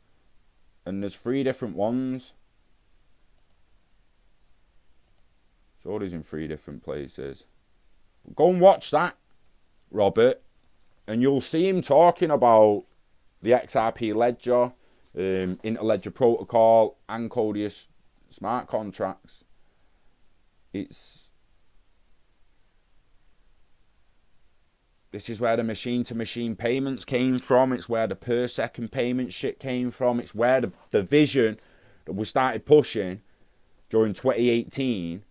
and there's 3 different ones. Sure, he's in 3 different places. Go and watch that, Robert, and you'll see him talking about the XRP ledger, Interledger protocol, and Codius smart contracts. This is where the machine-to-machine payments came from. It's where the per-second payment shit came from. It's where the vision that we started pushing during 2018,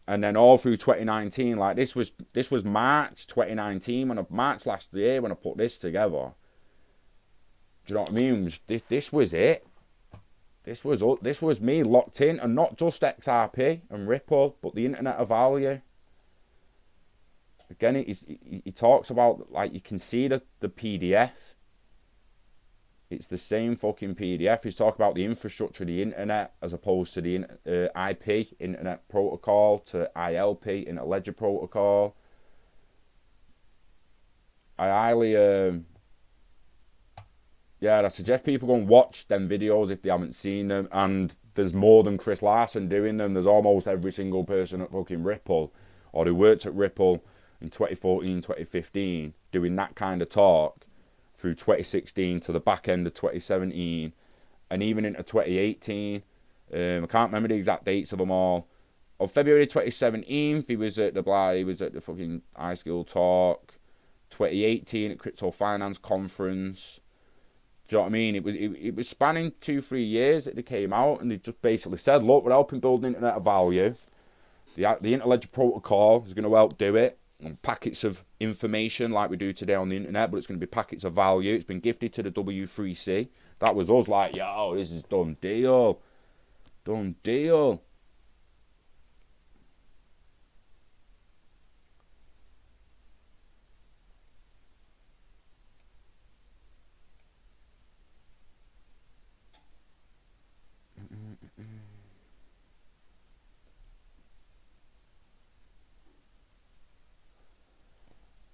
and then all through 2019. Like this was March 2019, March last year when I put this together. Do you know what I mean? This was it. This was me locked in, and not just XRP and Ripple, but the Internet of Value. Again, he talks about, like, you can see the PDF. It's the same fucking PDF. He's talking about the infrastructure of the internet as opposed to the IP, Internet Protocol, to ILP, Internet Ledger Protocol. I highly, I suggest people go and watch them videos if they haven't seen them. And there's more than Chris Larsen doing them. There's almost every single person at fucking Ripple, or who worked at Ripple in 2014, 2015, doing that kind of talk through 2016 to the back end of 2017 and even into 2018. I can't remember the exact dates of them all. On February 2017, he was at the fucking high school talk. 2018 at Crypto Finance Conference. Do you know what I mean? It was spanning 2-3 years that they came out, and they just basically said, look, we're helping build an Internet of Value. The Internet Ledger Protocol is going to help do it. And packets of information like we do today on the internet, but it's going to be packets of value. It's been gifted to the W3C. That was us like, yo, this is done deal. Done deal.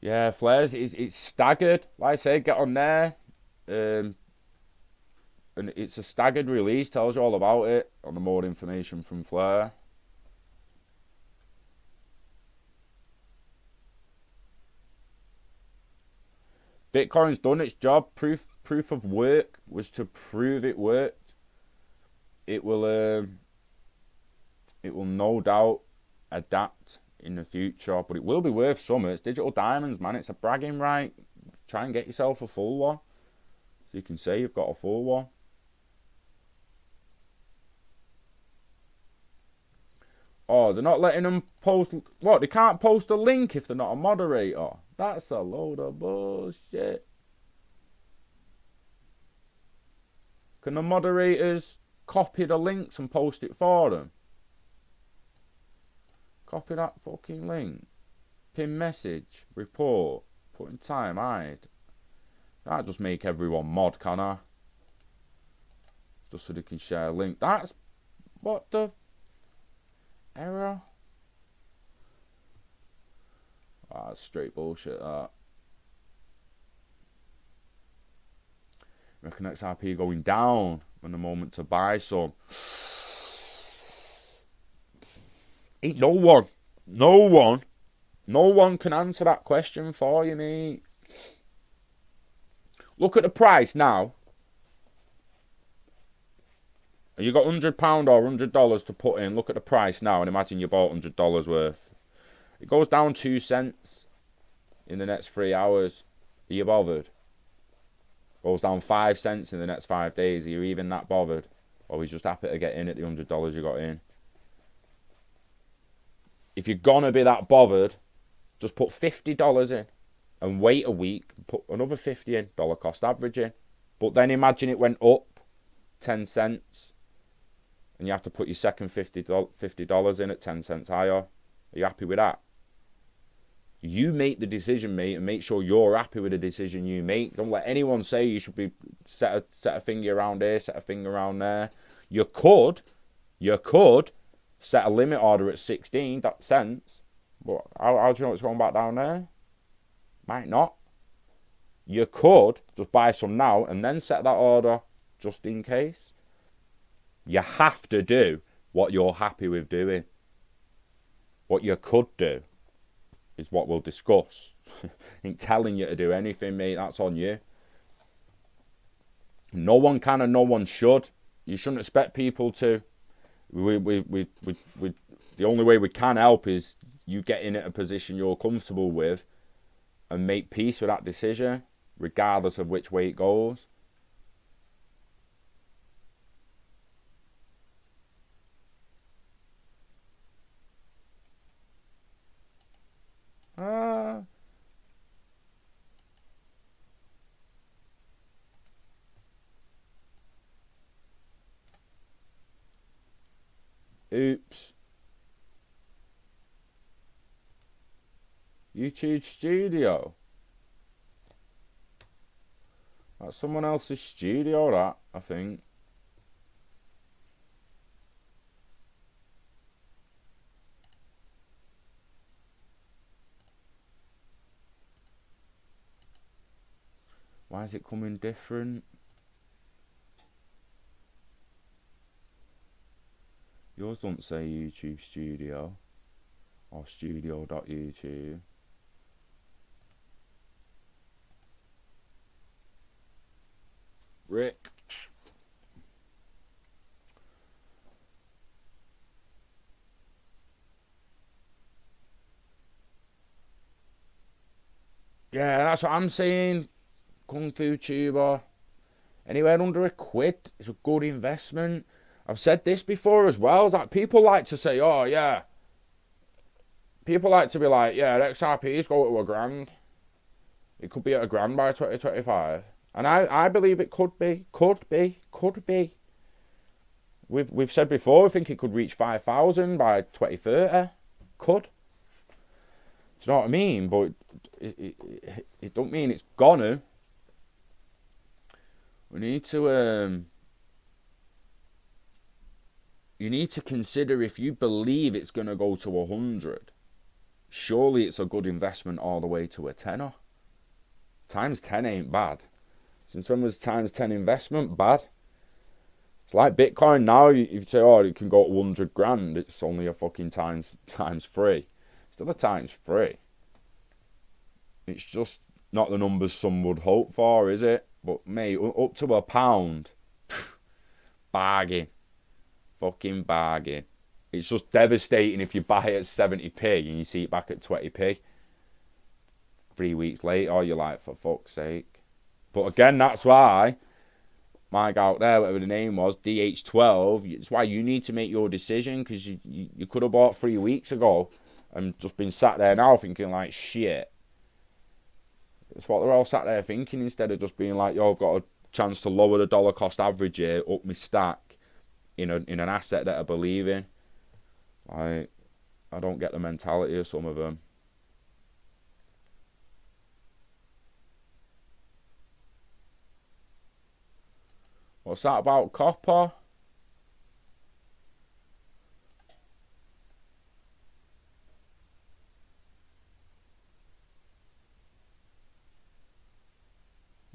Yeah, Flares, it's staggered. Like I say, get on there. And it's a staggered release, tells you all about it on the more information from Flare. Bitcoin's done its job. Proof of work was to prove it worked. It will no doubt adapt in the future, but it will be worth some. It's digital diamonds, man. It's a bragging right. Try and get yourself a full one, so you can say you've got a full one. Oh, they're not letting them post. What? They can't post a link if they're not a moderator. That's a load of bullshit. Can the moderators copy the links and post it for them? Copy that fucking link. Pin message. Report. Put in time. Hide. That just make everyone mod, can I? Just so they can share a link. That's... What the... Error? Ah, that's straight bullshit, that. Reckon XRP going down when the moment to buy some. Ain't no one can answer that question for you, mate. Look at the price now. You got £100 or $100 to put in. Look at the price now and imagine you bought $100 worth. It goes down 2 cents in the next 3 hours. Are you bothered? Goes down 5 cents in the next 5 days. Are you even that bothered? Or are you just happy to get in at the $100 you got in? If you're gonna be that bothered, just put $50 in and wait a week, put another 50 in, dollar cost averaging. But then imagine it went up 10 cents and you have to put your second $50 in at 10 cents higher. Are you happy with that? You make the decision, mate, and make sure you're happy with the decision you make. Don't let anyone say you should be set a finger around here, set a finger around there. You could set a limit order at 16 cents. But how do you know it's going back down there? Might not. You could just buy some now and then set that order just in case. You have to do what you're happy with doing. What you could do is what we'll discuss. Ain't telling you to do anything, mate. That's on you. No one can and no one should. You shouldn't expect people to. The only way we can help is you get in at a position you're comfortable with and make peace with that decision, regardless of which way it goes. Oops. YouTube Studio. That's someone else's studio, that, I think. Why is it coming different? Yours don't say YouTube Studio or studio.youtube. Rick. Yeah, that's what I'm saying. Kung Fu Tuber. Anywhere under £1, it's a good investment. I've said this before as well. It's like people like to say, oh yeah. People like to be like, yeah, XRPs go to £1,000. It could be at £1,000 by 2025. And I believe it could be. We've said before, we think it could reach 5,000 by 2030. Could. Do you know what I mean? But it don't mean it's gonna. We need to you need to consider, if you believe it's gonna go to 100, surely it's a good investment all the way to a tenner. Times 10 ain't bad. Since when was times 10 investment bad? It's like Bitcoin now. You say, oh, it can go to 100 grand. It's only a fucking times 3. Still a times 3. It's just not the numbers some would hope for, is it? But mate, up to £1, bargain, fucking bargain. It's just devastating if you buy it at 70p and you see it back at 20p. 3 weeks later, you're like, for fuck's sake. But again, that's why my guy out there, whatever the name was, DH12, it's why you need to make your decision, because you could have bought 3 weeks ago and just been sat there now thinking like, shit. It's what they're all sat there thinking, instead of just being like, yo, I've got a chance to lower the dollar cost average here, up my stack in an asset that I believe in. Like, I don't get the mentality of some of them. What's that about copper?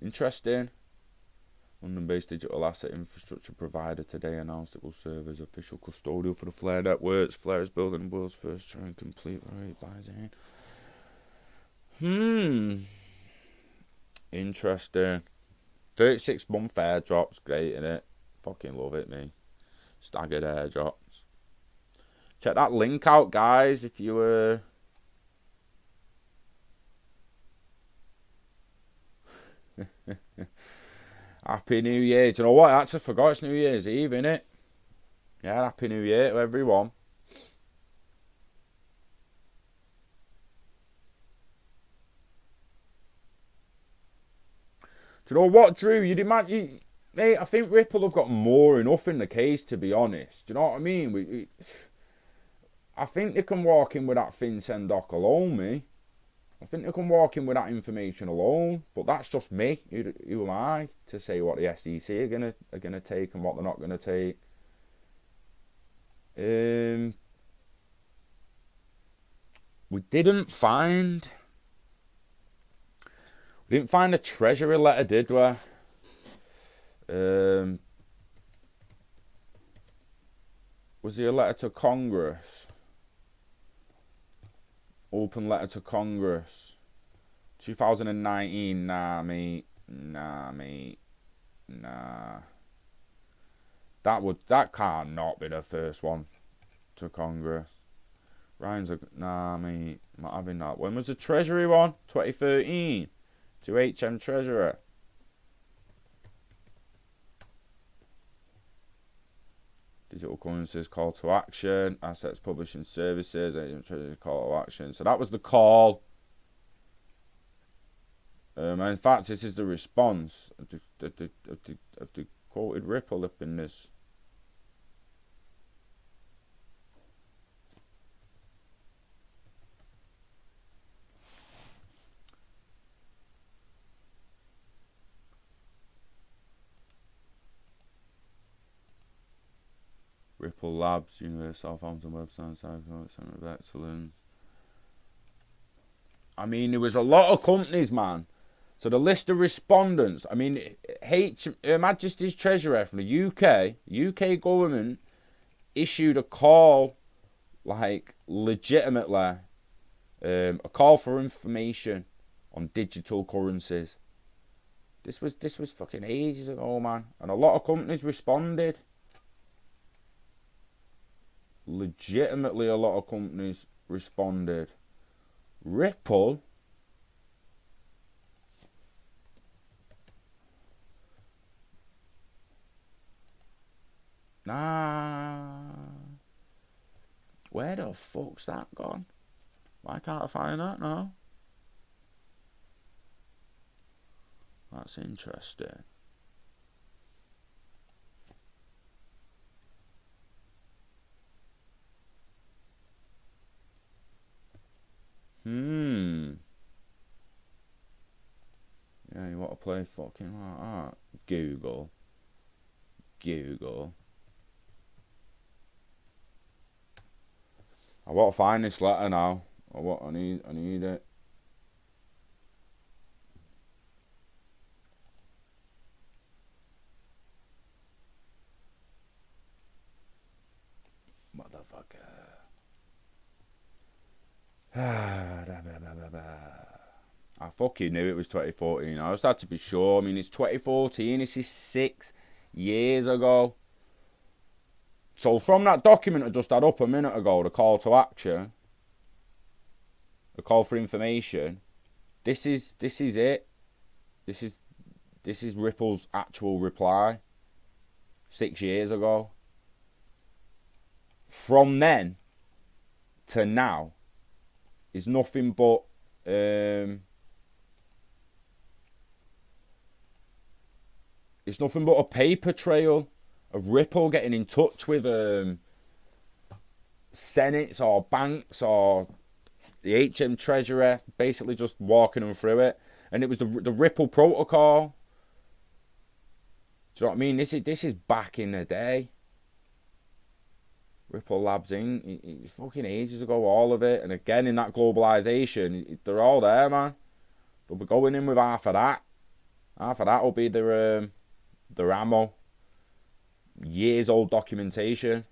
Interesting. London-based digital asset infrastructure provider today announced it will serve as official custodial for the Flare networks. Flare is building the world's first try and complete right by Zane. Interesting. 36-month airdrops, great, innit? Fucking love it, me. Staggered airdrops. Check that link out, guys, if you Happy New Year. Do you know what? I actually forgot it's New Year's Eve, innit? Yeah, Happy New Year to everyone. Do you know what, Drew? You'd imagine, mate, I think Ripple have got more enough in the case, to be honest. Do you know what I mean? I think they can walk in with that FinCEN doc alone, me. I think they can walk in with that information alone. But that's just me. Who am I to say what the SEC are gonna take and what they're not gonna take? We didn't find a Treasury letter, did we? Was there a letter to Congress? Open letter to Congress. 2019, nah, mate. Nah. That can't not be the first one to Congress. Ryan's nah, mate. I'm not having that. When was the Treasury one? 2013. To HM Treasurer. Digital currencies call to action. Assets publishing services. HM Treasury call to action. So that was the call. In fact, this is the response of the quoted Ripple up in this. Ripple Labs, University of Southampton website, Centre of Excellence. I mean, there was a lot of companies, man. So the list of respondents, I mean, Her Majesty's Treasurer from the UK government issued a call, like, legitimately, a call for information on digital currencies. This was fucking ages ago, man. And a lot of companies responded. Legitimately, a lot of companies responded. Ripple. Nah. Where the fuck's that gone? Why can't I find that now? That's interesting. Yeah, you want to play fucking like that? Google. I want to find this letter now. I need it. Motherfucker. I fucking knew it was 2014. I just had to be sure. I mean, it's 2014. This is 6 years ago. So from that document I just had up a minute ago, the call to action, the call for information, this is it. This is Ripple's actual reply 6 years ago. From then to now is nothing but it's nothing but a paper trail of Ripple getting in touch with senates or banks or the HM Treasurer, basically just walking them through it. And it was the Ripple protocol. Do you know what I mean? This is back in the day. Ripple Labs Inc. It's fucking ages ago, all of it. And again, in that globalization, they're all there, man. But we're going in with half of that. Half of that will be their ammo. Years old documentation.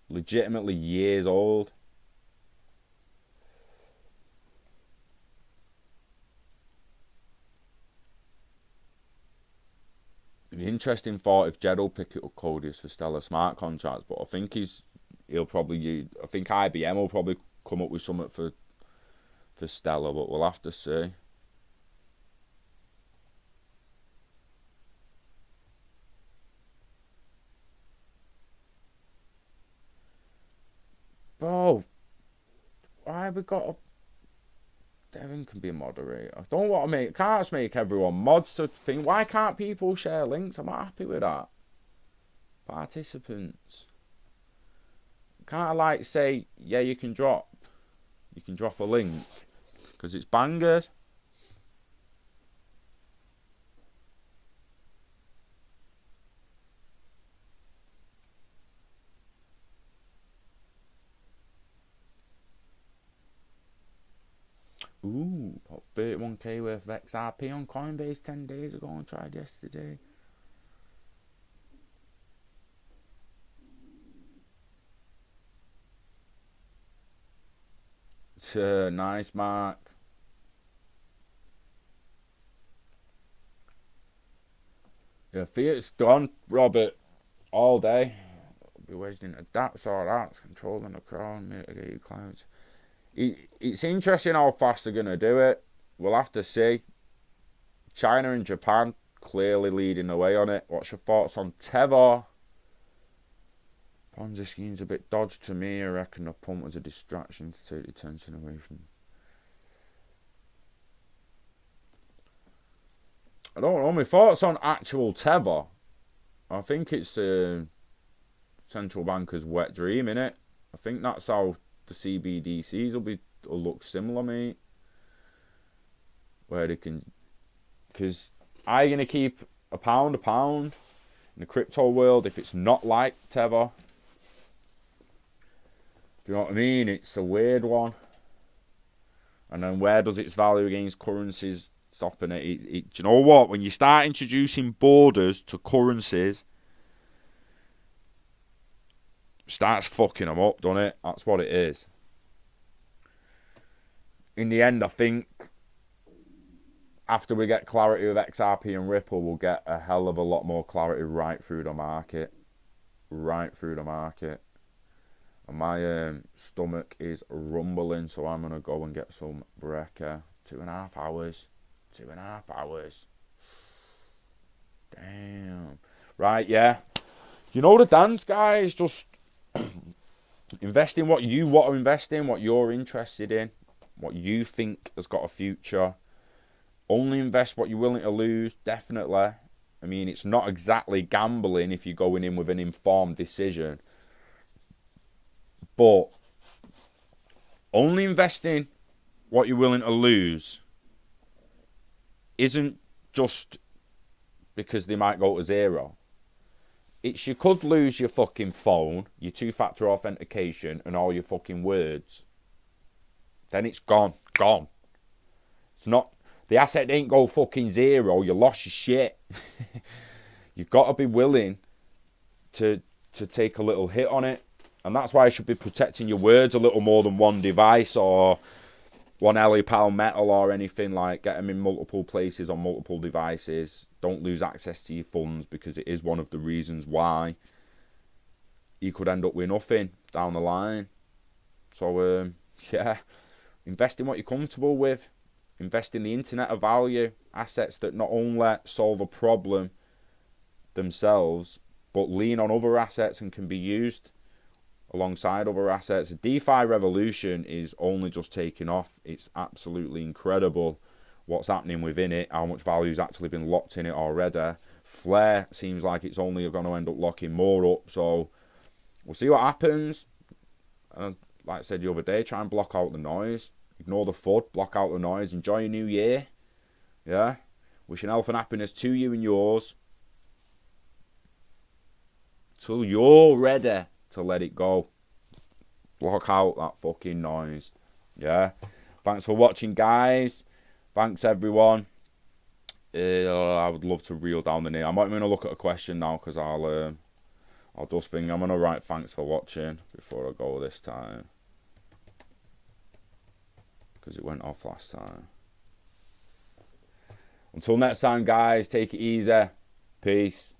Legitimately years old. It'd be interesting thought if Jed will pick it up Cody's for Stellar smart contracts, but I think he'll probably I think IBM will probably come up with something for Stellar, but we'll have to see. Bro, why have we got a... Devin can be a moderator. I don't want to can't just make everyone mods to think. Why can't people share links? I'm not happy with that. Participants. Can't I like say, yeah, you can drop a link because it's bangers. Ooh, bought 31k worth of XRP on Coinbase 10 days ago and tried yesterday. Nice, Mark. Yeah, Fiat's gone, Robert, all day. I'll be waiting to that's all that. Controlling the crown, mitigate clouds. It's interesting how fast they're going to do it. We'll have to see. China and Japan clearly leading the way on it. What's your thoughts on Tether? Ponzi scheme's a bit dodged to me. I reckon the pump was a distraction to take the attention away from... I don't know. My thoughts on actual Tether. I think it's central banker's wet dream, innit? I think that's how the CBDCs will look similar, mate. Where they can... Because are you going to keep a pound? In the crypto world, if it's not like Tether, do you know what I mean? It's a weird one. And then where does its value against currencies stopping it? Do you know what? When you start introducing borders to currencies, starts fucking them up, doesn't it? That's what it is. In the end, I think after we get clarity with XRP and Ripple, we'll get a hell of a lot more clarity right through the market. Right through the market. And my stomach is rumbling, so I'm going to go and get some brekkie. 2.5 hours. 2.5 hours. Damn. Right, yeah. You know the dance, guys. Just invest in what you want to invest in, what you're interested in, what you think has got a future. Only invest what you're willing to lose, definitely. I mean, it's not exactly gambling if you're going in with an informed decision. But only investing what you're willing to lose isn't just because they might go to zero. It's you could lose your fucking phone, your two-factor authentication, and all your fucking words. Then it's gone. Gone. It's not... The asset ain't go fucking zero. You lost your shit. You've got to be willing to take a little hit on it. And that's why you should be protecting your words a little more than one device or one Ellipal metal or anything. Like, get them in multiple places on multiple devices. Don't lose access to your funds, because it is one of the reasons why you could end up with nothing down the line. So, yeah, invest in what you're comfortable with. Invest in the internet of value, assets that not only solve a problem themselves, but lean on other assets and can be used alongside other assets. The DeFi revolution is only just taking off. It's absolutely incredible what's happening within it, how much value has actually been locked in it already. Flare seems like it's only going to end up locking more up, so we'll see what happens. And like I said the other day, try and block out the noise. Ignore the FUD, block out the noise, enjoy your new year. Yeah? Wishing health and happiness to you and yours. Till you're ready to let it go. Block out that fucking noise. Yeah? Thanks for watching, guys. Thanks, everyone. I would love to reel down the name. I'm not going to look at a question now, because I'll just think I'm going to write thanks for watching before I go this time, because it went off last time. Until next time, guys, take it easy. Peace.